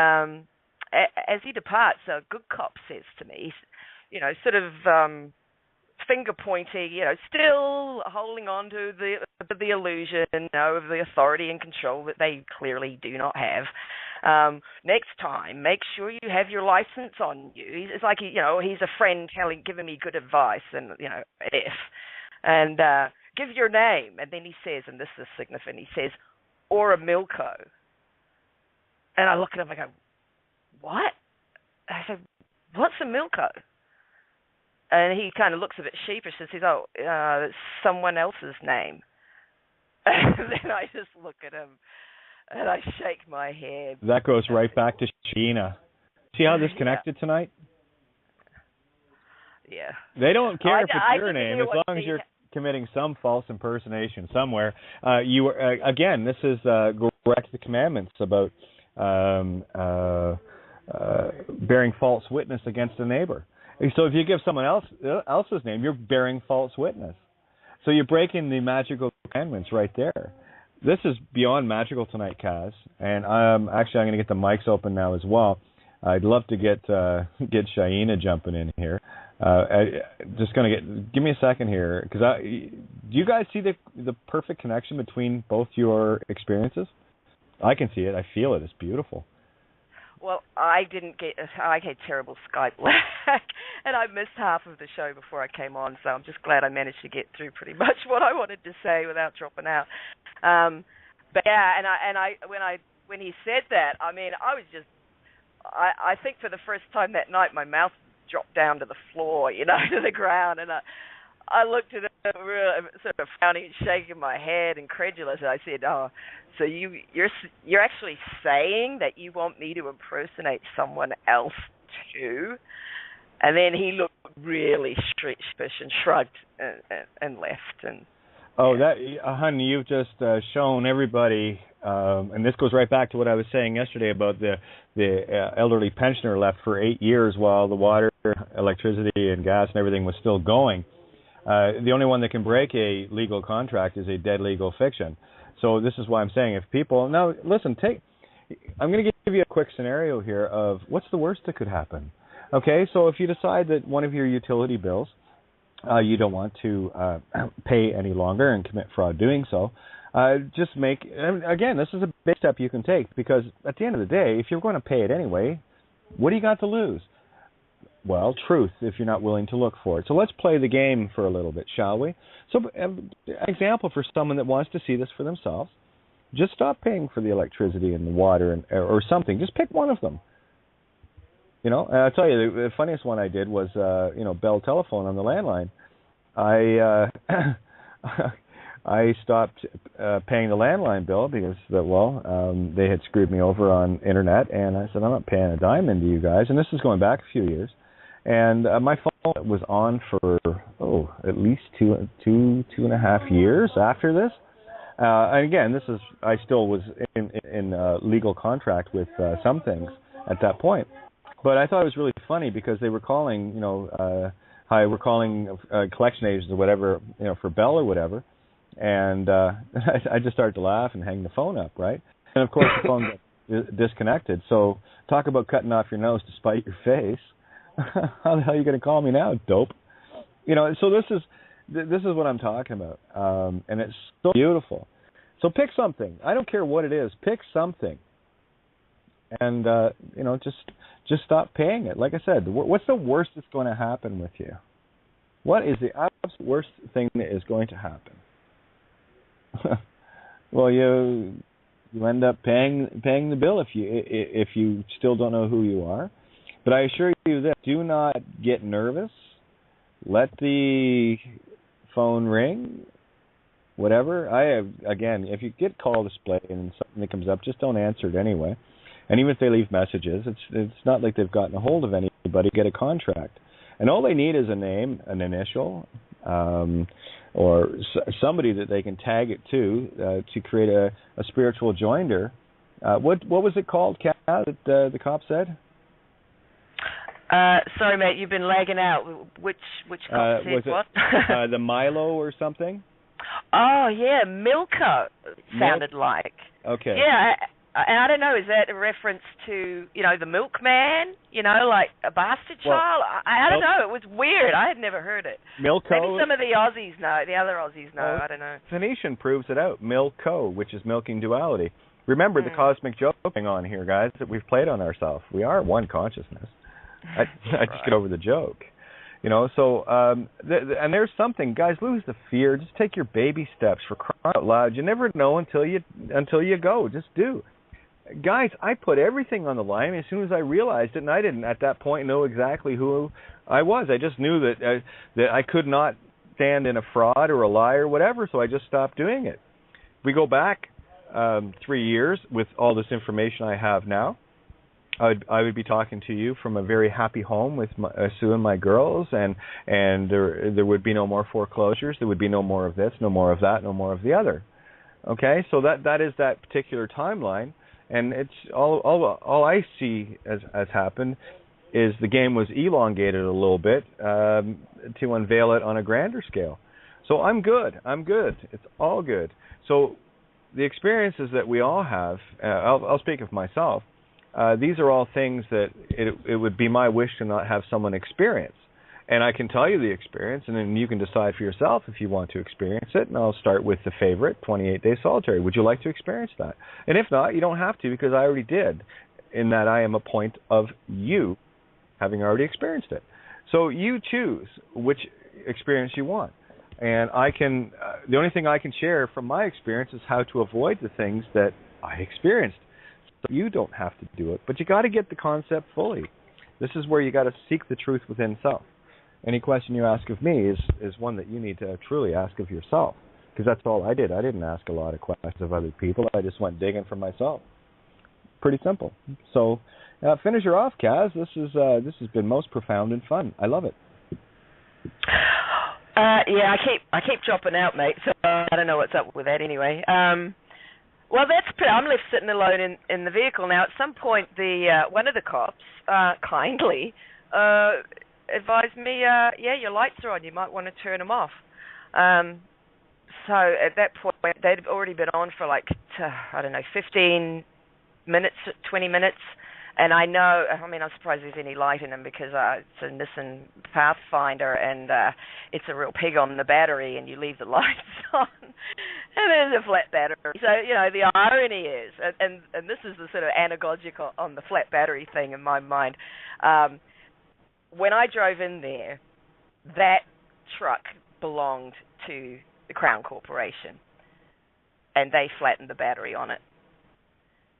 as he departs, a good cop says to me, sort of finger pointing, still holding on to the illusion, of the authority and control that they clearly do not have. Next time, make sure you have your license on you. It's like, he's a friend giving me good advice, and, and give your name. And then he says, and this is significant, he says, "or a Milko." And I look at him, I go, "What?" I said, "What's a Milko?" And he kind of looks a bit sheepish and says, "Oh, it's someone else's name." And then I just look at him and I shake my head. That goes right back to Sheena. See how this connected tonight? Yeah. They don't care if it's your didn't name hear as what long as he- you're committing some false impersonation somewhere. You again, this is go back to the commandments about bearing false witness against a neighbor. So if you give someone else's name, you're bearing false witness. So you're breaking the magical commandments right there. This is beyond magical tonight, Kaz. And I'm going to get the mics open now as well. I'd love to get Shaina jumping in here. Just going to give me a second here, because do you guys see the perfect connection between both your experiences? I can see it. I feel it. It's beautiful. Well, I had terrible Skype lag, and I missed half of the show before I came on, so I'm just glad I managed to get through pretty much what I wanted to say without dropping out. But yeah, when he said that, I mean, I was just, I think for the first time that night, my mouth dropped down to the floor, to the ground, and I looked at him sort of frowning and shaking my head, incredulous, and I said, "Oh, so you're actually saying that you want me to impersonate someone else too?" And then he looked really sheepish and shrugged and left. And honey, you've just shown everybody, and this goes right back to what I was saying yesterday about the elderly pensioner left for 8 years while the water, electricity, and gas and everything was still going. The only one that can break a legal contract is a dead legal fiction. So this is why I'm saying if people... Now, listen, I'm going to give you a quick scenario here of what's the worst that could happen. Okay, so if you decide that one of your utility bills you don't want to pay any longer and commit fraud doing so, just make... Again, this is a big step you can take, because at the end of the day, if you're going to pay it anyway, what do you got to lose? Well, truth, if you're not willing to look for it. So let's play the game for a little bit, shall we? So, example for someone that wants to see this for themselves, just stop paying for the electricity and the water or something. Just pick one of them. And I'll tell you, the funniest one I did was, Bell Telephone on the landline. I stopped paying the landline bill because, they had screwed me over on internet, and I said, I'm not paying a dime into you guys. And this is going back a few years. And my phone was on for, at least two and a half years after this. And again, I still was in legal contract with some things at that point. But I thought it was really funny because they were calling, hi, we're calling collection agents or whatever, for Bell or whatever. And I just started to laugh and hang the phone up, right? And of course the phone got disconnected. So talk about cutting off your nose to spite your face. How the hell are you going to call me now, dope? So this is what I'm talking about, and it's so beautiful. So pick something. I don't care what it is. Pick something, and just stop paying it. Like I said, what's the worst that's going to happen with you? What is the absolute worst thing that is going to happen? Well, you end up paying the bill if you still don't know who you are. But I assure you this, do not get nervous. Let the phone ring, whatever. If you get call display and something that comes up, just don't answer it anyway. And even if they leave messages, it's not like they've gotten a hold of anybody to get a contract. And all they need is a name, an initial, or somebody that they can tag it to create a spiritual joinder. What was it called, Kat, that the cop said? Sorry, mate, you've been lagging out. Which cop said what? The Milo or something? Oh, yeah, Milko sounded like. Okay. Yeah, I don't know, is that a reference to, the milkman? Like a bastard child? I don't know, it was weird. I had never heard it. Milko? Maybe some of the Aussies know, the other Aussies know, I don't know. Phoenician proves it out, Milko, which is milking duality. Remember the cosmic joke going on here, guys, that we've played on ourselves. We are one consciousness. I just get over the joke. So, and there's something, guys, lose the fear. Just take your baby steps, for crying out loud. You never know until you go. Just do. Guys, I put everything on the line as soon as I realized it, and I didn't at that point know exactly who I was. I just knew that I could not stand in a fraud or a lie or whatever, so I just stopped doing it. We go back 3 years with all this information I have now. I would be talking to you from a very happy home with Sue and my girls, and there would be no more foreclosures. There would be no more of this, no more of that, no more of the other. Okay, so that is that particular timeline, and it's all I see as happened is the game was elongated a little bit to unveil it on a grander scale. So I'm good. It's all good. So the experiences that we all have, I'll speak of myself. These are all things that it would be my wish to not have someone experience. And I can tell you the experience, and then you can decide for yourself if you want to experience it. And I'll start with the favorite, 28-day solitary. Would you like to experience that? And if not, you don't have to, because I already did, in that I am a point of you having already experienced it. So you choose which experience you want. And the only thing I can share from my experience is how to avoid the things that I experienced. So you don't have to do it, but you got to get the concept fully. This is where you got to seek the truth within self. Any question you ask of me is one that you need to truly ask of yourself, because that's all I did. I didn't ask a lot of questions of other people. I just went digging for myself. Pretty simple. So finish her off, Kaz. This has been most profound and fun. I love it. Yeah, I keep dropping out, mate. So I don't know what's up with that anyway. Well, I'm left sitting alone in the vehicle now. At some point, one of the cops kindly advised me, your lights are on. You might want to turn them off. So at that point, they'd already been on for 15 minutes, 20 minutes. And I'm surprised there's any light in them, because it's a Nissan Pathfinder, and it's a real pig on the battery, and you leave the lights on, and there's a flat battery. So, the irony is, and this is the sort of anagogical on the flat battery thing in my mind, when I drove in there, that truck belonged to the Crown Corporation, and they flattened the battery on it.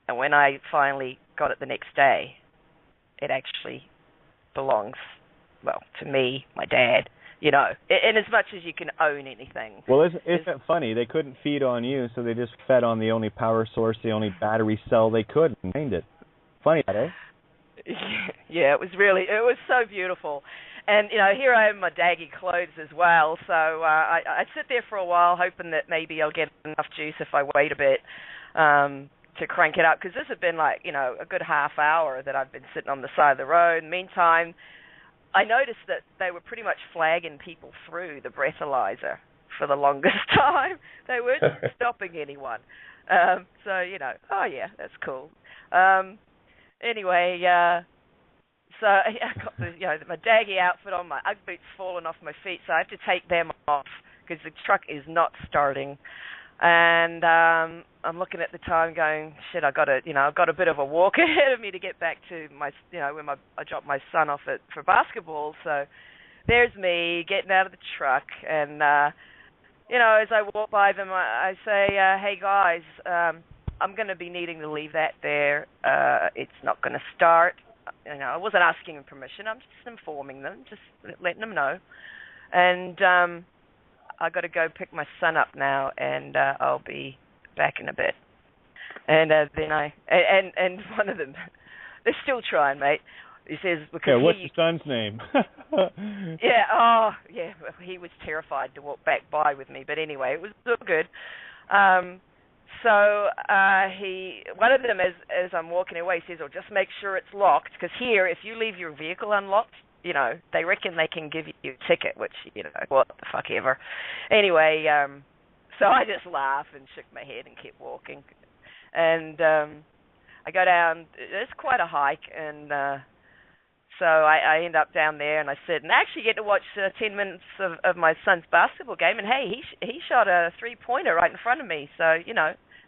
And when I finally got it the next day, it actually belongs, to me, my dad, in as much as you can own anything. Well, isn't it funny? They couldn't feed on you, so they just fed on the only power source, the only battery cell they could, and named it. Funny, eh? Yeah, it was so beautiful. And, here I am in my daggy clothes as well, so I sit there for a while hoping that maybe I'll get enough juice if I wait a bit, to crank it up, because this had been a good half hour that I've been sitting on the side of the road. Meantime, I noticed that they were pretty much flagging people through the breathalyzer for the longest time. They weren't stopping anyone. So, oh yeah, that's cool. Anyway, so I got my daggy outfit on, my Ugg boots falling off my feet, so I have to take them off because the truck is not starting. And I'm looking at the time, going, shit, I've got a bit of a walk ahead of me to get back to my, when I dropped my son off for basketball. So there's me getting out of the truck, and as I walk by them, I say, hey guys, I'm going to be needing to leave that there. It's not going to start. I wasn't asking them permission. I'm just informing them, just letting them know. And I got to go pick my son up now, and I'll be back in a bit. And then and one of them, they're still trying, mate. He says, because what's your son's name? He was terrified to walk back by with me, but anyway, it was all good. So one of them, as I'm walking away, says, "Oh, just make sure it's locked, because here, if you leave your vehicle unlocked, they reckon they can give you a ticket," which, what the fuck ever. Anyway, so I just laughed and shook my head and kept walking. And I go down, it's quite a hike, and so I end up down there, and I sit and actually get to watch 10 minutes of my son's basketball game, and hey, he shot a three-pointer right in front of me, so,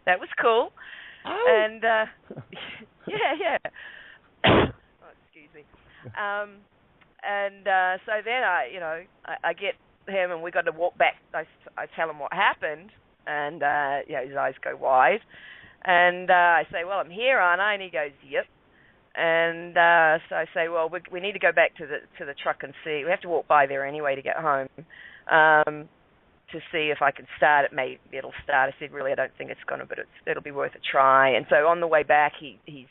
that was cool. Oh. And, yeah. Oh, excuse me. And so then I get him, and we got to walk back. I tell him what happened, and his eyes go wide, and I say, "Well, I'm here, aren't I?" And he goes, "Yep." And so I say, "Well, we need to go back to the truck and see. We have to walk by there anyway to get home." to see if I can start it. Maybe it'll start. I said, really, I don't think it's going to, but it'll be worth a try. And so on the way back, he's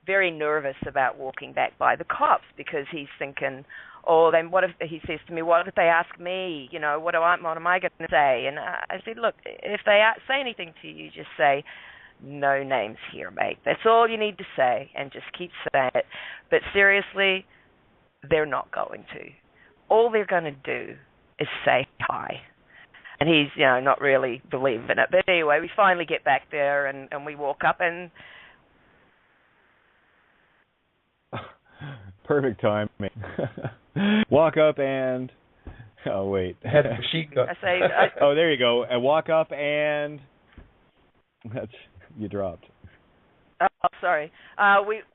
very nervous about walking back by the cops because he's thinking, oh, then what if, he says to me, what if they ask me, you know, what am I going to say? And I said, look, if they say anything to you, just say, no names here, mate. That's all you need to say, and just keep saying it. But seriously, they're not going to. All they're going to do is say hi. And he's, you know, not really believing it. But anyway, we finally get back there, and we walk up, and perfect timing. Walk up and oh wait, head the sheet gun. I say, oh, there you go. And walk up and that's you dropped. Oh, sorry.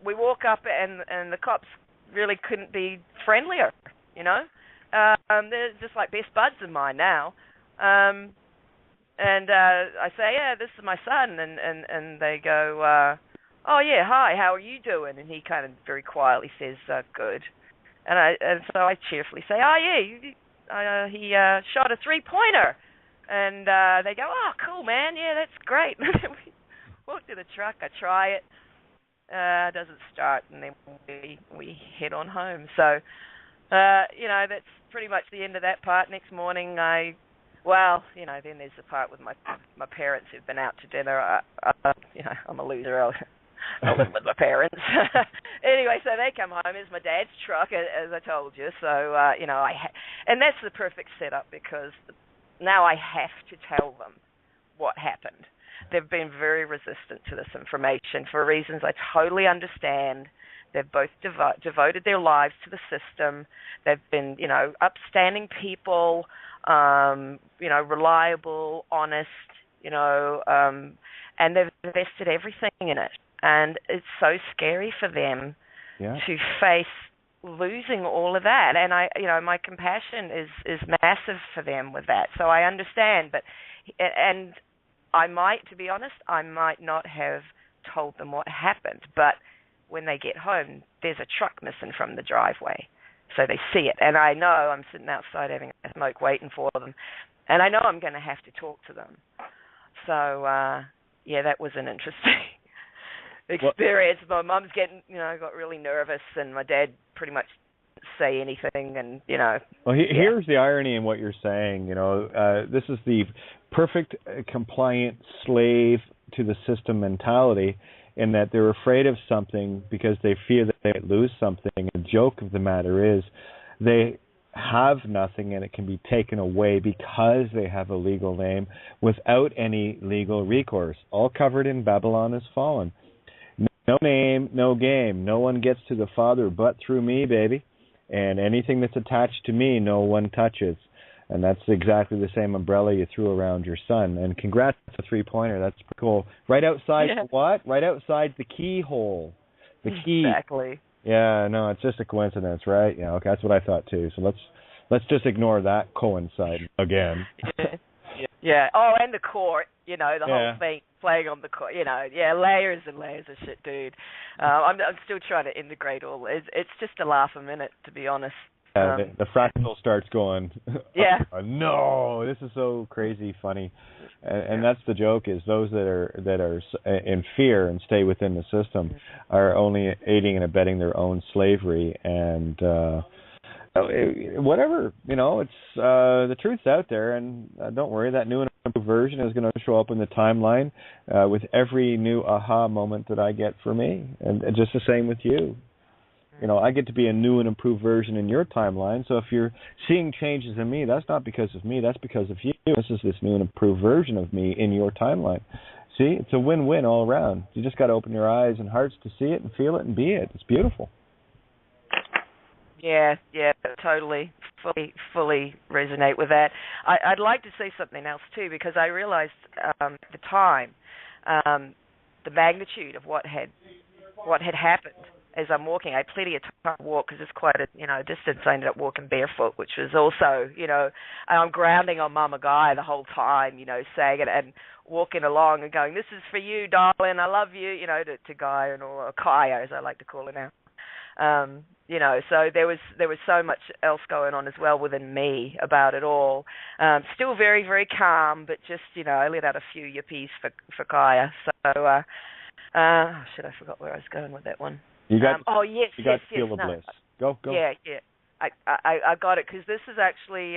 We walk up and the cops really couldn't be friendlier. You know, they're just like best buds of mine now. And I say, yeah, this is my son, and they go, oh yeah, hi, how are you doing? And he kind of very quietly says, good. And so I cheerfully say, oh yeah, he shot a 3-pointer. And they go, oh cool, man, yeah, that's great. We walk to the truck, I try it, doesn't start, and then we head on home. So, you know, that's pretty much the end of that part. Next morning, you know, then there's the part with my parents who've been out to dinner. You know, I'm a loser. I live with my parents. Anyway, so they come home. It's my dad's truck, as I told you. So, you know, and that's the perfect setup because now I have to tell them what happened. They've been very resistant to this information for reasons I totally understand. They've both devoted their lives to the system. They've been, you know, upstanding people, you know, reliable, honest, you know, and they've invested everything in it. And it's so scary for them to face losing all of that. And my compassion is massive for them with that. So I understand, and to be honest, I might not have told them what happened. But when they get home, there's a truck missing from the driveway. So they see it. And I know I'm sitting outside having a smoke waiting for them. And I know I'm going to have to talk to them. So, that was an interesting experience. My mum's got really nervous, and my dad pretty much didn't say anything, and, you know. Well, here's the irony in what you're saying, you know. This is the perfect compliant slave to the system mentality, in that they're afraid of something because they fear that they might lose something. The joke of the matter is they have nothing and it can be taken away because they have a legal name without any legal recourse. All covered in Babylon Has Fallen. No name, no game. No one gets to the Father but through me, baby. And anything that's attached to me, no one touches. And that's exactly the same umbrella you threw around your son. And congrats on the 3-pointer. That's pretty cool. Right outside the what? Right outside the keyhole. The key. Exactly. Yeah, no, it's just a coincidence, right? Yeah, okay, that's what I thought too. So let's just ignore that coincidence again. Yeah. Oh, and the court, you know, the whole thing playing on the court, you know, layers and layers of shit, dude. I'm still trying to integrate all. It's just a laugh a minute, to be honest. The fractal starts going. Yeah. Oh, no, this is so crazy funny, and that's the joke. Is those that are in fear and stay within the system are only aiding and abetting their own slavery and whatever, you know. It's the truth's out there, and don't worry, that new and improved version is going to show up in the timeline with every new aha moment that I get for me, and just the same with you. You know, I get to be a new and improved version in your timeline. So if you're seeing changes in me, that's not because of me. That's because of you. This is this new and improved version of me in your timeline. See, it's a win-win all around. You just got to open your eyes and hearts to see it and feel it and be it. It's beautiful. Yeah, totally, fully resonate with that. I'd like to say something else too, because I realized the time, the magnitude of what had happened. As I'm walking, I had plenty of time to walk because it's quite a distance. I ended up walking barefoot, which was also, I'm grounding on Mama Gaia the whole time, saying it and walking along and going, "This is for you, darling. I love you," to Gaia and or Kaya, as I like to call her now. So there was so much else going on as well within me about it all. Still very, very calm, but just, I let out a few yippies for Gaia. So, shit, I forgot where I was going with that one. You got, yes, feel the bliss. Go. Yeah. I got it, because this is actually,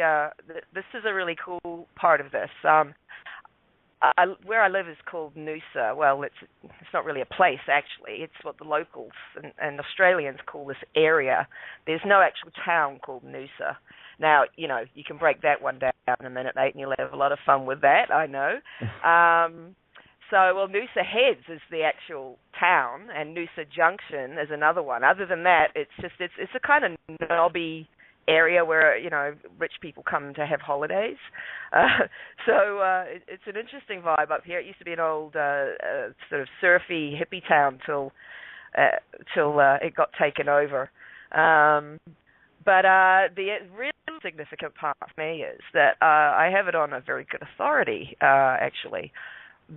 this is a really cool part of this. Where I live is called Noosa. Well, it's not really a place, actually. It's what the locals and Australians call this area. There's no actual town called Noosa. Now, you can break that one down in a minute, mate, and you'll have a lot of fun with that, I know. Noosa Heads is the actual town, and Noosa Junction is another one. Other than that, it's a kind of knobby area where rich people come to have holidays. It's an interesting vibe up here. It used to be an old sort of surfy hippie town till it got taken over. But the really significant part for me is that I have it on a very good authority, actually,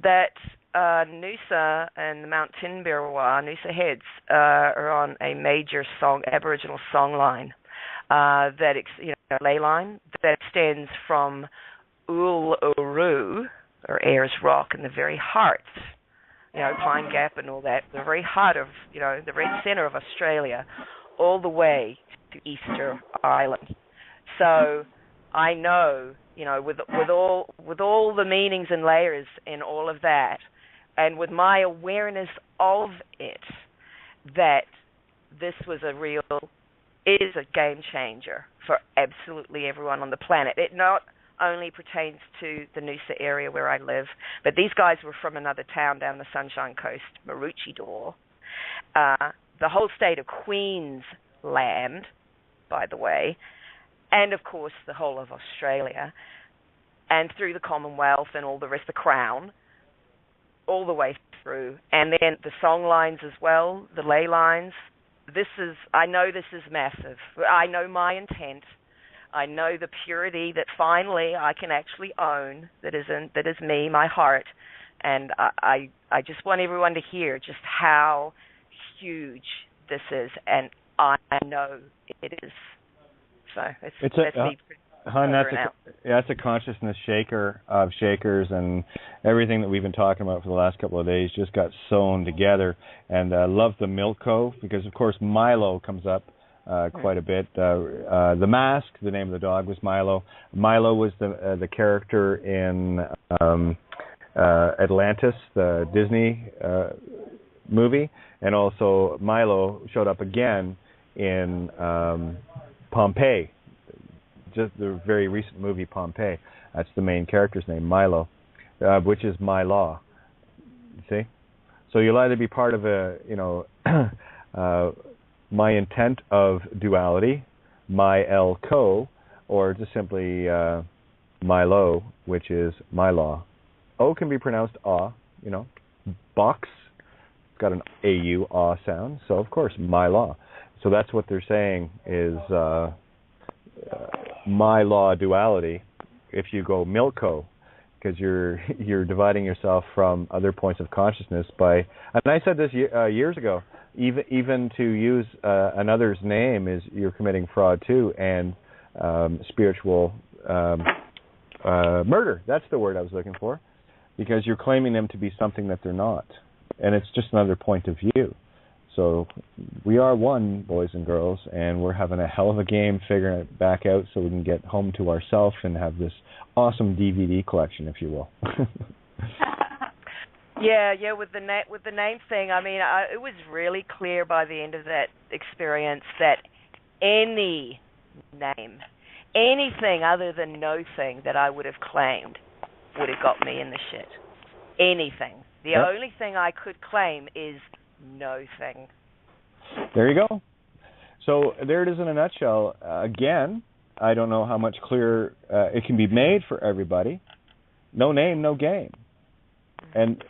that Noosa and the Mount Tinbirrawa, Noosa Heads, are on a major Aboriginal song line. Ley line that extends from Uluru, or Ayers Rock, in the very heart, Pine Gap and all that, the very heart of, the very center of Australia, all the way to Easter Island. So I know, with all the meanings and layers in all of that, and with my awareness of it, that this was is a game changer for absolutely everyone on the planet. It not only pertains to the Noosa area where I live, but these guys were from another town down the Sunshine Coast, Maroochydore. The whole state of Queensland, by the way, and of course the whole of Australia, and through the Commonwealth and all the rest, the Crown, all the way through. And then the song lines as well, the ley lines. I know this is massive. I know my intent. I know the purity that finally I can actually own. That is me, my heart, and I just want everyone to hear just how huge this is, and I know it is. So that's me. Hun, that's a consciousness shaker of shakers, and everything that we've been talking about for the last couple of days just got sewn together. And I love the Milko, because of course Milo comes up quite a bit. The Mask, the name of the dog, was Milo. Milo was the character in Atlantis, the Disney movie, and also Milo showed up again in Pompeii. Just the very recent movie Pompeii. That's the main character's name, Milo, which is my law. See? So you'll either be part of my intent of duality, my Elko, or just simply Milo, which is my law. O can be pronounced ah, box. It's got an AU, ah sound. So of course, my law. So that's what they're saying is my law duality. If you go Milko, because you're dividing yourself from other points of consciousness by, and I said this years ago, even to use another's name is you're committing fraud too, and spiritual murder. That's the word I was looking for, because you're claiming them to be something that they're not, and it's just another point of view. So we are one, boys and girls, and we're having a hell of a game figuring it back out so we can get home to ourselves and have this awesome DVD collection, if you will. Yeah. With the name thing, I mean, it was really clear by the end of that experience that any name, anything other than no thing that I would have claimed would have got me in the shit. Anything. The only thing I could claim is no thing. There you go. So there it is in a nutshell. Again, I don't know how much clearer it can be made for everybody. No name, no game. And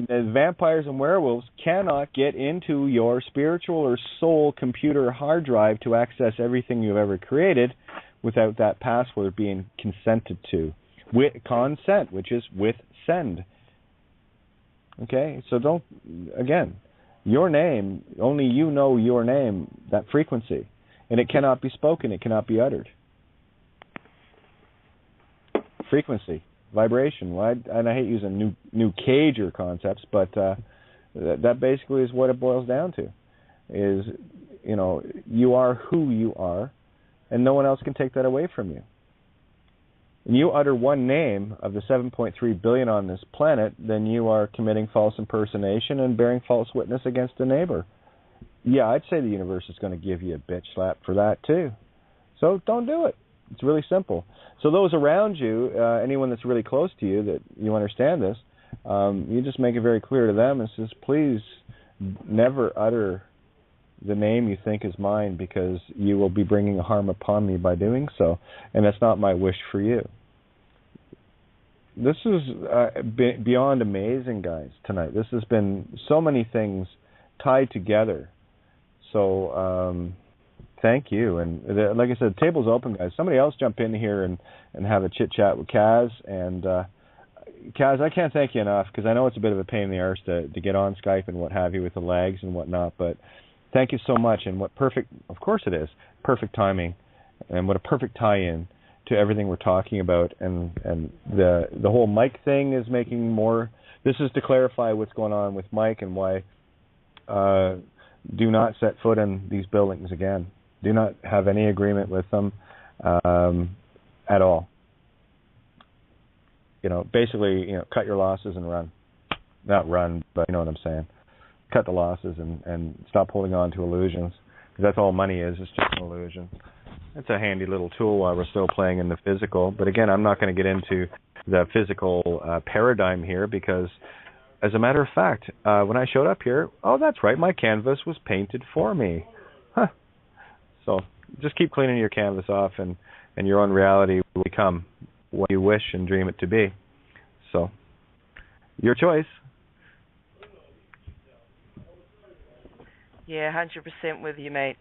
vampires and werewolves cannot get into your spiritual or soul computer hard drive to access everything you've ever created without that password being consented to. With consent, which is with send. Okay, so don't, again, Your name, only you know your name, that frequency. And it cannot be spoken, it cannot be uttered. Frequency, vibration. Well, and I hate using new cager concepts, but that basically is what it boils down to. Is, you are who you are, and no one else can take that away from you. When you utter one name of the 7.3 billion on this planet, then you are committing false impersonation and bearing false witness against a neighbor. Yeah, I'd say the universe is going to give you a bitch slap for that too. So don't do it. It's really simple. So those around you, anyone that's really close to you, that you understand this, you just make it very clear to them and says, please never utter the name you think is mine, because you will be bringing harm upon me by doing so, and that's not my wish for you. This is beyond amazing, guys, tonight. This has been so many things tied together. So thank you. And like I said, the table's open, guys. Somebody else jump in here and have a chit-chat with Kaz. And Kaz, I can't thank you enough, because I know it's a bit of a pain in the arse to get on Skype and what have you with the lags and whatnot, but thank you so much. And of course it is, perfect timing, and what a perfect tie-in to everything we're talking about. And the whole Mike thing is making more. This is to clarify what's going on with Mike and why do not set foot in these buildings again. Do not have any agreement with them at all. Basically, cut your losses and run. Not run, but you know what I'm saying. Cut the losses and stop holding on to illusions, because that's all money is. It's just an illusion. It's a handy little tool while we're still playing in the physical. But again, I'm not going to get into the physical paradigm here, because as a matter of fact, when I showed up here, oh, that's right, my canvas was painted for me. Huh. So just keep cleaning your canvas off, and your own reality will become what you wish and dream it to be. So, your choice. Yeah, 100% with you, mate.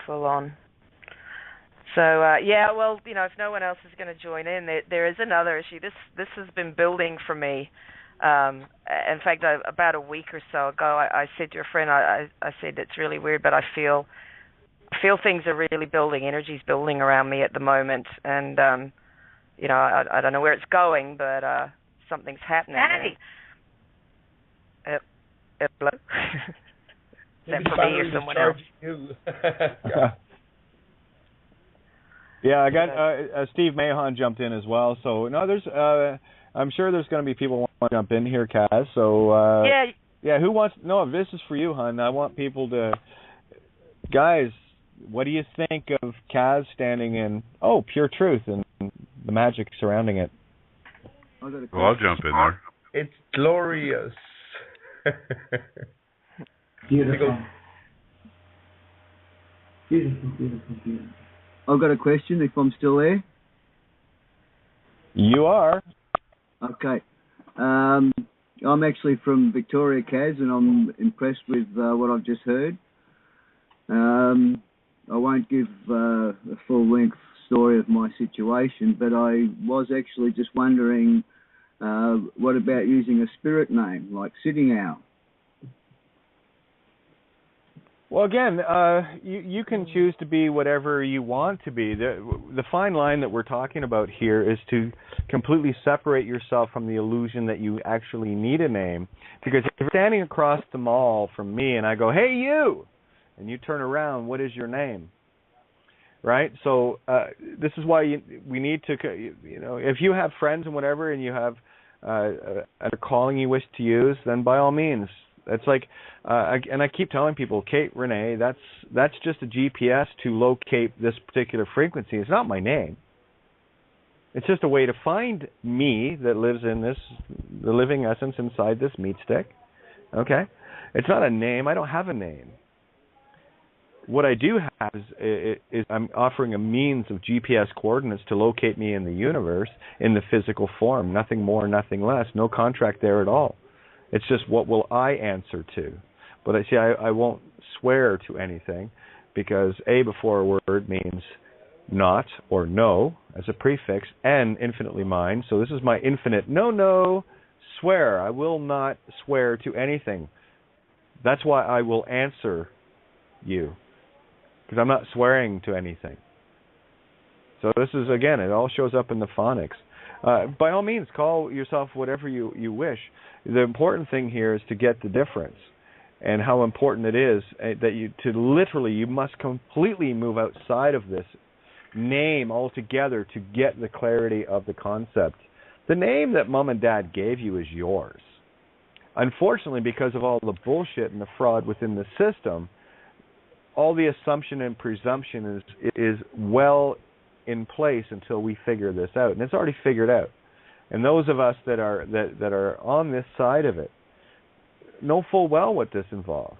Full on. So, well, if no one else is going to join in, there is another issue. This has been building for me. In fact, about a week or so ago, I said to a friend, I said, it's really weird, but I feel things are really building. Energy's building around me at the moment. And, I don't know where it's going, but something's happening. Hey! Hello? Is that for me or someone else? Yeah, I got Steve Mahon jumped in as well. So no, there's I'm sure there's going to be people who want to jump in here, Kaz. So yeah, who wants? No, this is for you, hon. I want people to, guys. What do you think of Kaz standing in pure truth and the magic surrounding it? Well, I'll jump in there. It's glorious. Beautiful. Beautiful. I've got a question, if I'm still there. You are. Okay. I'm actually from Victoria, Kaz, and I'm impressed with what I've just heard. I won't give a full-length story of my situation, but I was actually just wondering, what about using a spirit name, like Sitting Owl? Well, again, you can choose to be whatever you want to be. The fine line that we're talking about here is to completely separate yourself from the illusion that you actually need a name. Because if you're standing across the mall from me and I go, hey, you, and you turn around, what is your name? Right? So this is why we need to, if you have friends and whatever and you have a calling you wish to use, then by all means. It's like, and I keep telling people, Kate, Renee, that's just a GPS to locate this particular frequency. It's not my name. It's just a way to find me that lives in the living essence inside this meat stick. Okay? It's not a name. I don't have a name. What I do have is I'm offering a means of GPS coordinates to locate me in the universe in the physical form. Nothing more, nothing less. No contract there at all. It's just what will I answer to. But I won't swear to anything, because A before a word means not or no as a prefix, and infinitely mine. So this is my infinite no swear. I will not swear to anything. That's why I will answer you, because I'm not swearing to anything. So this is, again, it all shows up in the phonics. By all means, call yourself whatever you wish. The important thing here is to get the difference, and how important it is that you must completely move outside of this name altogether to get the clarity of the concept. The name that Mom and Dad gave you is yours. Unfortunately, because of all the bullshit and the fraud within the system, all the assumption and presumption is well in place until we figure this out, and it's already figured out. And those of us that are on this side of it know full well what this involves.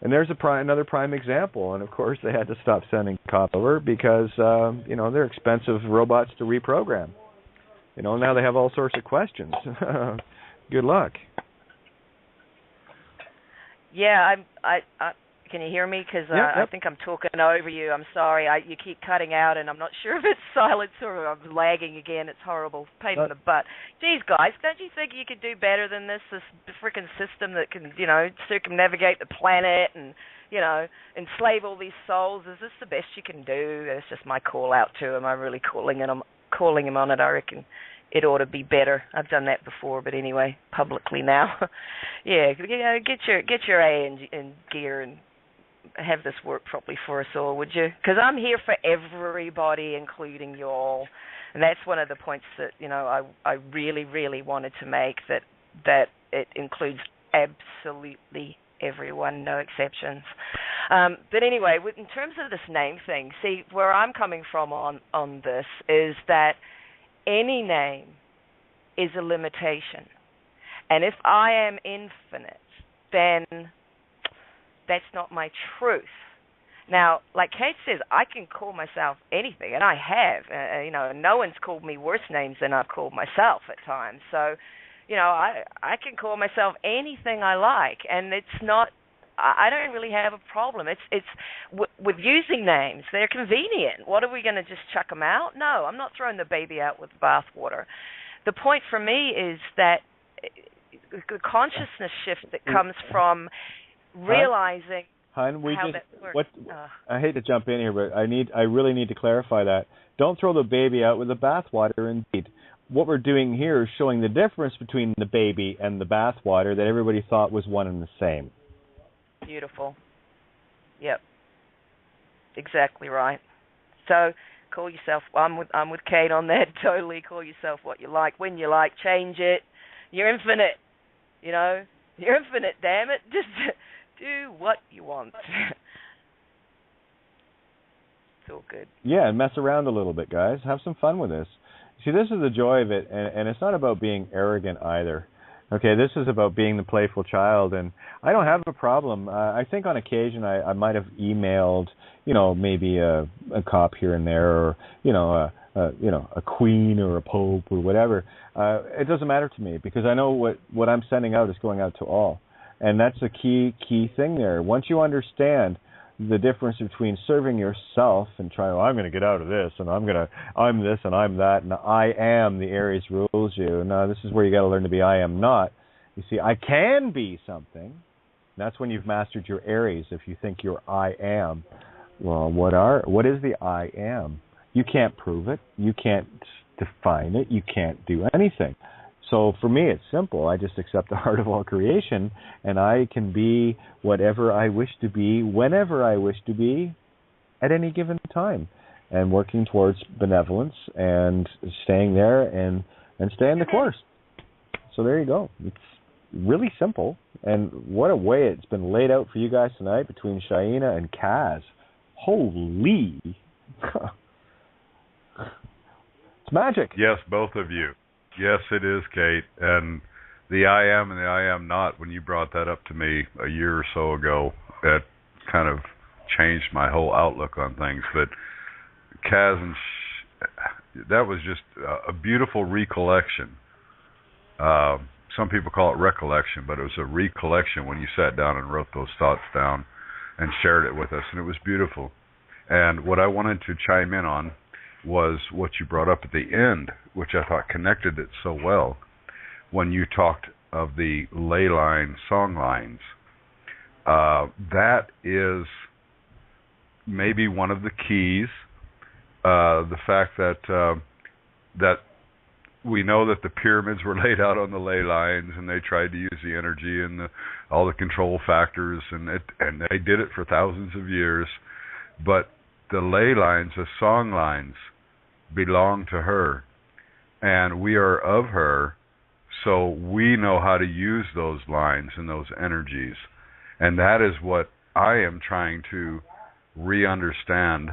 And there's another prime example. And of course, they had to stop sending cops over because they're expensive robots to reprogram. Now they have all sorts of questions. Good luck. Yeah, I can you hear me? Because I think I'm talking over you. I'm sorry. You keep cutting out, and I'm not sure if it's silence or I'm lagging again. It's horrible. Pain in the butt. Geez, guys, don't you think you could do better than this freaking system that can, circumnavigate the planet and, enslave all these souls? Is this the best you can do? It's just my call out to him. I'm really calling him on it. I reckon it ought to be better. I've done that before, but anyway, publicly now. Yeah, get your A in gear and have this work properly for us all, would you? Because I'm here for everybody, including you all. And that's one of the points that, I really, really wanted to make, that it includes absolutely everyone, no exceptions. But anyway, in terms of this name thing, see, where I'm coming from on this is that any name is a limitation. And if I am infinite, then that's not my truth. Now, like Kate says, I can call myself anything, and I have. No one's called me worse names than I've called myself at times. So, I can call myself anything I like, and it's not. I don't really have a problem. It's with using names. They're convenient. What are we going to just chuck them out? No, I'm not throwing the baby out with the bathwater. The point for me is that the consciousness shift that comes from realizing how that works. I hate to jump in here, but I really need to clarify that. Don't throw the baby out with the bathwater. Indeed, what we're doing here is showing the difference between the baby and the bathwater that everybody thought was one and the same. Beautiful. Yep. Exactly right. So call yourself. I'm with Kate on that. Totally. Call yourself what you like, when you like. Change it. You're infinite. You're infinite. Damn it. Just do what you want. It's all good. Yeah, and mess around a little bit, guys. Have some fun with this. See, this is the joy of it, and it's not about being arrogant either. Okay, this is about being the playful child, and I don't have a problem. I think on occasion I might have emailed, maybe a cop here and there, or a queen or a pope or whatever. It doesn't matter to me because I know what I'm sending out is going out to all, and that's a key thing there. Once you understand the difference between serving yourself and trying, I'm going to get out of this, and I'm this and I'm that, and I am the Aries rules you. No, this is where you got to learn to be I am not. You see, I can be something. That's when you've mastered your Aries. If you think you're I am, well, what is the I am? You can't prove it. You can't define it. You can't do anything. So for me, it's simple. I just accept the heart of all creation, and I can be whatever I wish to be, whenever I wish to be, at any given time, and working towards benevolence and staying there and staying the course. So there you go. It's really simple, and what a way it's been laid out for you guys tonight between Shaina and Kaz. Holy. It's magic. Yes, both of you. Yes, it is, Kate. And the I am and the I am not, when you brought that up to me a year or so ago, that kind of changed my whole outlook on things. But Kaz and that was just a beautiful recollection. Some people call it recollection, but it was a recollection when you sat down and wrote those thoughts down and shared it with us, and it was beautiful. And what I wanted to chime in on was what you brought up at the end, which I thought connected it so well, when you talked of the ley line song lines. That is maybe one of the keys. The fact that we know that the pyramids were laid out on the ley lines, and they tried to use the energy and all the control factors, and they did it for thousands of years. But the ley lines, the song lines, belong to her, and we are of her, so we know how to use those lines and those energies. And that is what I am trying to re-understand,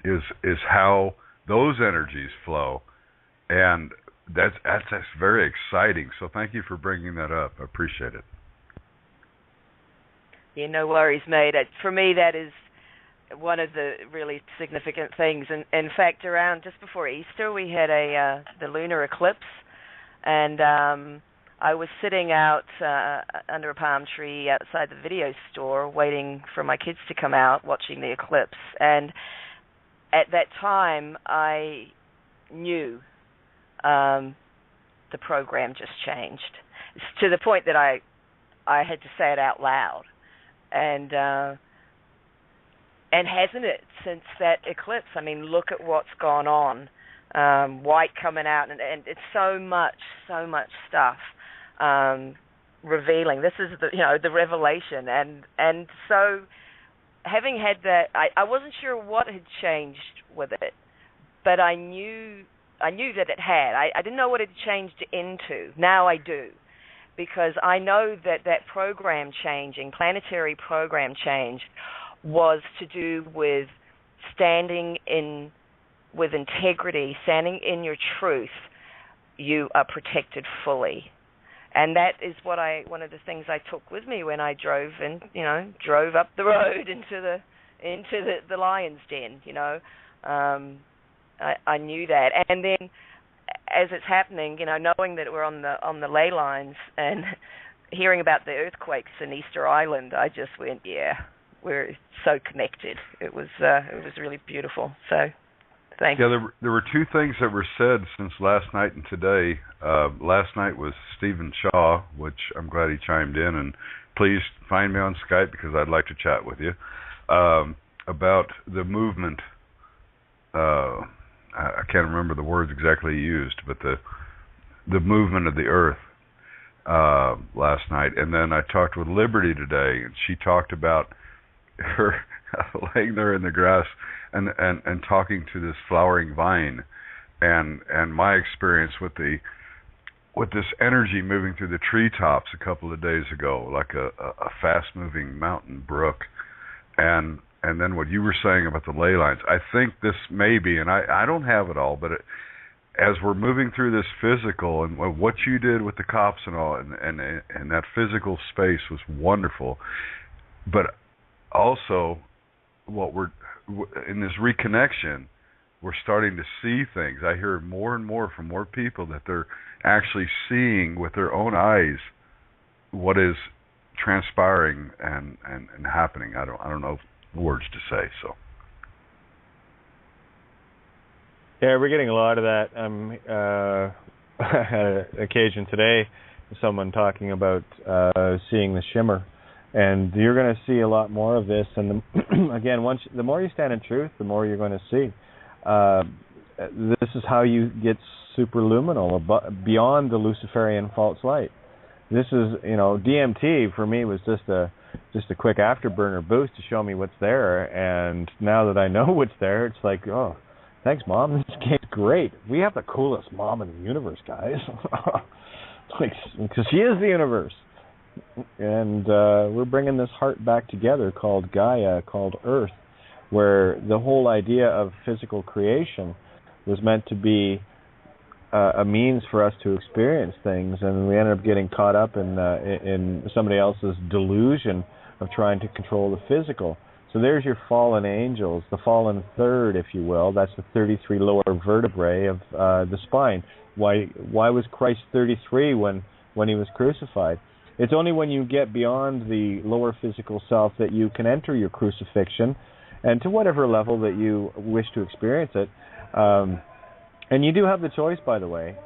is how those energies flow. And that's very exciting. So thank you for bringing that up. I appreciate it. Yeah, no worries, mate. For me, that is one of the really significant things. And in fact, around just before Easter, we had the lunar eclipse, and I was sitting out under a palm tree outside the video store, waiting for my kids to come out, watching the eclipse. And at that time, I knew the program just changed. It's to the point that I had to say it out loud. And hasn't it, since that eclipse? I mean, look at what's gone on. White coming out, and it's so much stuff revealing. This is the revelation, and so having had that, I wasn't sure what had changed with it, but I knew that it had. I didn't know what it changed into. Now I do, because I know that program changing, planetary program change, was to do with standing with integrity, standing in your truth. You are protected fully. And that is one of the things I took with me when I drove up the road into the lion's den. I knew that. And then as it's happening, knowing that we're on the ley lines and hearing about the earthquakes in Easter Island, I just went, yeah, we're so connected. It was really beautiful. So thank you. Yeah, there were two things that were said since last night and today. Last night was Stephen Shaw, which I'm glad he chimed in, and please find me on Skype because I'd like to chat with you about the movement. I can't remember the words exactly he used, but the movement of the earth last night. And then I talked with Liberty today, and she talked about her laying there in the grass and talking to this flowering vine, and my experience with this energy moving through the treetops a couple of days ago, like a fast moving mountain brook, and then what you were saying about the ley lines. I think this may be, and I don't have it all, but as we're moving through this physical, and what you did with the cops and all, and that physical space was wonderful, but also what we're in this reconnection, we're starting to see things. I hear more and more from more people that they're actually seeing with their own eyes what is transpiring and happening. I don't know words to say. So yeah, we're getting a lot of that. I had an occasion today, someone talking about seeing the shimmer. And you're going to see a lot more of this. And again, the more you stand in truth, the more you're going to see. This is how you get superluminal, beyond the Luciferian false light. This is, DMT for me was just a quick afterburner boost to show me what's there. And now that I know what's there, it's like, oh, thanks, Mom. This game's great. We have the coolest mom in the universe, guys. Because she is the universe. And we're bringing this heart back together called Gaia, called Earth, where the whole idea of physical creation was meant to be a means for us to experience things, and we ended up getting caught up in somebody else's delusion of trying to control the physical. So there's your fallen angels, the fallen third, if you will. That's the 33 lower vertebrae of the spine. Why was Christ 33 when he was crucified? It's only when you get beyond the lower physical self that you can enter your crucifixion, and to whatever level that you wish to experience it. And you do have the choice, by the way,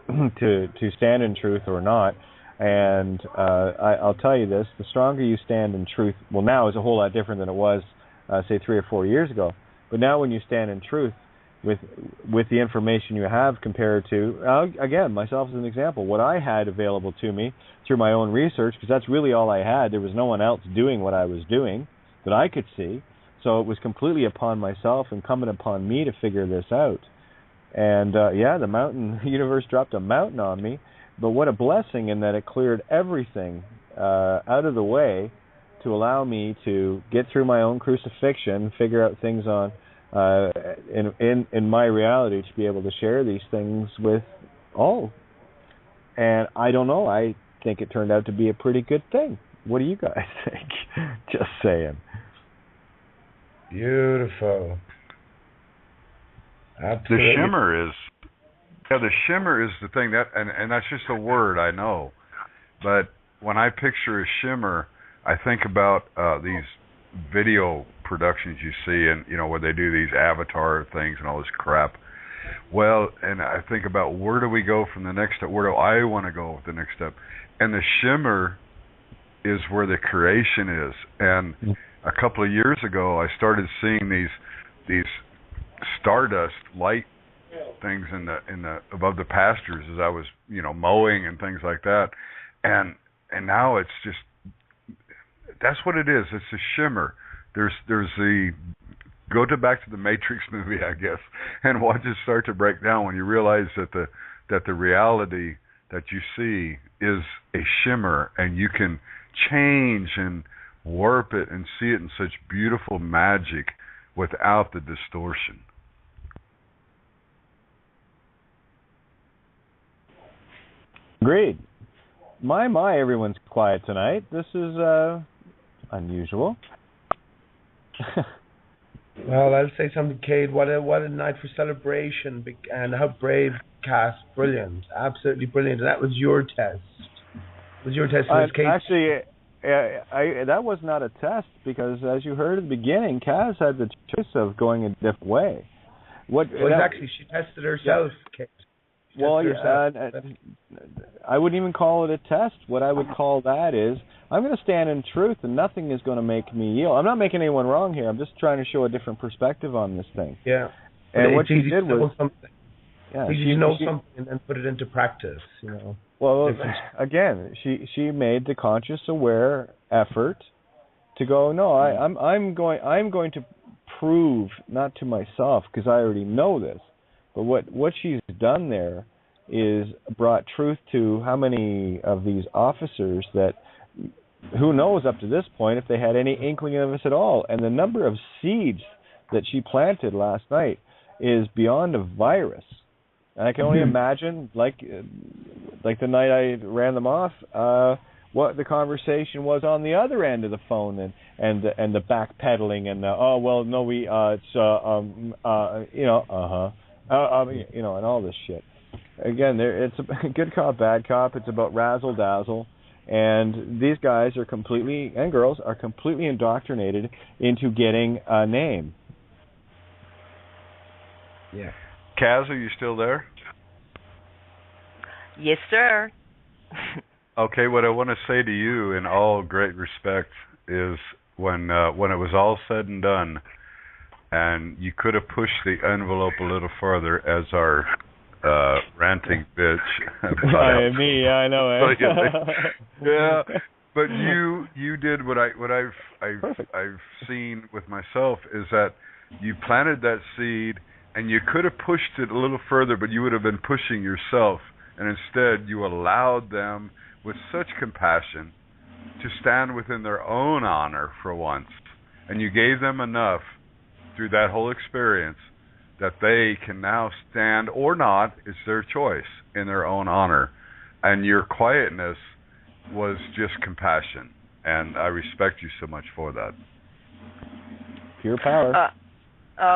to stand in truth or not. And I'll tell you this, the stronger you stand in truth, well, now is a whole lot different than it was, say, 3 or 4 years ago. But now when you stand in truth with the information you have compared to, again, myself as an example, what I had available to me through my own research, because that's really all I had. There was no one else doing what I was doing that I could see. So it was completely upon myself, incumbent upon me to figure this out. And, the universe dropped a mountain on me. But what a blessing in that it cleared everything out of the way to allow me to get through my own crucifixion, figure out things on in my reality to be able to share these things with all. And I don't know, I think it turned out to be a pretty good thing. What do you guys think? Just saying. Beautiful. Absolutely. The shimmer is the thing that, and that's just a word I know, but when I picture a shimmer, I think about these video productions you see, and where they do these avatar things and all this crap. Well, and I think about where do we go from the next step? Where do I want to go with the next step? And the shimmer is where the creation is. And a couple of years ago, I started seeing these stardust light things in the above the pastures as I was mowing and things like that, and now it's just, that's what it is. It's a shimmer. There's the back to the Matrix movie, I guess, and watch it start to break down when you realize that the reality that you see is a shimmer, and you can change and warp it and see it in such beautiful magic without the distortion. Agreed. My, everyone's quiet tonight. This is unusual. Well, I'll say something, Kate. What a night for celebration, and how brave, Cass. Brilliant, absolutely brilliant. And that was your test. Was your test, Kate? Actually, that was not a test, because as you heard at the beginning, Cass had the choice of going a different way. Exactly. She tested herself, Kate. Well, I wouldn't even call it a test. What I would call that is, I'm going to stand in truth, and nothing is going to make me yield. I'm not making anyone wrong here. I'm just trying to show a different perspective on this thing. Yeah. And what she did was, something. Yeah, you know something and then put it into practice. Well, again, she made the conscious, aware effort to go. No, I'm going to prove, not to myself, because I already know this. But what she's done there is brought truth to how many of these officers that, who knows up to this point if they had any inkling of this at all. And the number of seeds that she planted last night is beyond a virus. And I can only imagine, like the night I ran them off, what the conversation was on the other end of the phone, and the backpedaling, and and all this shit. Again, it's a good cop, bad cop. It's about razzle dazzle, and these guys are completely, and girls are completely indoctrinated into getting a name. Yeah. Kaz, are you still there? Yes, sir. Okay, what I want to say to you, in all great respect, is when it was all said and done, and you could have pushed the envelope a little further, as our ranting bitch. Me, I know it. Yeah, but you did what I've seen with myself, is that you planted that seed, and you could have pushed it a little further, but you would have been pushing yourself, and instead you allowed them, with such compassion, to stand within their own honor for once, and you gave them enough through that whole experience that they can now stand, or not, it's their choice, in their own honor. And your quietness was just compassion, and I respect you so much for that. Pure power.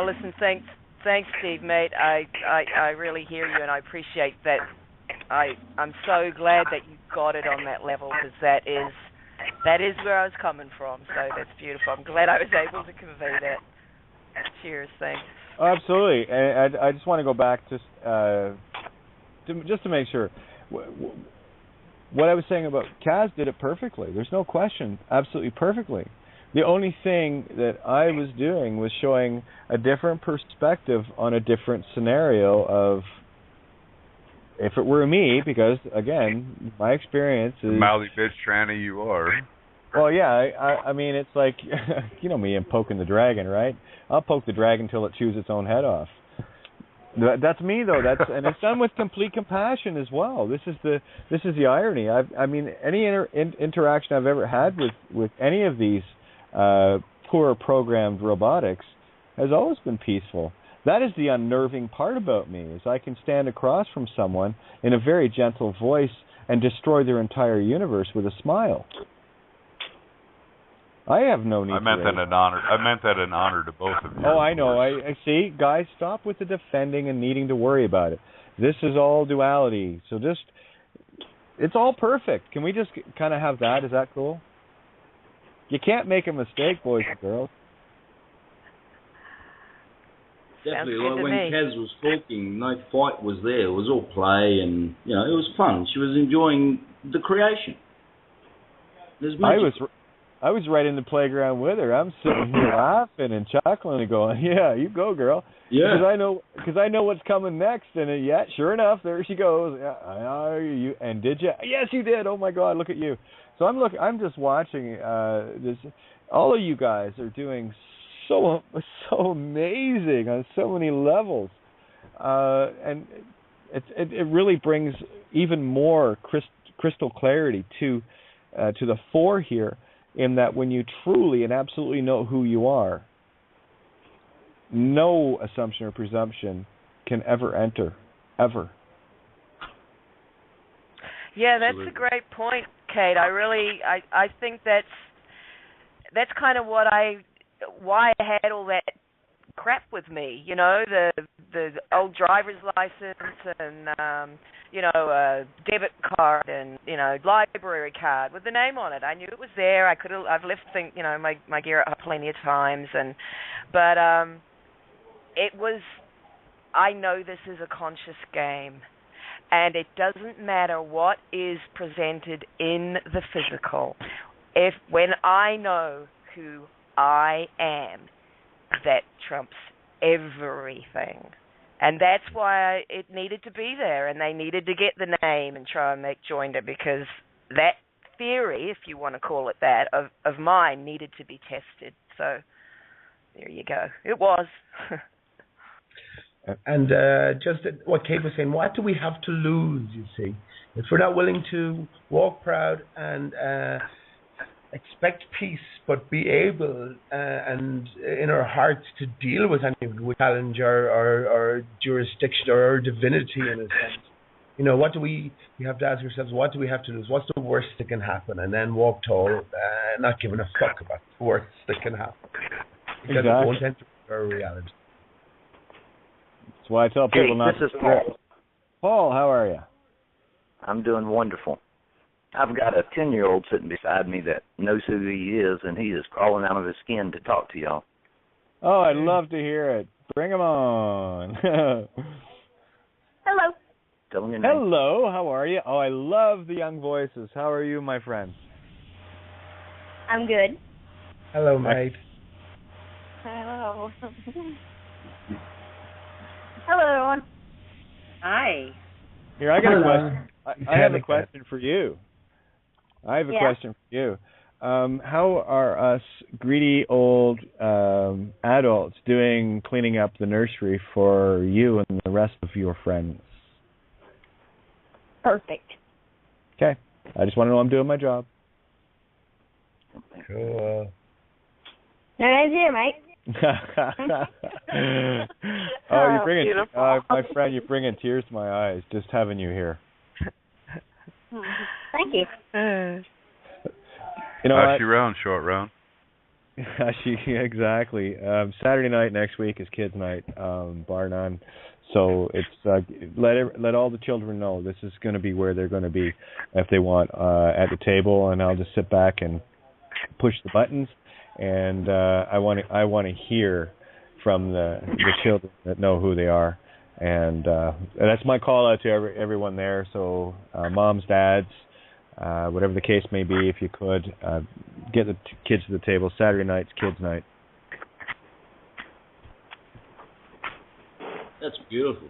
Listen, thanks, Steve, mate. I really hear you, and I appreciate that. I'm so glad that you got it on that level, because that is where I was coming from. So that's beautiful. I'm glad I was able to convey that. Cheers, thanks. Absolutely. And I just want to go back just to make sure. what I was saying about Kaz did it perfectly. There's no question, absolutely perfectly. The only thing that I was doing was showing a different perspective on a different scenario of if it were me, because, again, my experience is... Mouthy bitch tranny you are. Well, yeah, I mean, it's like, you know me, I'm poking the dragon, right? I'll poke the dragon till it chews its own head off. That's me, though. And it's done with complete compassion as well. This is the irony. I mean, any interaction I've ever had with any of these poor programmed robotics has always been peaceful. That is the unnerving part about me, is I can stand across from someone in a very gentle voice and destroy their entire universe with a smile. I have no need. I meant that in honor to both of you. Oh, I know. I see, guys. Stop with the defending and needing to worry about it. This is all duality. So it's all perfect. Can we just kind of have that? Is that cool? You can't make a mistake, boys and girls. Definitely. Like when Kaz was talking, no fight was there. It was all play, and it was fun. She was enjoying the creation. I was right in the playground with her. I'm sitting here laughing and chuckling and going, "Yeah, you go, girl." Yeah. Because I know what's coming next, and sure enough, there she goes. Yeah, and did you? Yes, you did. Oh my God, look at you. So I'm just watching this. All of you guys are doing so amazing on so many levels, and it really brings even more crystal clarity to the fore here. In that when you truly and absolutely know who you are, no assumption or presumption can ever enter, ever. Yeah, that's a great point, Kate. I think that's kind of why I had all that crap with me, the old driver's license and a debit card and library card with the name on it. I knew it was there. I've left my gear up plenty of times, but it was. I know this is a conscious game, and it doesn't matter what is presented in the physical. When I know who I am, that trumps everything. And that's why it needed to be there, and they needed to get the name and try and make joinder, because that theory, if you want to call it that, of mine needed to be tested. So there you go. It was. And just what Kate was saying, what do we have to lose, you see? If we're not willing to walk proud and expect peace, but be able and in our hearts to deal with anything we challenge our jurisdiction or our divinity in a sense. What do we have to ask ourselves, what do we have to lose? What's the worst that can happen? And then walk tall, not giving a fuck about the worst that can happen. Because it won't enter our reality. That's why I tell people not this is Paul. Paul, how are you? I'm doing wonderful. I've got a 10-year-old sitting beside me that knows who he is, and he is crawling out of his skin to talk to y'all. Oh, I'd love to hear it. Bring him on. Hello. Tell him your name. Hello, how are you? Oh, I love the young voices. How are you, my friend? I'm good. Hello, mate. Hello. Hello, everyone. Hi. Here, I got a question. I have a question for you. Question for you. How are us greedy old adults doing cleaning up the nursery for you and the rest of your friends? Perfect. Okay. I just want to know I'm doing my job. Cool. Nice here, mate. You're bringing, my friend, you're bringing tears to my eyes just having you here. Thank you. She round, short round. Exactly. Saturday night next week is kids' night, bar none. So it's let all the children know this is going to be where they're going to be if they want at the table, and I'll just sit back and push the buttons. And I want to hear from the children that know who they are, and that's my call out to everyone there. So moms, dads, whatever the case may be, if you could, get the kids to the table. Saturday night's kids' night. That's beautiful.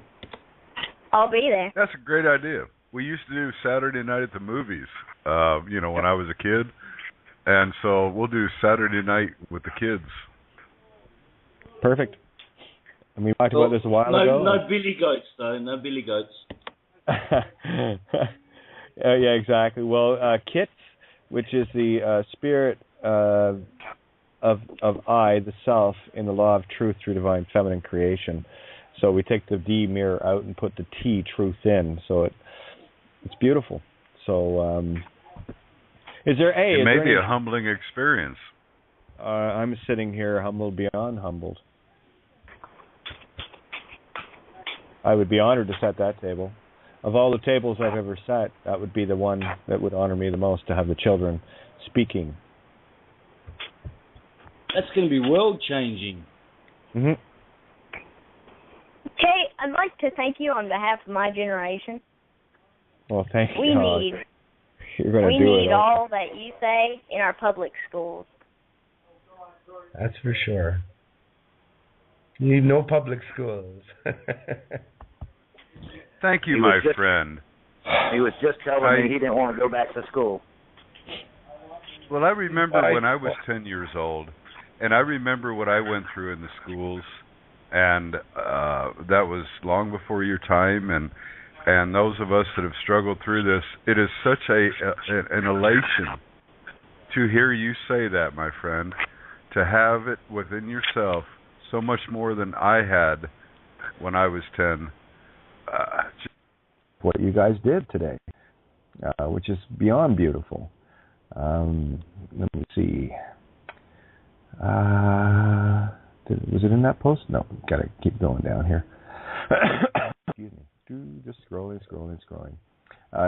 I'll be there. That's a great idea. We used to do Saturday night at the movies, when I was a kid. And so we'll do Saturday night with the kids. Perfect. And we talked about this a while ago. No billy goats, though. No billy goats. Yeah, exactly. Well, Kits, which is the spirit of I, the self, in the law of truth through divine feminine creation. So we take the D mirror out and put the T, truth, in. So it's beautiful. So is there It may be a humbling experience. I'm sitting here humbled beyond humbled. I would be honored to set that table. Of all the tables I've ever set, that would be the one that would honor me the most, to have the children speaking. That's going to be world-changing. Mm-hmm. Kate, I'd like to thank you on behalf of my generation. Well, thank you. We need all that you say in our public schools. That's for sure. You need no public schools. Thank you, my friend. He was just telling me he didn't want to go back to school. Well, I remember when I was 10 years old, and I remember what I went through in the schools, and that was long before your time, and those of us that have struggled through this, it is such an elation to hear you say that, my friend, to have it within yourself so much more than I had when I was 10. What you guys did today, which is beyond beautiful. Let me see. Was it in that post? No, got to keep going down here. Excuse me. Just scrolling.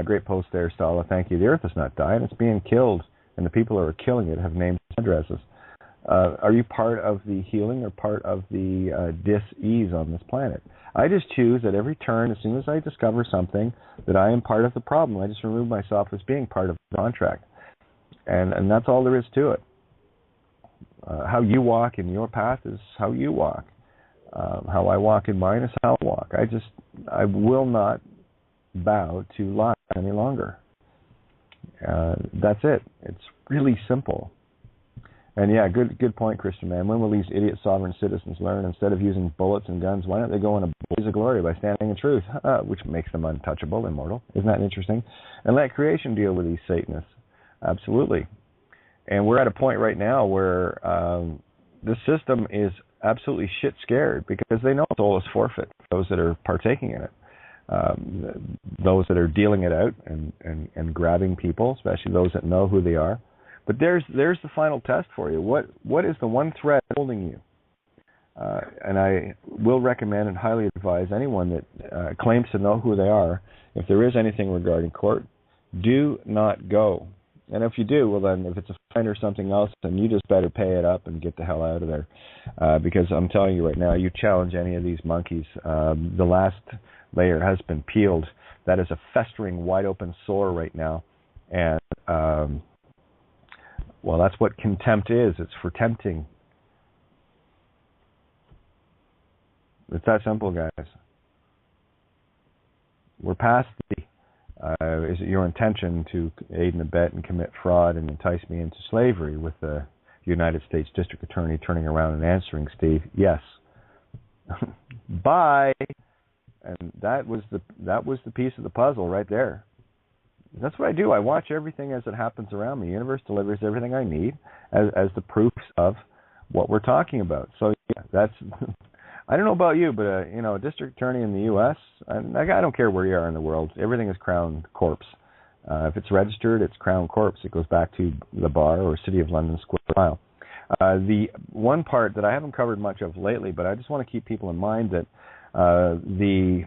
Great post there, Stala. Thank you. The Earth is not dying; it's being killed, and the people who are killing it have named addresses. Are you part of the healing or part of the dis-ease on this planet? I just choose at every turn, as soon as I discover something, that I am part of the problem. I just remove myself as being part of the contract. And that's all there is to it. How you walk in your path is how you walk. How I walk in mine is how I walk. I will not bow to lies any longer. That's it. It's really simple. And yeah, good point, Christian man. When will these idiot sovereign citizens learn, instead of using bullets and guns, why don't they go in a blaze of glory by standing in truth, which makes them untouchable, immortal? Isn't that interesting? And let creation deal with these Satanists. Absolutely. And we're at a point right now where the system is absolutely shit scared, because they know soul is forfeit for those that are partaking in it. Those that are dealing it out and grabbing people, especially those that know who they are. But there's the final test for you. What is the one thread holding you? And I will recommend and highly advise anyone that claims to know who they are, if there is anything regarding court, do not go. And if you do, well then, if it's a fine or something else, then you just better pay it up and get the hell out of there. Because I'm telling you right now, you challenge any of these monkeys, the last layer has been peeled. That is a festering, wide open sore right now. And well, that's what contempt is. It's for tempting. It's that simple, guys. We're past the, is it your intention to aid and abet and commit fraud and entice me into slavery, with the United States District Attorney turning around and answering, Steve, yes. Bye. And that was the piece of the puzzle right there. That's what I do. I watch everything as it happens around me. The universe delivers everything I need as the proofs of what we're talking about. So yeah, that's. I don't know about you, but a district attorney in the U.S. I don't care where you are in the world. Everything is Crown Corpse. If it's registered, it's Crown Corpse. It goes back to the bar or City of London Square Mile. The one part that I haven't covered much of lately, but I just want to keep people in mind that the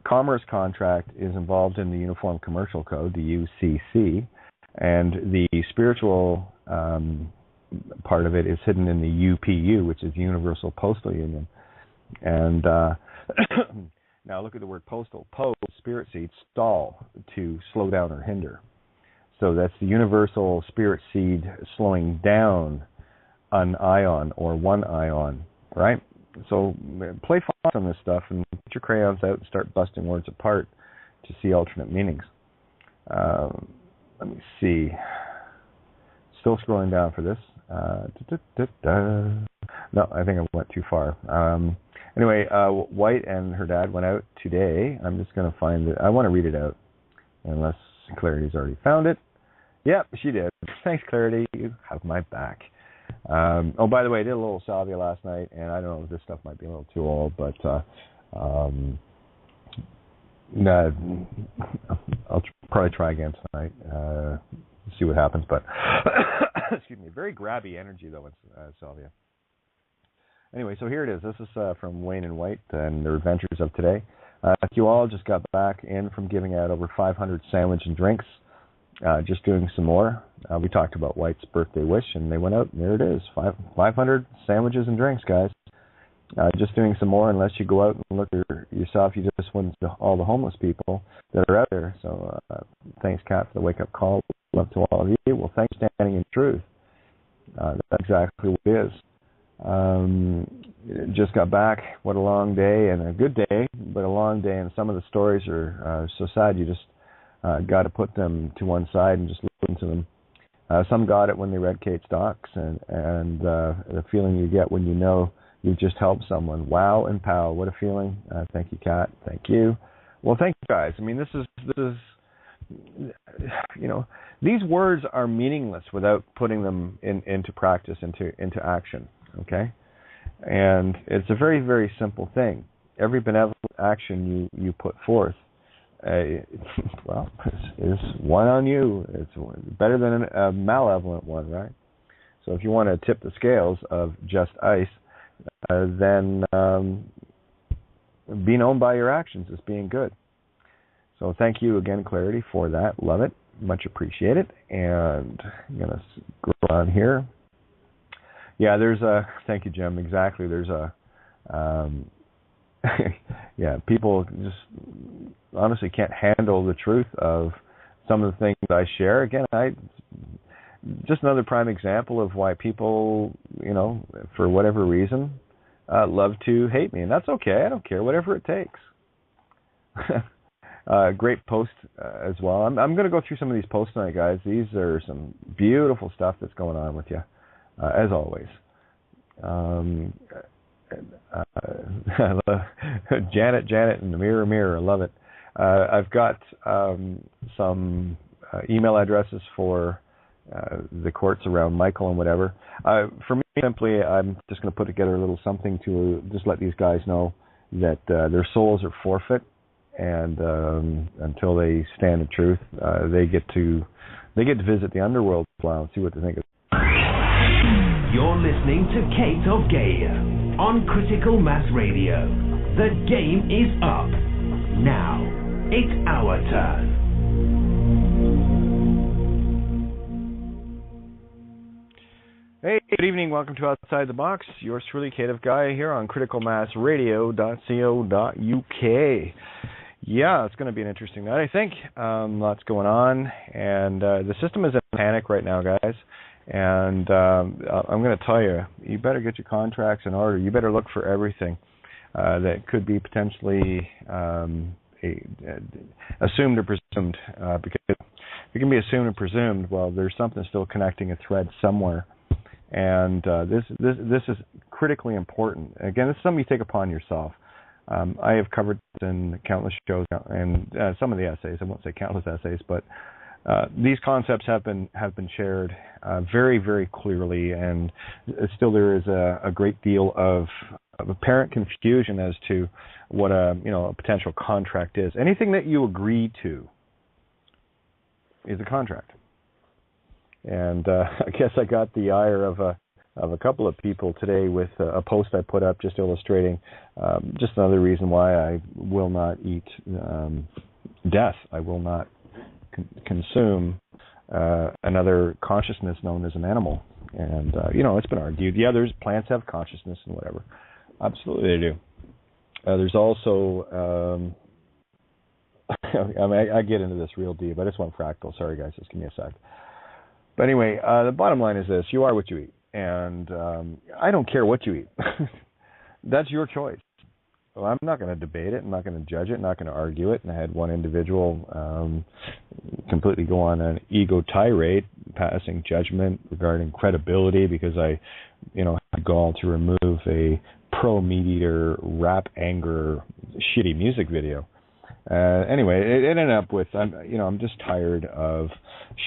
commerce contract is involved in the Uniform Commercial Code, the UCC, and the spiritual part of it is hidden in the UPU, which is Universal Postal Union. And now look at the word postal. Pose, spirit seed, stall, to slow down or hinder. So that's the universal spirit seed slowing down an ion or one ion, right? So play fast on this stuff and get your crayons out and start busting words apart to see alternate meanings. Let me see. Still scrolling down for this. No, I think I went too far. Anyway, White and her dad went out today. I'm just going to find it. I want to read it out, unless Clarity's already found it. Yep, she did. Thanks, Clarity. You have my back. Oh, by the way, I did a little salvia last night, and I don't know if this stuff might be a little too old, but I'll probably try again tonight. See what happens, but excuse me, very grabby energy though with salvia. Anyway, so here it is. This is from Wayne and White and their adventures of today. You all just got back in from giving out over 500 sandwich and drinks. Just doing some more. We talked about White's birthday wish, and they went out, and there it is, 500 sandwiches and drinks, guys. Just doing some more, unless you go out and look at yourself, you just went to all the homeless people that are out there. So thanks, Kat, for the wake-up call. Love to all of you. Well, thanks for standing in truth. That's exactly what it is. Just got back. What a long day, and a good day, but a long day, and some of the stories are so sad you just got to put them to one side and just listen to them. Some got it when they read Kate's docs, and the feeling you get when you know you've just helped someone. Wow and pow, what a feeling. Thank you, Kat. Thank you. Well, thank you, guys. I mean, this is you know, these words are meaningless without putting them into practice, into action, okay? And it's a very, very simple thing. Every benevolent action you put forth, well, is one on you. It's better than a malevolent one, right? So if you want to tip the scales of just ice, then be known by your actions as being good. So thank you again, Clarity, for that. Love it. Much appreciated. And I'm going to scroll on here. Yeah, thank you, Jim. Exactly. There's yeah, people just honestly can't handle the truth of some of the things I share. Again, just another prime example of why people, you know, for whatever reason, love to hate me. And that's okay. I don't care. Whatever it takes. Great post as well. I'm going to go through some of these posts tonight, guys. These are some beautiful stuff that's going on with you, as always. Janet, and the mirror. I love it. I've got some email addresses for the courts around Michael and whatever. For me, simply, I'm just going to put together a little something to just let these guys know that their souls are forfeit. And until they stand in truth, they get to visit the underworld and see what they think of. You're listening to Kate of Gaia on Critical Mass Radio. The game is up. Now it's our turn. Hey, good evening. Welcome to Outside the Box. Yours truly, Kate of Gaia, here on criticalmassradio.co.uk. Yeah, it's going to be an interesting night, I think. Lots going on, and the system is in panic right now, guys. And I'm going to tell you, you better get your contracts in order. You better look for everything that could be potentially assumed or presumed, because if it can be assumed or presumed, well, there's something still connecting a thread somewhere. And this is critically important. Again, this is something you take upon yourself. I have covered this in countless shows and some of the essays. I won't say countless essays, but these concepts have been shared very, very clearly, and still there is a great deal of apparent confusion as to what a potential contract is. Anything that you agree to is a contract. And I guess I got the ire of a couple of people today with a post I put up just illustrating just another reason why I will not eat death. I will not consume another consciousness known as an animal. And, it's been argued. Yeah, plants have consciousness and whatever. Absolutely they do. There's also I mean, I get into this real deep. I just went fractal. Sorry, guys. Just give me a sec. But anyway, the bottom line is this. You are what you eat. And I don't care what you eat. That's your choice. Well, I'm not going to debate it. I'm not going to judge it. I'm not going to argue it. And I had one individual completely go on an ego tirade, passing judgment regarding credibility because I, had the gall to remove a pro-meat-eater, rap anger, shitty music video. Anyway, it ended up with, I'm just tired of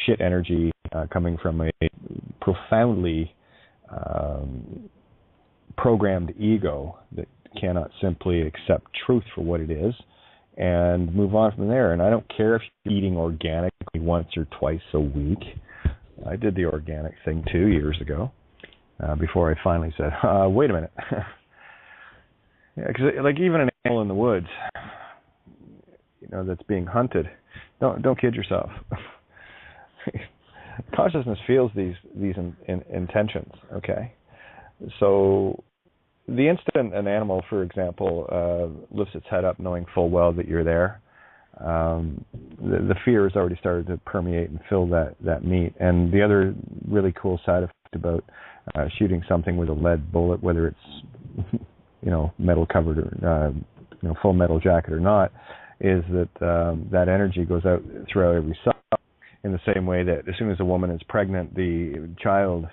shit energy coming from a profoundly programmed ego that cannot simply accept truth for what it is and move on from there. And I don't care if you're eating organically once or twice a week. I did the organic thing 2 years ago before I finally said, wait a minute. Because like even an animal in the woods, that's being hunted, don't kid yourself. Consciousness feels these intentions, okay? So the instant an animal, for example, lifts its head up knowing full well that you're there, the fear has already started to permeate and fill that meat. And the other really cool side effect about shooting something with a lead bullet, whether it's metal covered or full metal jacket or not, is that that energy goes out throughout every cell. In the same way that as soon as a woman is pregnant, the child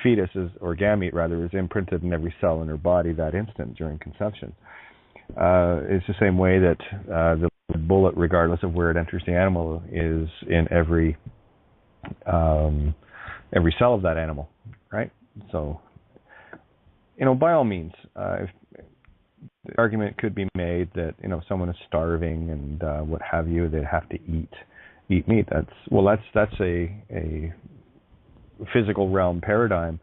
fetus or gamete rather is imprinted in every cell in her body that instant during conception. It's the same way that the bullet, regardless of where it enters the animal, is in every cell of that animal, right? So, by all means, if the argument could be made that someone is starving and what have you, they'd have to eat meat. That's a physical realm paradigm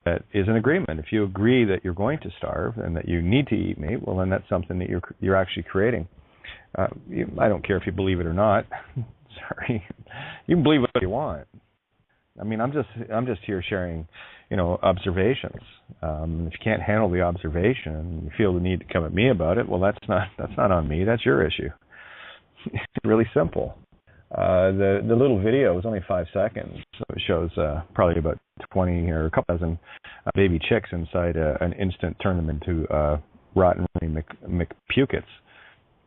that is an agreement. If you agree that you're going to starve and that you need to eat meat, well, then that's something that you're actually creating. I don't care if you believe it or not. Sorry, you can believe what you want. I mean, I'm just here sharing, observations. If you can't handle the observation and you feel the need to come at me about it, well, that's not on me. That's your issue. It's really simple. The little video was only 5 seconds, so it shows probably about 20 or a couple dozen baby chicks inside an instant turn them into rotten McPukets,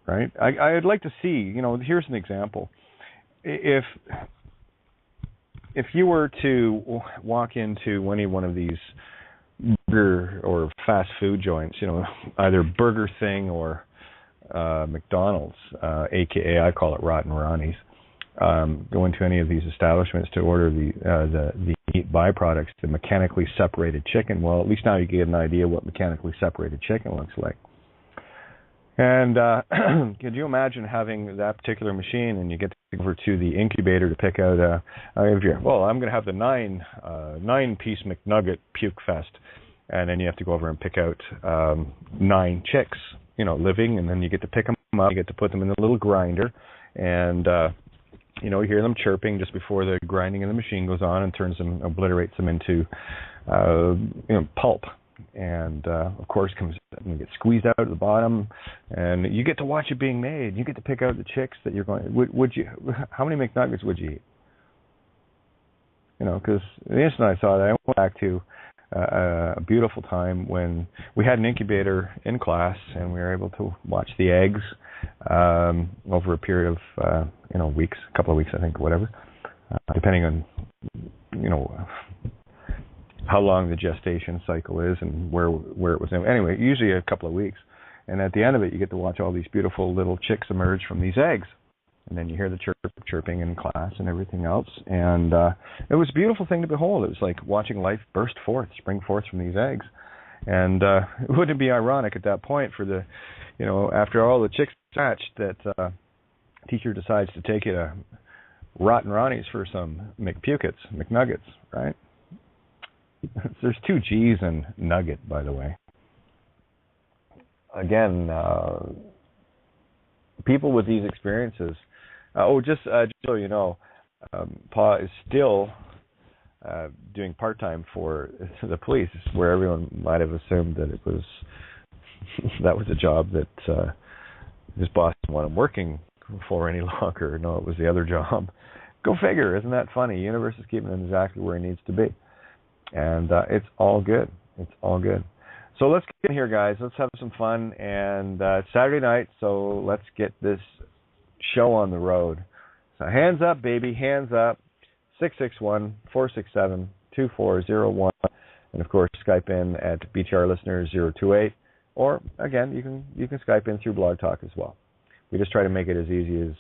right? I'd like to see, here's an example. If you were to walk into any one of these burger or fast food joints, either Burger Thing or McDonald's, aka I call it Rotten Ronnie's, go into any of these establishments to order the meat byproducts, the mechanically separated chicken. Well, at least now you get an idea what mechanically separated chicken looks like. And could you imagine having that particular machine and you get to go over to the incubator to pick out I'm going to have the 9-piece McNugget Puke Fest, and then you have to go over and pick out 9 chicks, living, and then you get to pick them up, you get to put them in a little grinder, and you hear them chirping just before the grinding in the machine goes on and obliterates them into pulp. And of course comes and gets squeezed out at the bottom, and you get to watch it being made. You get to pick out the chicks that you're going. How many McNuggets would you eat? Because the instant I saw that, I went back to a beautiful time when we had an incubator in class, and we were able to watch the eggs over a period of weeks, a couple of weeks, I think, or whatever, depending on how long the gestation cycle is and where it was. Anyway, usually a couple of weeks. And at the end of it, you get to watch all these beautiful little chicks emerge from these eggs. And then you hear the chirping in class and everything else. And it was a beautiful thing to behold. It was like watching life spring forth from these eggs. And wouldn't it be ironic at that point for the, after all the chicks hatched, that teacher decides to take you to Rotten Ronnie's for some McNuggets, right? There's 2 G's in nugget, by the way. Again, people with these experiences. Just so you know, Pa is still doing part-time for the police, where everyone might have assumed that that was a job that This boss didn't want him working for any longer. No, it was the other job. Go figure. Isn't that funny? The universe is keeping him exactly where he needs to be. And it's all good. It's all good. So let's get in here, guys. Let's have some fun. And it's Saturday night, so let's get this show on the road. So hands up, baby. Hands up. 661-467-2401. And, of course, Skype in at BTR Listener 028. Or, again, you can Skype in through Blog Talk as well. We just try to make it as easy as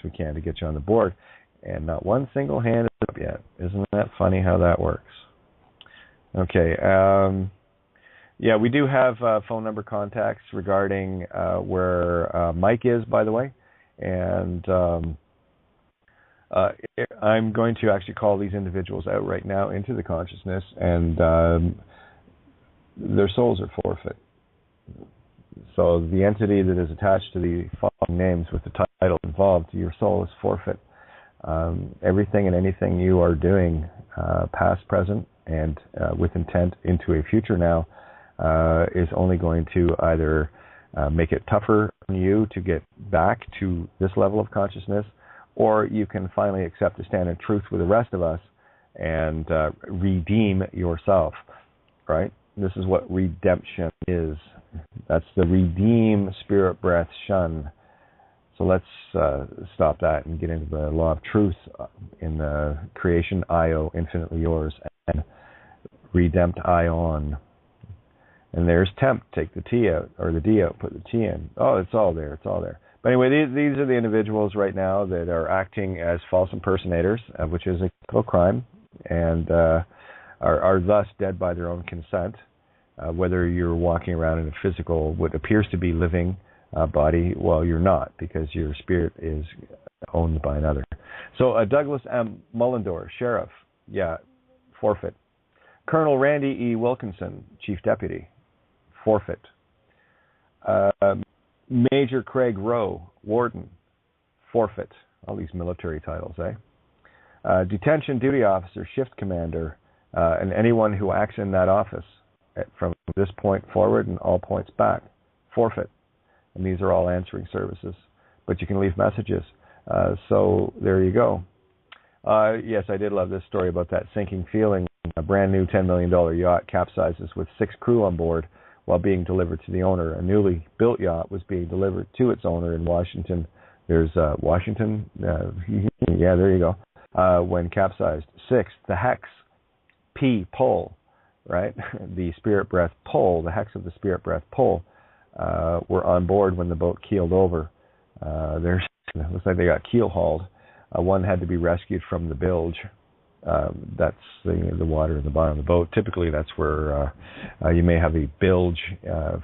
we can to get you on the board. And not one single hand is up yet. Isn't that funny how that works? Okay. Yeah, we do have phone number contacts regarding where Mike is, by the way. And I'm going to actually call these individuals out right now into the consciousness, and their souls are forfeit. So the entity that is attached to the following names with the title involved, your soul is forfeit. Everything and anything you are doing, past, present, and with intent into a future now, is only going to either make it tougher on you to get back to this level of consciousness, or you can finally accept a stand in truth with the rest of us and redeem yourself, right? This is what redemption is. That's the redeem, spirit, breath, shun. So let's stop that and get into the law of truth in the creation, IO, infinitely yours, and redempt ion. And there's tempt, take the T out, or the D out, put the T in. Oh, it's all there, it's all there. But anyway, these are the individuals right now that are acting as false impersonators, which is a capital crime, and are thus dead by their own consent. Whether you're walking around in a physical, what appears to be living body, well, you're not, because your spirit is owned by another. So Douglas M. Mullendore, Sheriff, yeah, forfeit. Colonel Randy E. Wilkinson, Chief Deputy, forfeit. Major Craig Rowe, Warden, forfeit. All these military titles, eh? Detention Duty Officer, Shift Commander, and anyone who acts in that office from this point forward and all points back, forfeit. And these are all answering services. But you can leave messages. So there you go. Yes, I did love this story about that sinking feeling. A brand new $10 million yacht capsizes with 6 crew on board while being delivered to the owner. A newly built yacht was being delivered to its owner in Washington. There's Washington. Yeah, there you go. When capsized. 6, the hex. P, pull. Right? The spirit breath pull, the hex of the spirit breath pull, were on board when the boat keeled over. It looks like they got keel hauled. One had to be rescued from the bilge. That's the water in the bottom of the boat. Typically, that's where you may have a bilge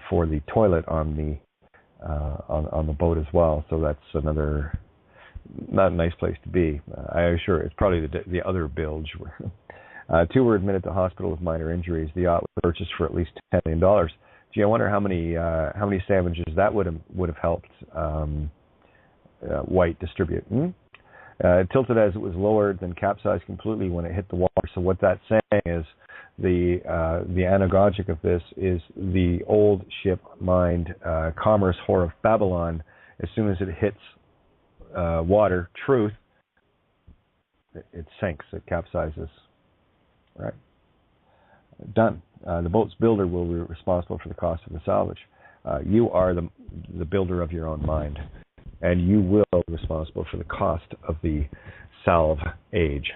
for the toilet on the boat as well. So that's another not a nice place to be. I assure it's probably the other bilge. 2 were admitted to hospital with minor injuries. The yacht was purchased for at least $10 million. Gee, I wonder how many sandwiches that would have helped White distribute. Tilted as it was lowered, then capsized completely when it hit the water. So what that's saying is the anagogic of this is the old ship mind, commerce whore of Babylon. As soon as it hits water, truth, it sinks, it capsizes. Right. Done. The boat's builder will be responsible for the cost of the salvage. You are the builder of your own mind, and you will be responsible for the cost of the salve age.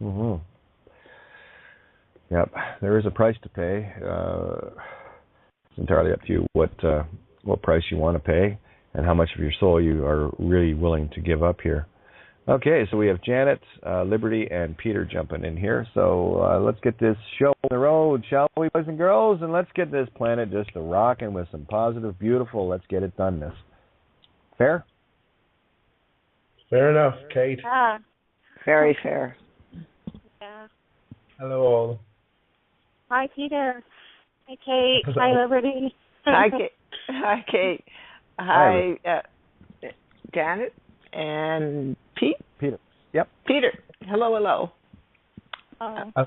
Mm-hmm. Yep. There is a price to pay. It's entirely up to you what price you want to pay and how much of your soul you are really willing to give up here. Okay, so we have Janet, Liberty, and Peter jumping in here. So let's get this show on the road, shall we, boys and girls? And let's get this planet just a rocking with some positive, beautiful, let's get it doneness. Fair? Fair enough, Kate. Yeah. Very fair. Yeah. Hello, all. Hi, Peter. Hi, Kate. Hi, Liberty. Hi, Kate. Hi, Kate. Hi, Janet and Pete. Peter. Yep. Peter. Hello, hello. How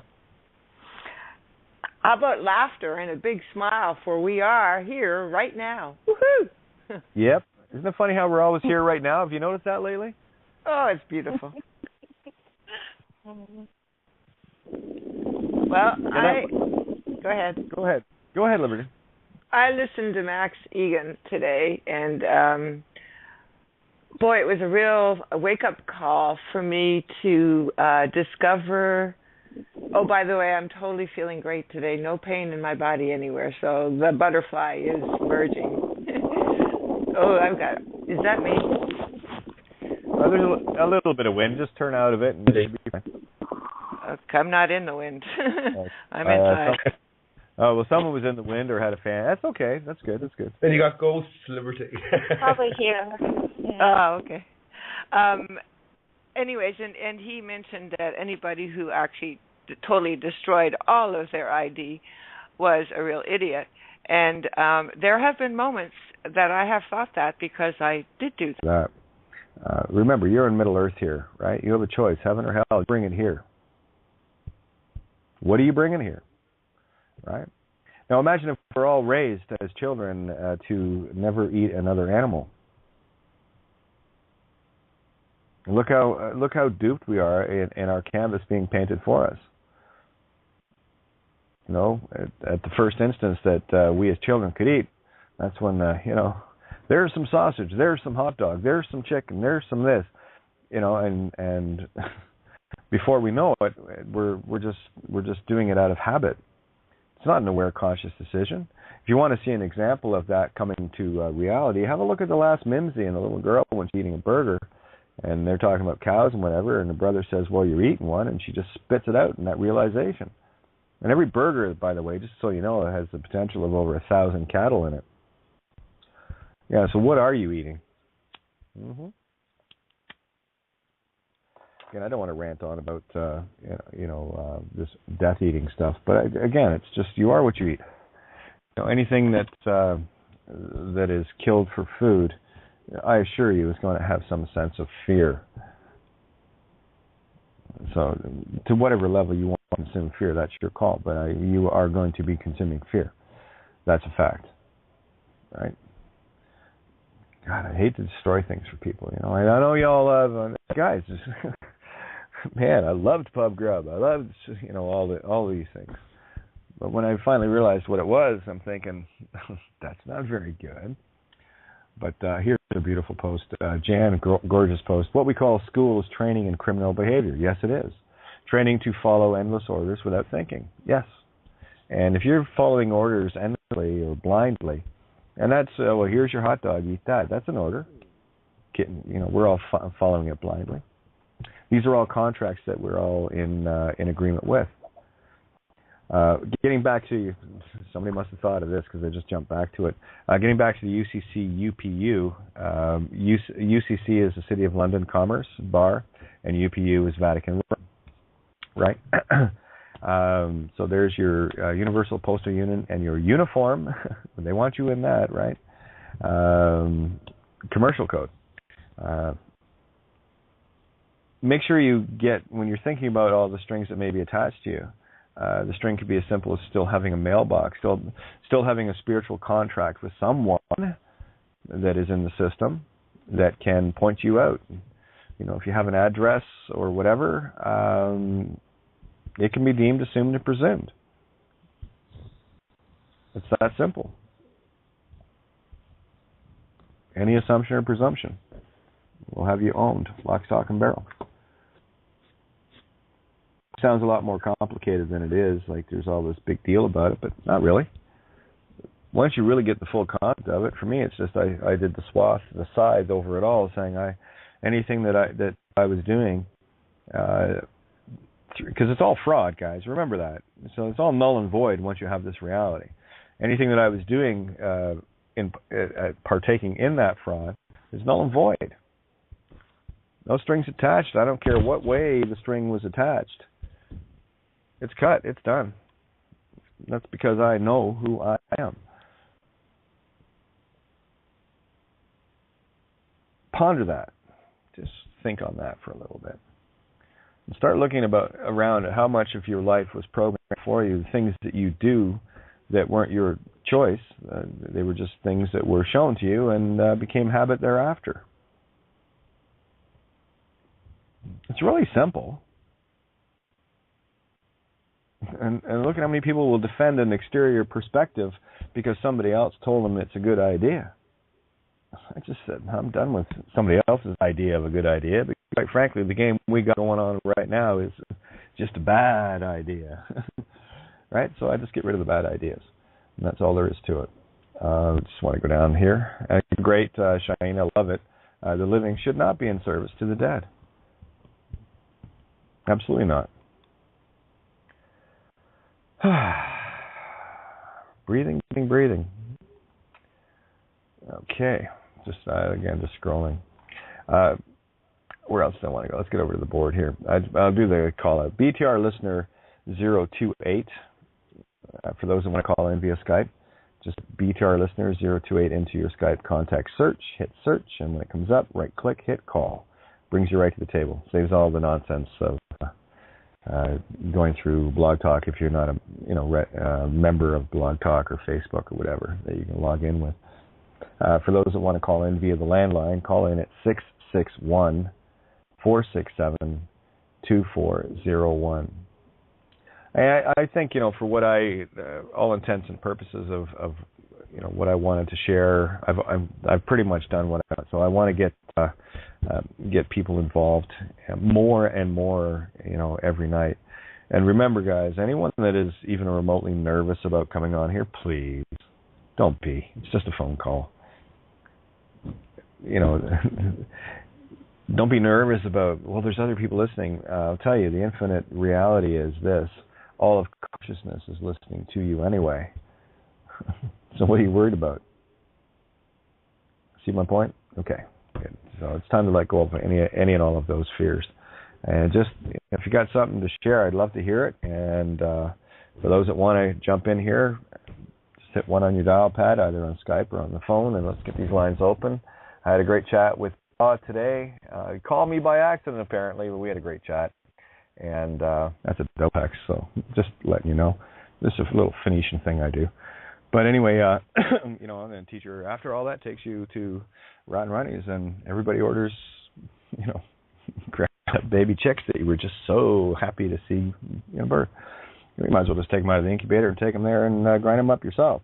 about laughter and a big smile, for we are here right now. Woohoo! Yep. Isn't it funny how we're always here right now? Have you noticed that lately? Oh, it's beautiful. Well, Go ahead. Go ahead, Liberty. I listened to Max Egan today, and boy, it was a real wake-up call for me to discover. Oh, by the way, I'm totally feeling great today. No pain in my body anywhere, so the butterfly is merging. Oh, is that me? There's a little bit of wind. Just turn out of it and it'll be fine. Okay, I'm not in the wind. I'm inside. Oh, well, someone was in the wind or had a fan. That's okay. That's good. Then you got ghosts, Liberty. Probably here. Yeah. Oh, okay. Anyways, and he mentioned that anybody who actually totally destroyed all of their ID was a real idiot. And there have been moments that I have thought that because I did do that. Remember, you're in Middle Earth here, right? You have a choice, heaven or hell. Bring it here. What are you bringing here? Right? Now imagine if we're all raised as children to never eat another animal. Look how duped we are in our canvas being painted for us. You know, at the first instance that we as children could eat, that's when there's some sausage, there's some hot dog, there's some chicken, there's some this, and before we know it, we're just doing it out of habit. It's not an aware, conscious decision. If you want to see an example of that coming to reality, have a look at the last Mimsy and the little girl when she's eating a burger, and they're talking about cows and whatever, and the brother says, well, you're eating one, and she just spits it out in that realization. And every burger, by the way, just so you know, has the potential of over 1,000 cattle in it. Yeah, so what are you eating? Mm-hmm. Again, I don't want to rant on about this death eating stuff, but again, it's just you are what you eat. Anything that is killed for food, I assure you, is going to have some sense of fear. So, to whatever level you want to consume fear, that's your call. But you are going to be consuming fear. That's a fact, right? God, I hate to destroy things for people. I know y'all love guys. Man, I loved pub grub. I loved all these things. But when I finally realized what it was, I'm thinking that's not very good. But here's a beautiful post, Jan, gorgeous post. What we call school is training in criminal behavior. Yes, it is. Training to follow endless orders without thinking. Yes. And if you're following orders endlessly or blindly, and that's, well, here's your hot dog, eat that. That's an order. We're all following it blindly. These are all contracts that we're all in agreement with. Getting back to, somebody must have thought of this because I just jumped back to it. Getting back to the UCC UPU, UCC is the City of London Commerce Bar, and UPU is Vatican, right? So there's your Universal Postal Union and your uniform. They want you in that, right? Commercial code. Make sure you get, when you're thinking about all the strings that may be attached to you, the string could be as simple as still having a mailbox, still having a spiritual contract with someone that is in the system that can point you out. If you have an address or whatever, it can be deemed, assumed, and presumed. It's that simple. Any assumption or presumption will have you owned, lock, stock, and barrel. Sounds a lot more complicated than it is. Like there's all this big deal about it, but not really. Once you really get the full concept of it, for me, it's just I did the scythe over it all, saying anything that I was doing, because it's all fraud, guys. Remember that. So it's all null and void once you have this reality. Anything that I was doing in partaking in that fraud is null and void. No strings attached. I don't care what way the string was attached. It's cut. It's done. That's because I know who I am. Ponder that. Just think on that for a little bit. And start looking around at how much of your life was programmed for you, the things that you do that weren't your choice. They were just things that were shown to you and became habit thereafter. It's really simple. And look at how many people will defend an exterior perspective because somebody else told them it's a good idea. I just said, I'm done with somebody else's idea of a good idea. Because quite frankly, the game we got going on right now is just a bad idea. Right? So I just get rid of the bad ideas. And that's all there is to it. Just want to go down here. Great, Shane, I love it. The living should not be in service to the dead. Absolutely not. Breathing. Okay. Just scrolling. Where else do I want to go? Let's get over to the board here. I'll do the call out. BTR listener 028. For those that want to call in via Skype, just BTR listener 028 into your Skype contact search. Hit search, and when it comes up, right click, hit call. Brings you right to the table. Saves all the nonsense of going through Blog Talk if you're not a member of Blog Talk or Facebook or whatever that you can log in with. For those that want to call in via the landline, call in at 661-467-2401. I think, for what all intents and purposes of what I wanted to share, I've pretty much done what I want. So I want to get people involved more and more, every night. And remember, guys, anyone that is even remotely nervous about coming on here, please don't be. It's just a phone call. Don't be nervous about, there's other people listening. I'll tell you, the infinite reality is this. All of consciousness is listening to you anyway. So what are you worried about? See my point? Okay. Good. So it's time to let go of any and all of those fears. And just, if you got something to share, I'd love to hear it. And for those that want to jump in here, just hit 1 on your dial pad, either on Skype or on the phone, and let's get these lines open. I had a great chat with today. He called me by accident, apparently, but we had a great chat. And that's a dopex, so just letting you know. This is a little Phoenician thing I do. But anyway, I'm a teacher. After all that takes you to Rotten Runnies, and everybody orders, baby chicks that you were just so happy to see birth. You might as well just take them out of the incubator and take them there and grind them up yourself.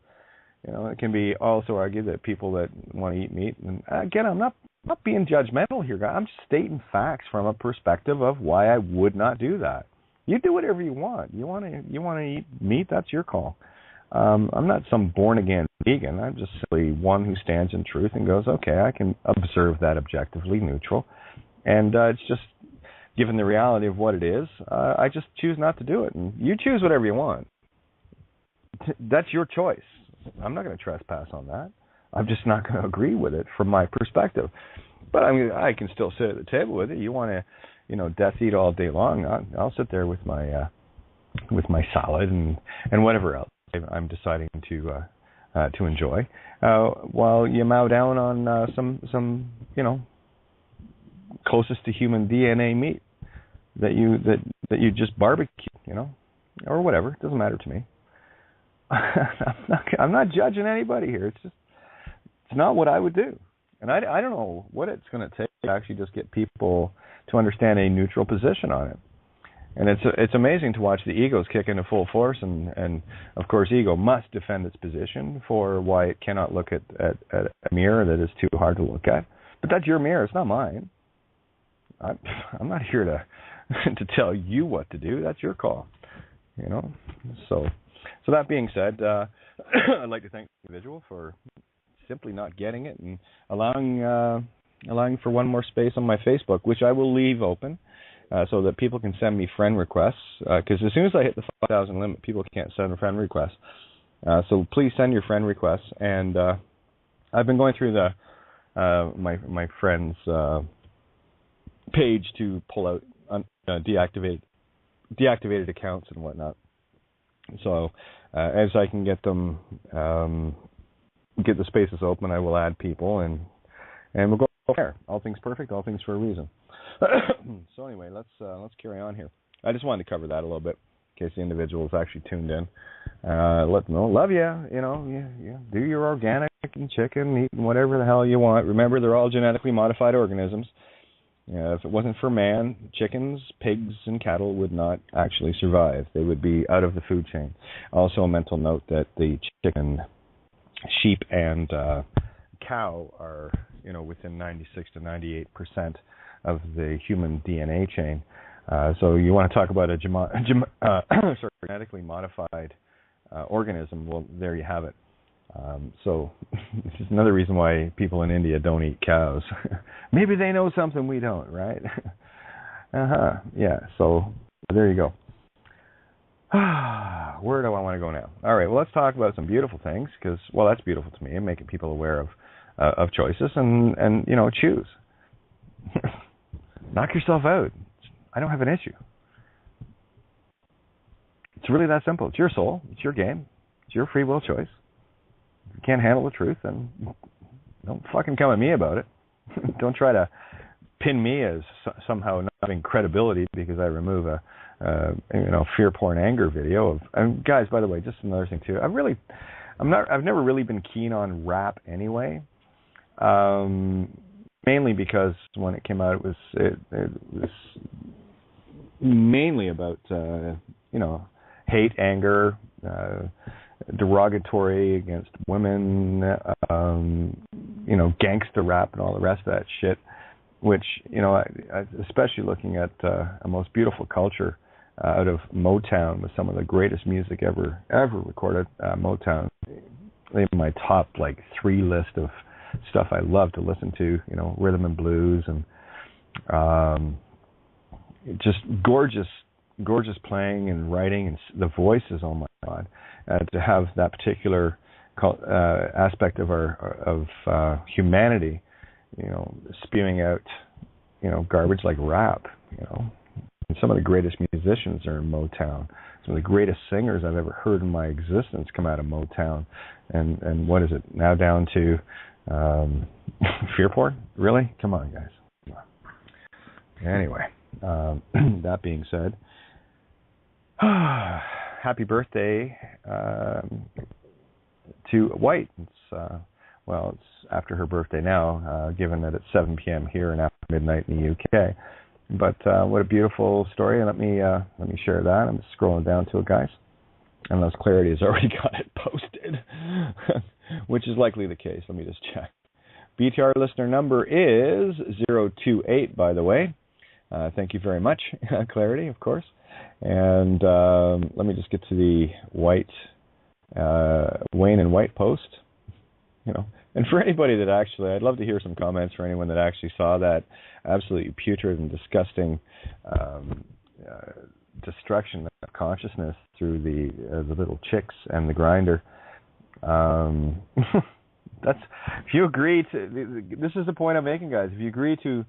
It can be also argued that people that want to eat meat, and again, I'm not being judgmental here, guys. I'm just stating facts from a perspective of why I would not do that. You do whatever you want. You want to eat meat, that's your call. I'm not some born-again vegan. I'm just simply one who stands in truth and goes, okay, I can observe that objectively neutral. And it's just, given the reality of what it is, I just choose not to do it. And you choose whatever you want. That's your choice. I'm not going to trespass on that. I'm just not going to agree with it from my perspective. But I can still sit at the table with it. You want to, death eat all day long? I'll sit there with my salad and whatever else I'm deciding to enjoy, while you mow down on some closest to human DNA meat that you just barbecue, or whatever. It doesn't matter to me. I'm not judging anybody here. It's not what I would do. And I don't know what it's going to take to actually just get people to understand a neutral position on it. And it's amazing to watch the egos kick into full force, and of course ego must defend its position for why it cannot look at a mirror that is too hard to look at. But that's your mirror, it's not mine. I'm not here to tell you what to do. That's your call. So that being said, I'd like to thank the individual for simply not getting it and allowing for one more space on my Facebook, which I will leave open so that people can send me friend requests. Because as soon as I hit the 5,000 limit, people can't send friend requests. So please send your friend requests. And I've been going through my friend's page to pull out deactivated accounts and whatnot. So as I can get them, get the spaces open, I will add people, and we'll go there. All things perfect, all things for a reason. So anyway, let's carry on here. I just wanted to cover that a little bit in case the individual is actually tuned in. Let them know, love you. Do your organic and chicken, eating whatever the hell you want. Remember, they're all genetically modified organisms. If it wasn't for man, chickens, pigs, and cattle would not actually survive. They would be out of the food chain. Also, a mental note that the chicken, sheep, and cow are, within 96 to 98% of the human DNA chain. So you want to talk about a genetically modified organism? Well, there you have it. So this is another reason why people in India don't eat cows. Maybe they know something we don't, right? Yeah, so there you go. Where do I want to go now? All right, well, let's talk about some beautiful things because, well, that's beautiful to me and making people aware of choices and choose. Knock yourself out. I don't have an issue. It's really that simple. It's your soul. It's your game. It's your free will choice. If you can't handle the truth, then don't fucking come at me about it. Don't try to pin me as somehow not having credibility because I remove a fear porn anger video of. And guys, by the way, just another thing too. I've never really been keen on rap anyway. Mainly because when it came out, it was mainly about hate, anger, derogatory against women, gangster rap and all the rest of that shit, which, especially looking at a most beautiful culture out of Motown with some of the greatest music ever recorded. Motown, in my top 3 list of stuff I love to listen to, rhythm and blues and just gorgeous playing and writing and the voices. Oh my God, to have that particular aspect of humanity, spewing out, garbage like rap, And some of the greatest musicians are in Motown. Some of the greatest singers I've ever heard in my existence come out of Motown. And what is it now down to? Fear porn? Really? Come on, guys. Anyway, that being said, happy birthday to White. It's after her birthday now, given that it's 7 p.m. here and after midnight in the UK. But what a beautiful story. And let me share that. I'm just scrolling down to it, guys. Unless Clarity has already got it posted, which is likely the case. Let me just check. BTR listener number is 028, by the way. Thank you very much, Clarity, of course. And let me just get to the White, Wayne and White post. And for anybody that actually, I'd love to hear some comments for anyone that actually saw that absolutely putrid and disgusting destruction of consciousness through the little chicks and the grinder. That's if you agree to. This is the point I'm making, guys. If you agree to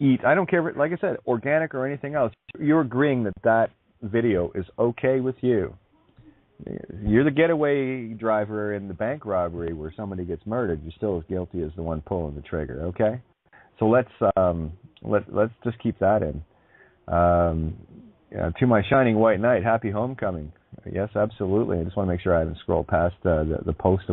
eat, I don't care, like I said, organic or anything else. You're agreeing that video is okay with you. You're the getaway driver in the bank robbery where somebody gets murdered. You're still as guilty as the one pulling the trigger. Okay, so let's just keep that in. To my shining white knight, happy homecoming. Yes, absolutely. I just want to make sure I haven't scrolled past the post of